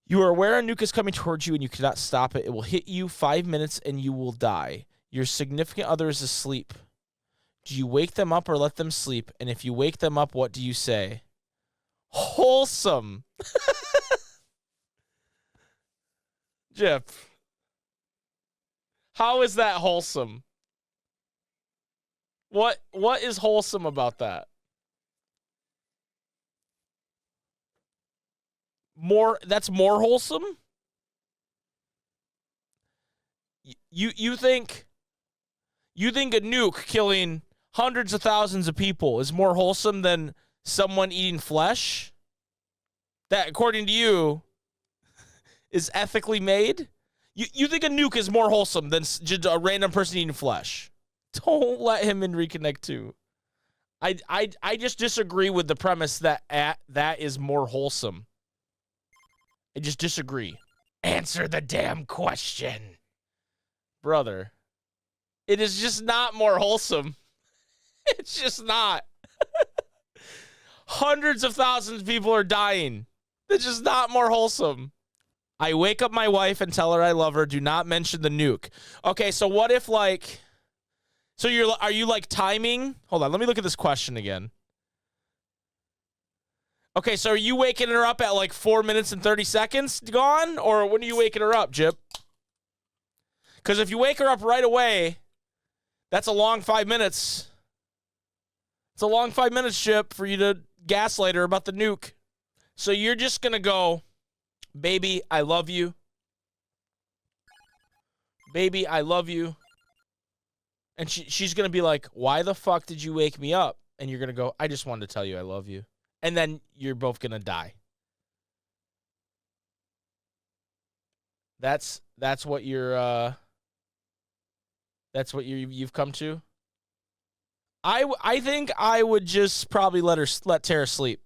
You are aware a nuke is coming towards you and you cannot stop it. It will hit you 5 minutes and you will die. Your significant other is asleep. Do you wake them up or let them sleep? And if you wake them up, what do you say? Wholesome. Jip. How is that wholesome? What is wholesome about that? That's more wholesome? You think a nuke killing hundreds of thousands of people is more wholesome than someone eating flesh? That, according to you, is ethically made? You think a nuke is more wholesome than just a random person eating flesh? Don't let him in Reconnect 2. I just disagree with the premise that that is more wholesome. I just disagree. Answer the damn question. Brother, it is just not more wholesome. It's just not. Hundreds of thousands of people are dying. It's just not more wholesome. I wake up my wife and tell her I love her. Do not mention the nuke. Okay, so what if, like... So are you, like, timing? Hold on, let me look at this question again. Okay, so are you waking her up at, like, 4 minutes and 30 seconds gone? Or when are you waking her up, Jip? Because if you wake her up right away, that's a long 5 minutes. It's a long 5 minutes, Jip, for you to gaslight her about the nuke. So you're just going to go... Baby, I love you. Baby, I love you. And she's going to be like, why the fuck did you wake me up? And you're going to go, I just wanted to tell you I love you. And then you're both going to die. That's what you're, you've come to? I think I would just probably let Tara sleep.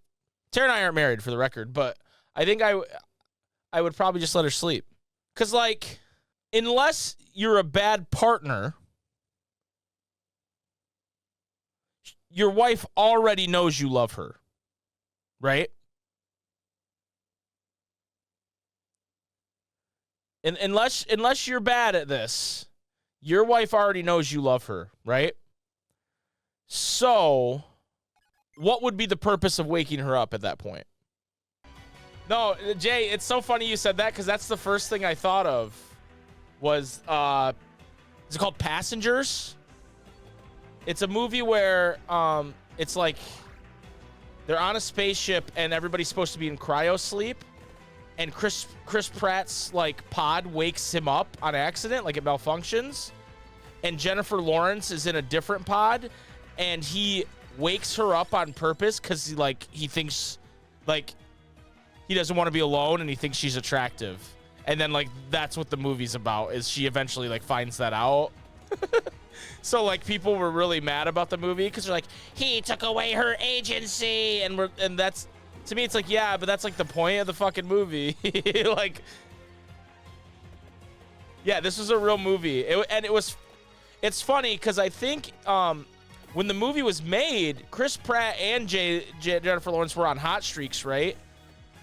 Tara and I aren't married, for the record, but I think I would probably just let her sleep. Because, like, unless you're a bad partner, your wife already knows you love her, right? And unless you're bad at this, your wife already knows you love her, right? So, what would be the purpose of waking her up at that point? No, Jay, it's so funny you said that because that's the first thing I thought of was, is it called Passengers? It's a movie where it's like they're on a spaceship and everybody's supposed to be in cryo sleep, and Chris Pratt's like pod wakes him up on accident, like it malfunctions, and Jennifer Lawrence is in a different pod, and he wakes her up on purpose because he thinks like he doesn't want to be alone and he thinks she's attractive. And then, like, that's what the movie's about, is she eventually, like, finds that out. So, like, people were really mad about the movie because they're like, he took away her agency. And that's, to me, it's like, yeah, but that's, like, the point of the fucking movie. Like, yeah, this was a real movie. It's funny because I think when the movie was made, Chris Pratt and Jennifer Lawrence were on hot streaks, right?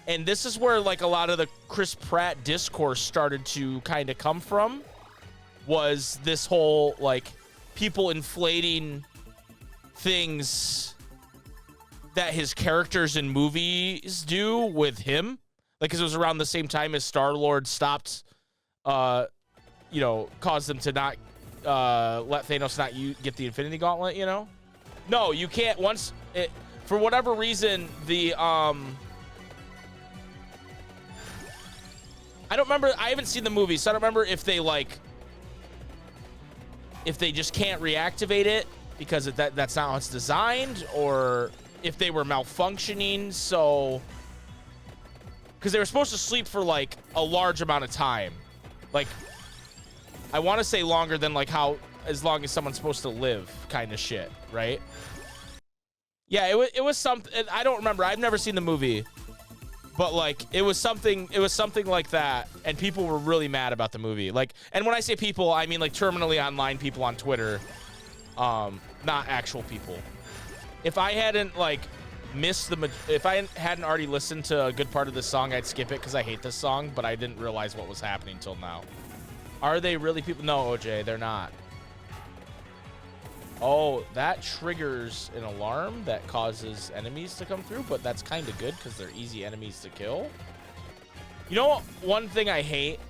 And this is where, like, a lot of the Chris Pratt discourse started to kind of come from, was this whole, like, people inflating things that his characters in movies do with him. Like, because it was around the same time as Star-Lord stopped, caused them to not let Thanos not get the Infinity Gauntlet, you know? No, you can't. For whatever reason, I don't remember. I haven't seen the movie, so I don't remember if they just can't reactivate it because that's not how it's designed, or if they were malfunctioning. So, because they were supposed to sleep for like a large amount of time, like I want to say longer than like as long as someone's supposed to live, kind of shit, right? Yeah, it was something. I don't remember. I've never seen the movie. But like it was something like that, and people were really mad about the movie. Like, and when I say people, I mean like terminally online people on Twitter, not actual people. If I hadn't like if I hadn't already listened to a good part of this song, I'd skip it because I hate this song, but I didn't realize what was happening till now. Are they really people? No, OJ, they're not. Oh, that triggers an alarm that causes enemies to come through, but that's kind of good because they're easy enemies to kill. You know what? One thing I hate?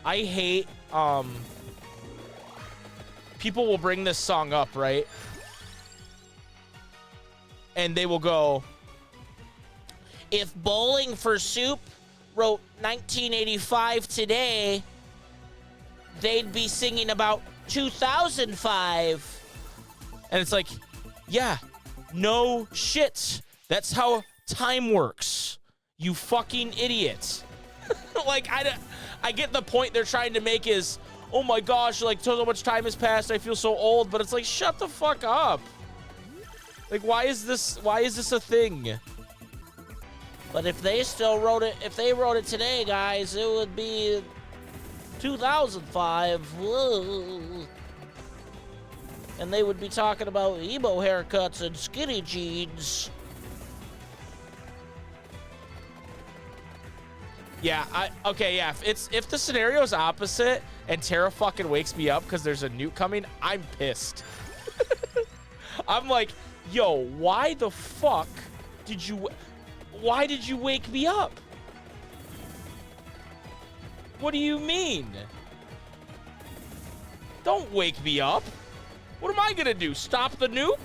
I hate, people will bring this song up, right? And they will go, if Bowling for Soup wrote 1985 today, they'd be singing about 2005. And it's like, yeah, no shit. That's how time works. You fucking idiots. Like, I get the point they're trying to make is, oh my gosh, like, so much time has passed, I feel so old. But it's like, shut the fuck up. Like, why is this a thing? But if they still wrote it, if they wrote it today, guys, it would be 2005. Whoa. And they would be talking about emo haircuts and skinny jeans. Yeah, if the scenario's opposite and Tara fucking wakes me up because there's a nuke coming, I'm pissed. I'm like, yo, why the fuck did you wake me up? What do you mean? Don't wake me up. What am I gonna do? Stop the nuke?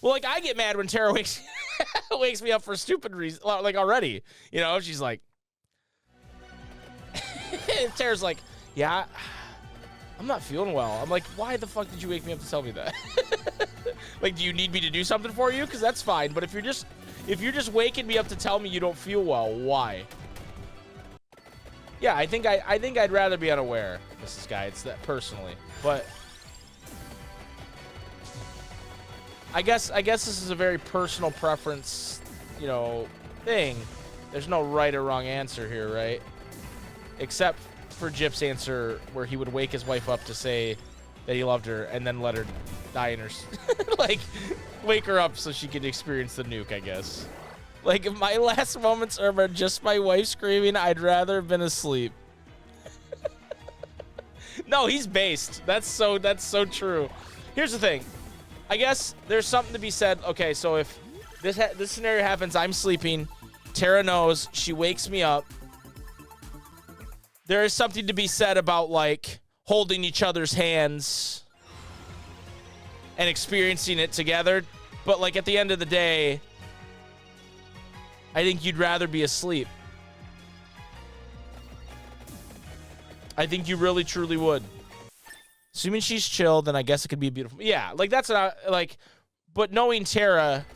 Well, like, I get mad when Tara wakes me up for stupid reasons. Like, already, you know, she's like, Tara's like, yeah, I'm not feeling well. I'm like, why the fuck did you wake me up to tell me that? Like, do you need me to do something for you? Because that's fine. But if you're just waking me up to tell me you don't feel well, why? Yeah, I think I'd rather be unaware, Mrs. Guy. It's that personally, but I guess this is a very personal preference, you know, thing. There's no right or wrong answer here, right? Except for Jip's answer, where he would wake his wife up to say that he loved her and then let her die in her, like, wake her up so she could experience the nuke, I guess. Like, if my last moments are just my wife screaming, I'd rather have been asleep. No, he's based. That's so true. Here's the thing. I guess there's something to be said. Okay, so if this scenario happens, I'm sleeping. Tara knows. She wakes me up. There is something to be said about, like, holding each other's hands and experiencing it together. But, like, at the end of the day, I think you'd rather be asleep. I think you really, truly would. Assuming she's chill, then I guess it could be beautiful. Yeah, like, that's not, like, but knowing Tara,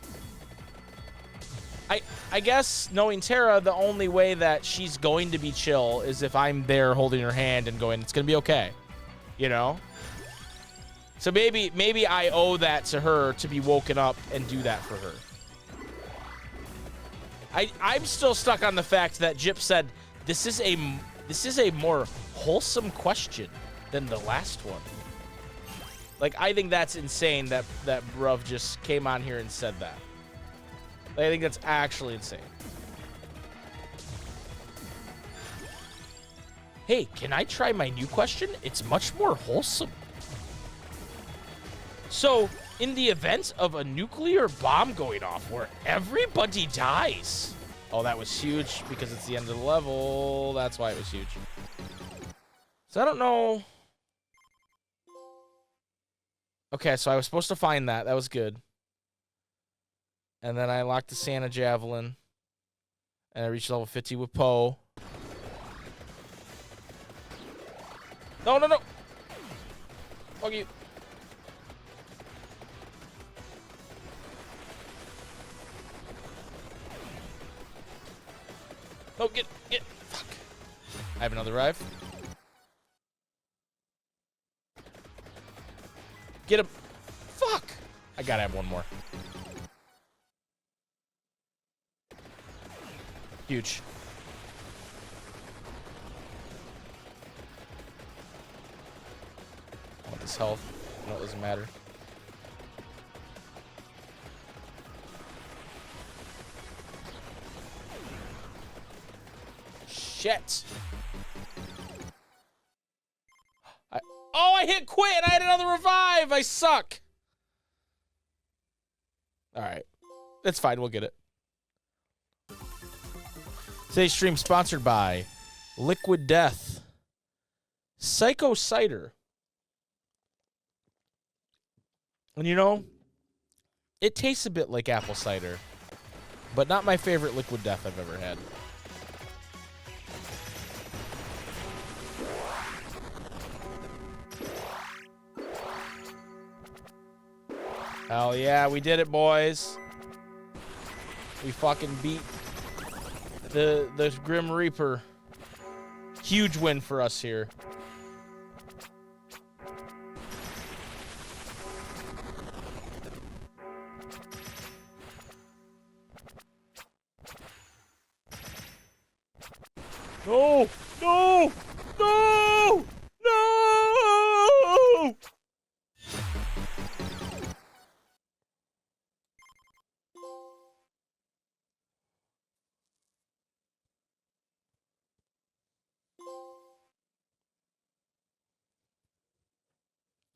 I guess knowing Tara, the only way that she's going to be chill is if I'm there holding her hand and going, it's going to be okay, you know? So maybe I owe that to her to be woken up and do that for her. I'm still stuck on the fact that Jip said this is a more wholesome question than the last one. Like, I think that's insane that bruv just came on here and said that. Like, I think that's actually insane. Hey, can I try my new question? It's much more wholesome. So, in the event of a nuclear bomb going off where everybody dies. Oh, that was huge because it's the end of the level. That's why it was huge. So I don't know. Okay, so I was supposed to find that. That was good. And then I locked the Santa Javelin. And I reached level 50 with Poe. No, no, no. Fuck you. Oh, get. Fuck. I have another revive. Get him. Fuck. I gotta have one more. Huge. I want this health. No, it doesn't matter. Shit. I hit quit and I had another revive. I suck. All right. That's fine. We'll get it. Today's stream sponsored by Liquid Death, Psycho Cider. And you know, it tastes a bit like apple cider, but not my favorite Liquid Death I've ever had. Hell yeah, we did it, boys. We fucking beat the Grim Reaper. Huge win for us here. No! No! No! No!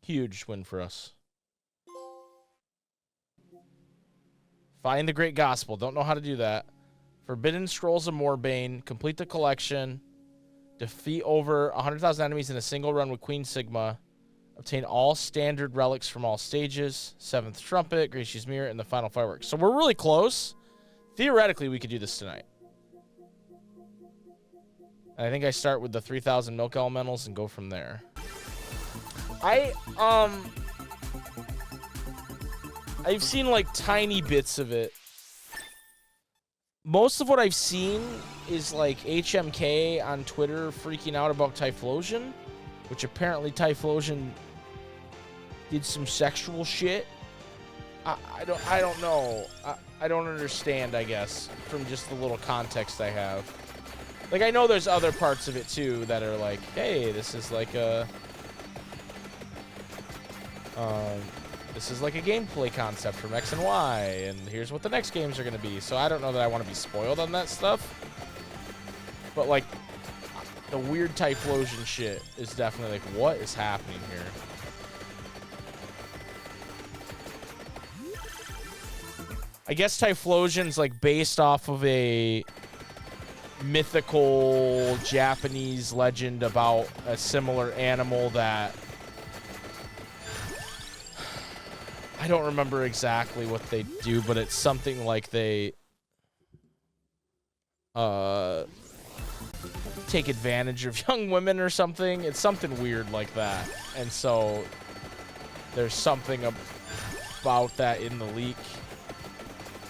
Huge win for us. Find the Great Gospel. Don't know how to do that. Forbidden Scrolls of Morbane. Complete the collection. Defeat over 100,000 enemies in a single run with Queen Sigma. Obtain all standard relics from all stages. Seventh Trumpet, Gracious Mirror, and the final fireworks. So we're really close. Theoretically, we could do this tonight. And I think I start with the 3,000 Milk Elementals and go from there. I've seen like tiny bits of it. Most of what I've seen is like HMK on Twitter freaking out about Typhlosion, which apparently Typhlosion did some sexual shit. I don't know. I don't understand, I guess, from just the little context I have. Like, I know there's other parts of it too that are like, hey, this is like a gameplay concept from X and Y, and here's what the next games are going to be. So I don't know that I want to be spoiled on that stuff. But, like, the weird Typhlosion shit is definitely like, what is happening here? I guess Typhlosion's, like, based off of a mythical Japanese legend about a similar animal that I don't remember exactly what they do, but it's something like they take advantage of young women or something. It's something weird like that. And so there's something about that in the leak.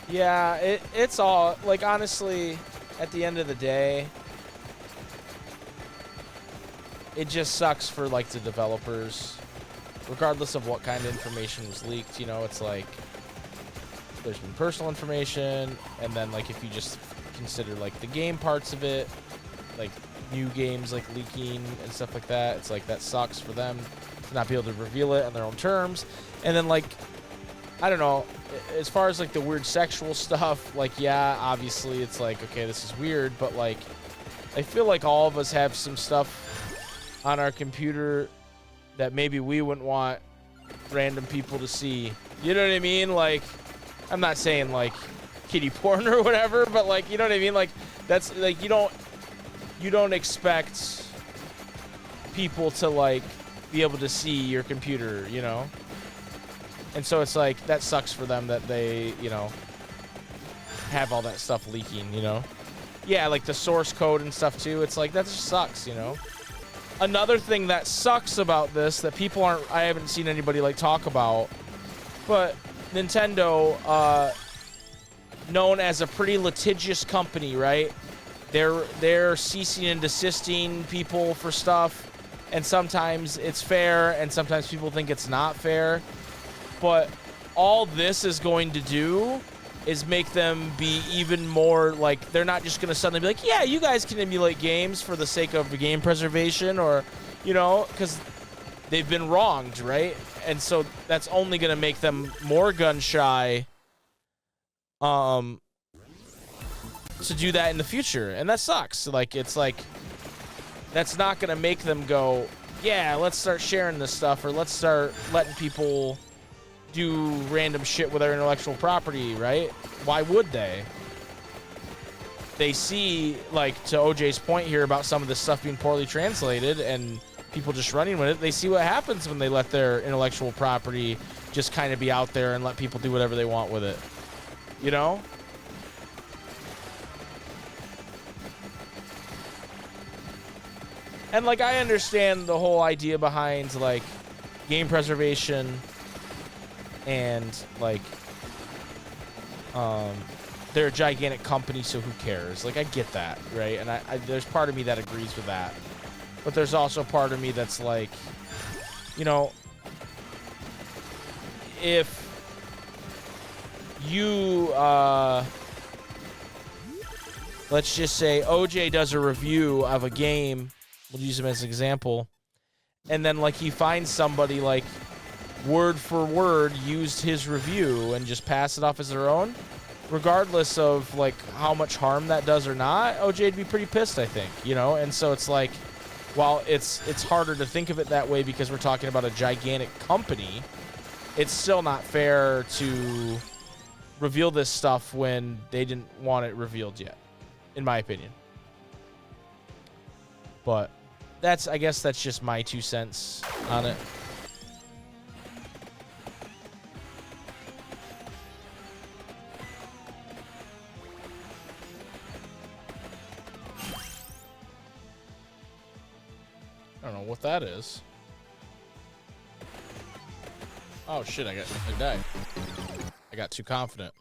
Yeah, it's all, like, honestly, at the end of the day, it just sucks for, like, the developers. Regardless of what kind of information was leaked, you know, it's like there's been personal information, and then, like, if you just consider, like, the game parts of it, like new games, like, leaking and stuff like that, it's like that sucks for them to not be able to reveal it on their own terms. And then, like, I don't know, as far as, like, the weird sexual stuff, like, yeah, obviously it's like, okay, this is weird, but, like, I feel like all of us have some stuff on our computer that maybe we wouldn't want random people to see. You know what I mean? Like, I'm not saying, like, kiddie porn or whatever, but, like, you know what I mean? Like, that's, like, you don't expect people to, like, be able to see your computer, you know? And so it's like, that sucks for them that they, you know, have all that stuff leaking, you know? Yeah, like the source code and stuff too. It's like, that just sucks, you know? Another thing that sucks about this that people I haven't seen anybody, like, talk about, but Nintendo, known as a pretty litigious company, right? They're ceasing and desisting people for stuff, and sometimes it's fair, and sometimes people think it's not fair. But all this is going to do is make them be even more like, they're not just going to suddenly be like, yeah, you guys can emulate games for the sake of game preservation, or, you know, because they've been wronged, right? And so that's only going to make them more gun shy to do that in the future. And that sucks. Like, it's like, that's not going to make them go, yeah, let's start sharing this stuff, or let's start letting people do random shit with their intellectual property, right? Why would they? They see, like, to OJ's point here about some of this stuff being poorly translated and people just running with it, they see what happens when they let their intellectual property just kind of be out there and let people do whatever they want with it. You know? And, like, I understand the whole idea behind, like, game preservation and, like, they're a gigantic company, so who cares? Like, I get that, right? And I there's part of me that agrees with that. But there's also part of me that's like, you know, if you, let's just say OJ does a review of a game, we'll use him as an example, and then, like, he finds somebody, like, word for word used his review and just pass it off as their own, regardless of, like, how much harm that does or not, OJ'd be pretty pissed, I think, you know? And so it's like, while it's harder to think of it that way because we're talking about a gigantic company, it's still not fair to reveal this stuff when they didn't want it revealed yet, in my opinion. But that's, I guess that's just my 2 cents on it. I don't know what that is. Oh shit, I died. I got too confident.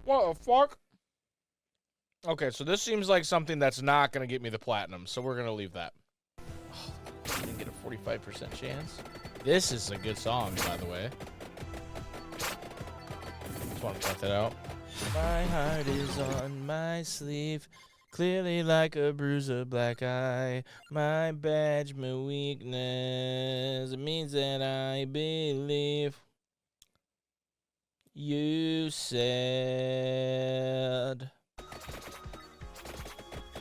What the fuck? Okay, so this seems like something that's not gonna get me the platinum, so we're gonna leave that. Oh, I didn't get a 45% chance. This is a good song, by the way. Just want to point that out. My heart is on my sleeve, clearly like a bruise of black eye. My badge, my weakness, it means that I believe. You said.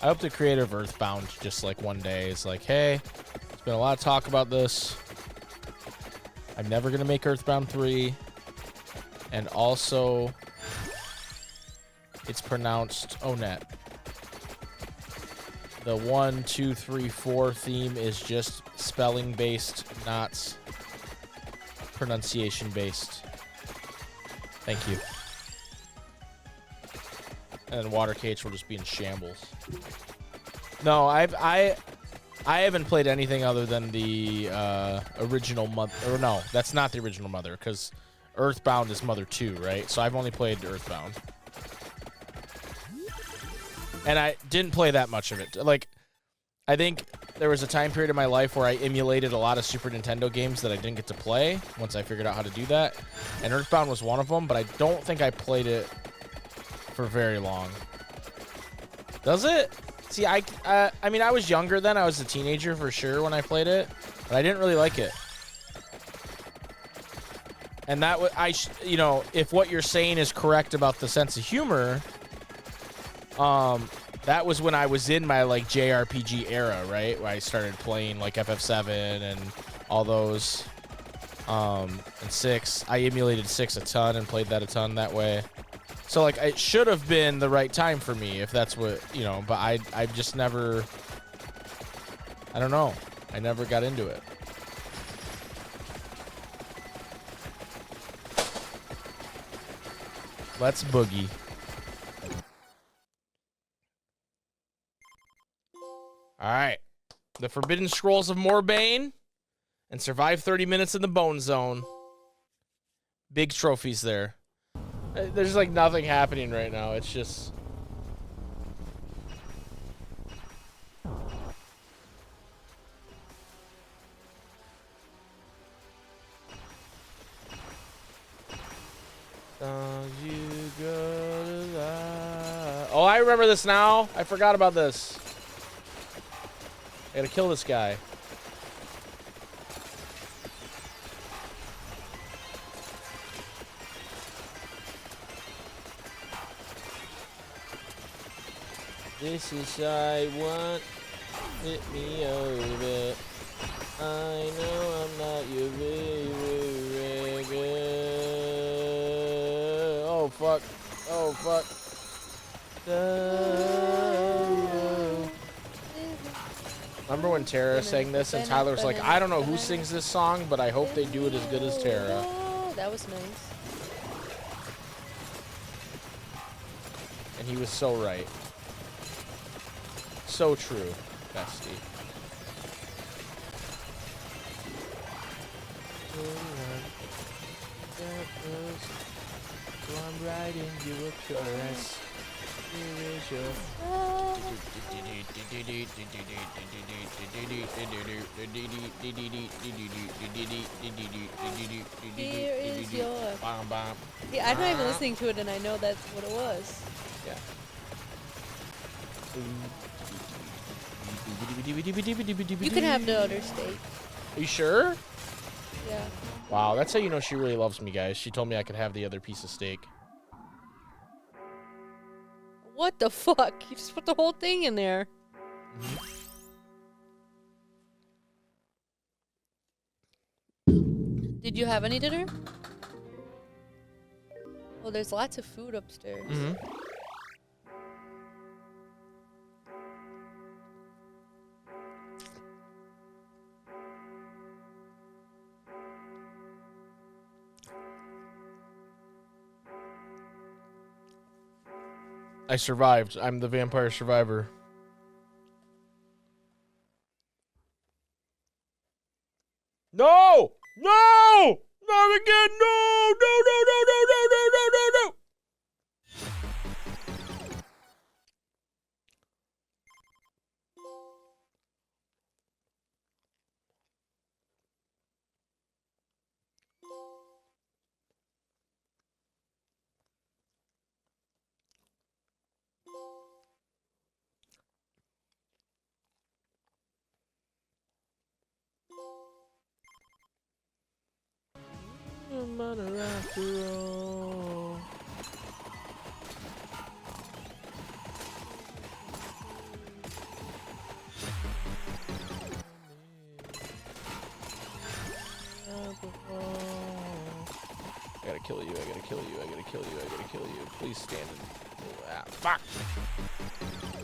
I hope the creator of Earthbound just, like, one day is like, hey, there's been a lot of talk about this. I'm never gonna make Earthbound 3. And also, it's pronounced Onet. The 1, 2, 3, 4 theme is just spelling based, not pronunciation based. Thank you. And then Water Cage will just be in shambles. No, I haven't played anything other than the original Mother. Or no, that's not the original Mother, because Earthbound is Mother 2, right? So I've only played Earthbound. And I didn't play that much of it. Like, I think there was a time period in my life where I emulated a lot of Super Nintendo games that I didn't get to play once I figured out how to do that. And Earthbound was one of them, but I don't think I played it for very long. Does it? See, I mean, I was younger then. I was a teenager for sure when I played it, but I didn't really like it. And that you know, if what you're saying is correct about the sense of humor, that was when I was in my, like, JRPG era, right? Where I started playing, like, FF7 and all those, and 6. I emulated 6 a ton and played that a ton that way. So, like, it should have been the right time for me if that's what, you know, but I just never, I don't know. I never got into it. Let's boogie. All right. The Forbidden Scrolls of Morbane and survive 30 minutes in the Bone Zone. Big trophies there. There's, like, nothing happening right now. It's just... I remember this now. I forgot about this. I gotta kill this guy. This is I want. Hit me over. I know I'm not your favorite. Oh fuck. Oh fuck. Remember when Tara sang this and Tyler was like, I don't know who sings this song, but I hope they do it as good as Tara. That was nice. And he was so right. So true, bestie. So I'm writing you a chorus. Here is your Here is your. bam bam. Yeah, I'm not even listening to it, and I know that's what it was. Yeah. You can have the other steak. Are you sure? Yeah. Wow, that's how you know she really loves me, guys. She told me I could have the other piece of steak. What the fuck? You just put the whole thing in there. Did you have any dinner? Well, there's lots of food upstairs. I survived. I'm the vampire survivor. No! No! Not again! No! No! No! No! No! No! No! No! No! No! I'm on a after all. I gotta kill you, I gotta kill you, I gotta kill you, I gotta kill you. Please stand in. Ah, fuck!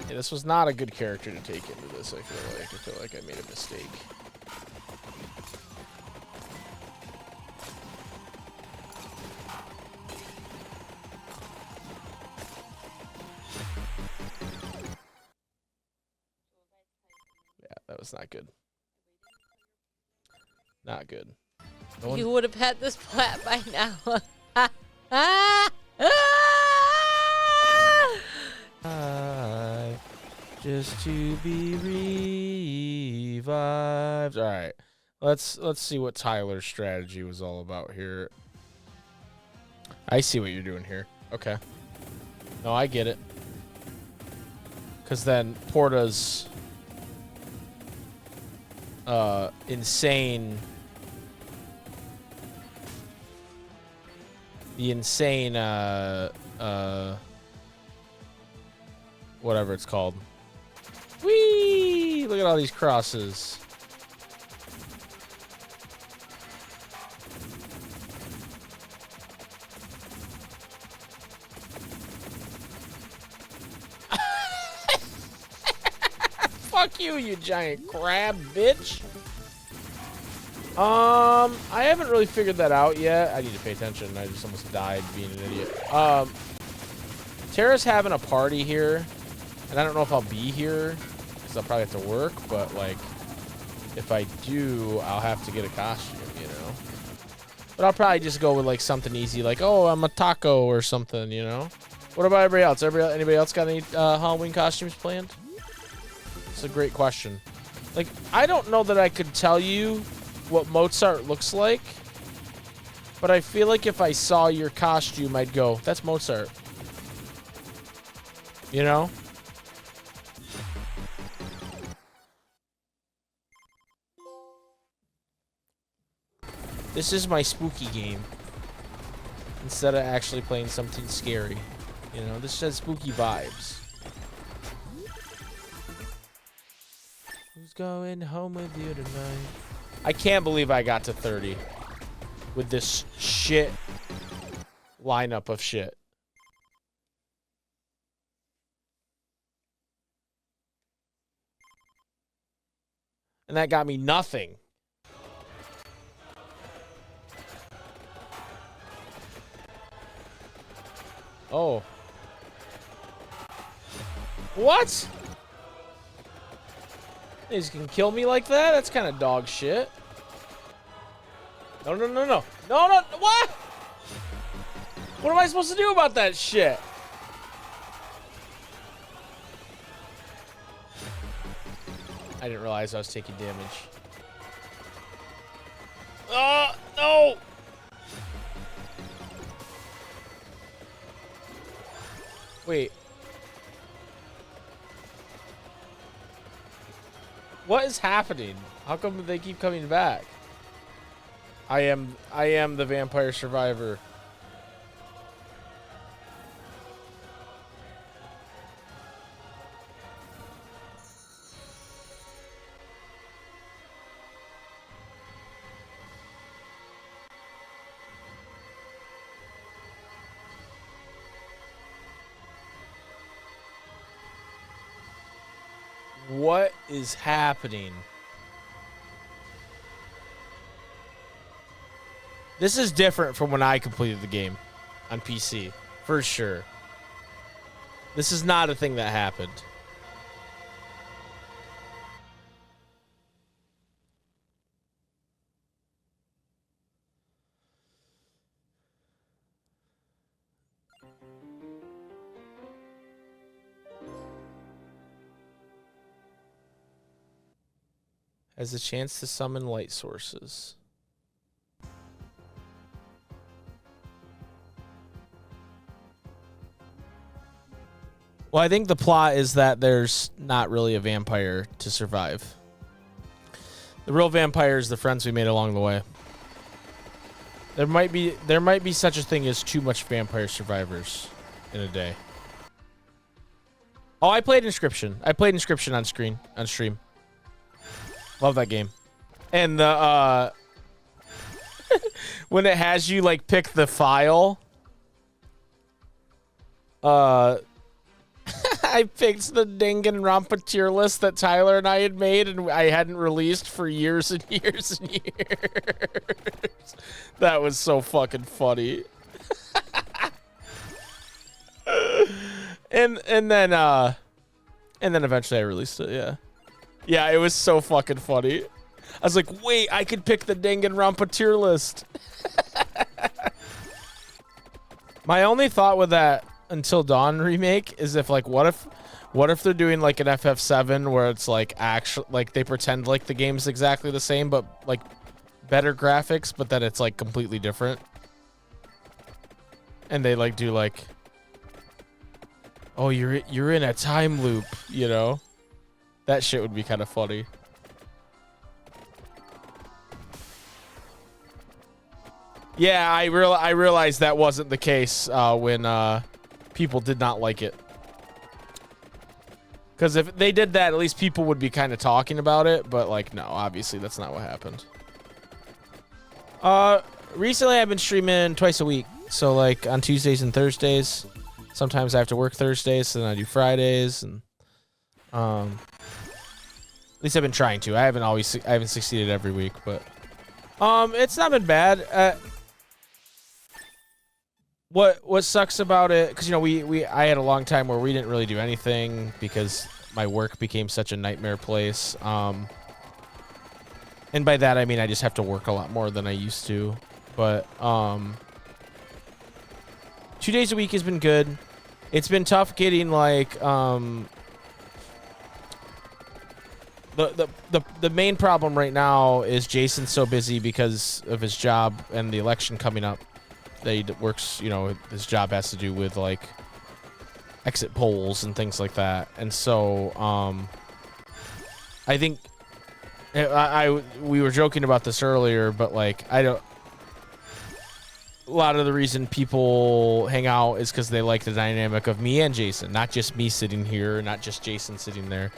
Yeah, this was not a good character to take into this, I feel like. I feel like I made a mistake. Yeah, that was not good. Not good. No one... You would have had this plat by now. Just to be revived. All right, let's see what Tyler's strategy was all about here. I see what you're doing here. Okay. No, I get it. Because then Porta's insane. The insane whatever it's called. Whee! Look at all these crosses. Fuck you, you giant crab, bitch. I haven't really figured that out yet. I need to pay attention. I just almost died being an idiot. Tara's having a party here, and I don't know if I'll be here because I'll probably have to work, but like if I do, I'll have to get a costume, you know. But I'll probably just go with like something easy, like, oh, I'm a taco or something, you know. What about everybody else? Anybody else got any Halloween costumes planned? It's a great question. Like, I don't know that I could tell you what Mozart looks like, but I feel like if I saw your costume, I'd go, that's Mozart. You know? This is my spooky game. Instead of actually playing something scary. You know, this has spooky vibes. Who's going home with you tonight? I can't believe I got to 30 with this shit lineup of shit. And that got me nothing. Oh. What? He's gonna kill me like that? That's kind of dog shit. No, no, no, no. No, no, what? What am I supposed to do about that shit? I didn't realize I was taking damage. No! Wait. What is happening? How come they keep coming back? I am the vampire survivor. What is happening? This is different from when I completed the game on PC, for sure. This is not a thing that happened. Has a chance to summon light sources. Well, I think the plot is that there's not really a vampire to survive. The real vampire is the friends we made along the way. There might be such a thing as too much vampire survivors in a day. Oh, I played Inscription. I played Inscription on stream. Love that game. And the when it has you like pick the file, I picked the Danganronpa list that Tyler and I had made and I hadn't released for years and years and years. That was so fucking funny. and then eventually I released it, yeah. Yeah, it was so fucking funny. I was like, wait, I could pick the Danganronpa tier list. My only thought with that Until Dawn remake is if like what if they're doing like an FF7 where it's like actually like they pretend like the game's exactly the same but like better graphics, but that it's like completely different. And they like do like, oh, you're in a time loop, you know? That shit would be kind of funny. Yeah, I realized that wasn't the case when people did not like it. Because if they did that, at least people would be kind of talking about it. But like, no, obviously that's not what happened. Recently I've been streaming twice a week. So like on Tuesdays and Thursdays. Sometimes I have to work Thursdays, so then I do Fridays, and at least I've been trying to. I haven't succeeded every week, but it's not been bad. What sucks about it, because you know I had a long time where we didn't really do anything because my work became such a nightmare place. And by that I mean I just have to work a lot more than I used to. But 2 days a week has been good. It's been tough getting like the main problem right now is Jason's so busy because of his job and the election coming up that he works, you know, his job has to do with like exit poles and things like that. And so I think we were joking about this earlier, but like a lot of the reason people hang out is because they like the dynamic of me and Jason, not just me sitting here, not just Jason sitting there.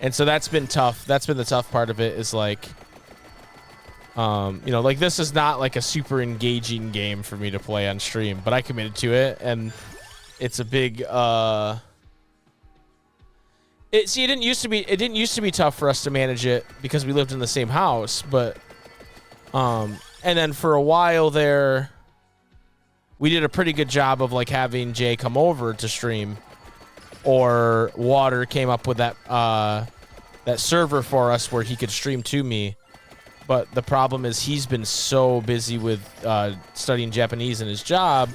And so that's been tough. That's been the tough part of it, is like, you know, like this is not like a super engaging game for me to play on stream, but I committed to it, and it's a big, it didn't used to be tough for us to manage it because we lived in the same house, but, and then for a while there, we did a pretty good job of like having Jay come over to stream, or Water came up with that that server for us where he could stream to me. But the problem is he's been so busy with studying Japanese in his job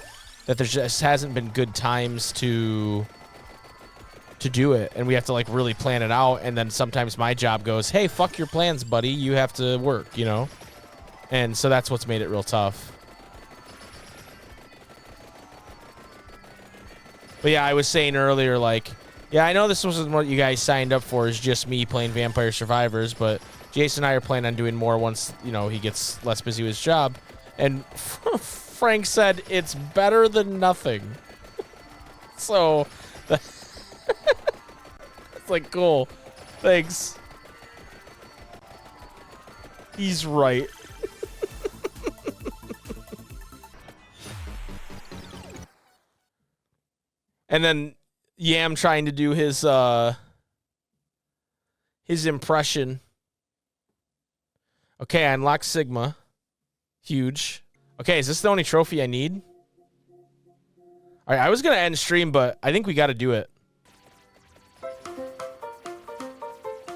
that there just hasn't been good times to do it, and we have to like really plan it out. And then sometimes my job goes, "Hey, fuck your plans, buddy. You have to work," you know. And so that's what's made it real tough. But yeah, I was saying earlier, like, yeah, I know this wasn't what you guys signed up for, is just me playing Vampire Survivors, but Jason and I are planning on doing more once, you know, he gets less busy with his job. And Frank said it's better than nothing. So, it's like, cool. Thanks. He's right. And then Yam trying to do his impression. Okay, I unlocked Sigma. Huge. Okay, is this the only trophy I need? All right, I was going to end stream, but I think we got to do it.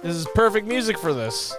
This is perfect music for this.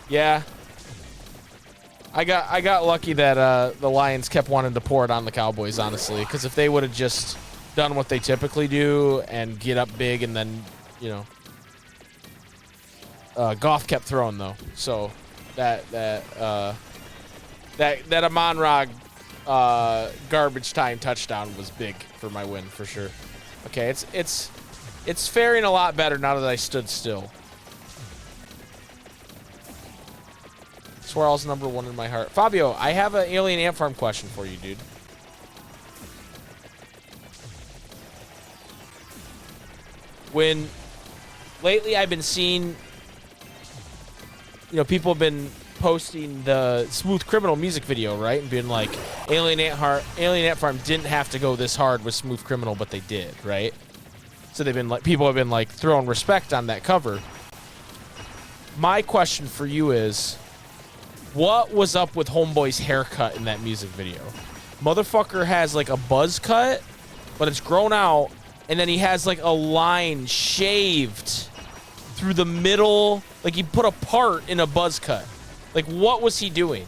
Yeah. I got lucky that the Lions kept wanting to pour it on the Cowboys, honestly, because if they would have just done what they typically do and get up big, and then, you know, Goff kept throwing though, so that Amon-Ra garbage time touchdown was big for my win for sure. Okay, it's faring a lot better now that I stood still. Swirl's #1 in my heart. Fabio, I have an alien ant farm question for you, dude. when lately I've been seeing, people have been posting the Smooth Criminal music video, right? And being like, Alien Ant Farm didn't have to go this hard with Smooth Criminal, but they did, right? So they've been like, people have been like throwing respect on that cover. My question for you is, what was up with Homeboy's haircut in that music video? Motherfucker has like a buzz cut, but it's grown out, and then he has like a line shaved through the middle, like he put a part in a buzz cut. Like, what was he doing?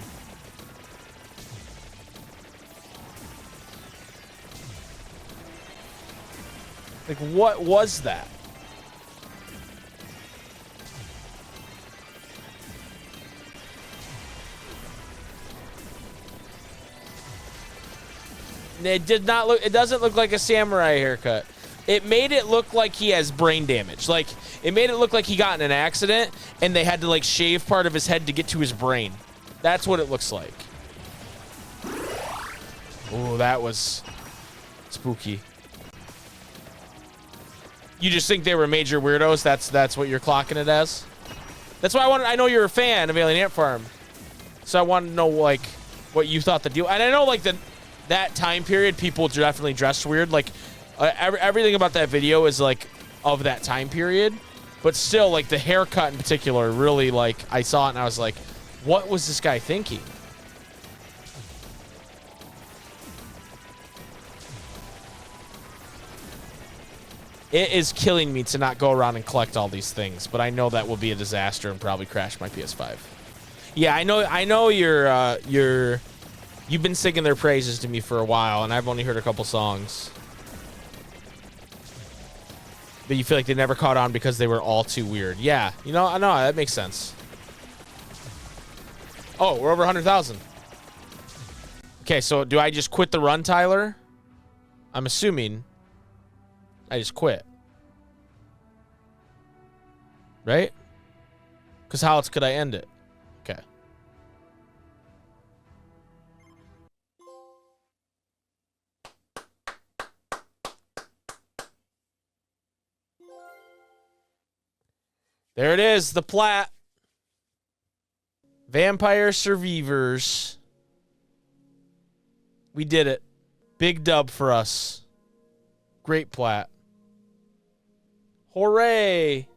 Like, what was that? It did not look, it doesn't look like a samurai haircut. It made it look like he has brain damage. Like, it made it look like he got in an accident and they had to, like, shave part of his head to get to his brain. That's what it looks like. Oh, that was spooky. You just think they were major weirdos? That's what you're clocking it as? That's why I know you're a fan of Alien Ant Farm. So I want to know, like, what you thought the deal. And I know, like, that time period, people definitely dressed weird. Like, everything about that video is, like, of that time period. But still, like, the haircut in particular, really, like, I saw it and I was like, what was this guy thinking? It is killing me to not go around and collect all these things, but I know that will be a disaster and probably crash my PS5. Yeah, I know you've been singing their praises to me for a while, and I've only heard a couple songs. But you feel like they never caught on because they were all too weird. Yeah, I know that makes sense. Oh, we're over 100,000. Okay, so do I just quit the run, Tyler? I'm assuming I just quit. Right? Because how else could I end it? Okay. There it is, the Plat. Vampire Survivors. We did it. Big dub for us. Great Plat. Hooray!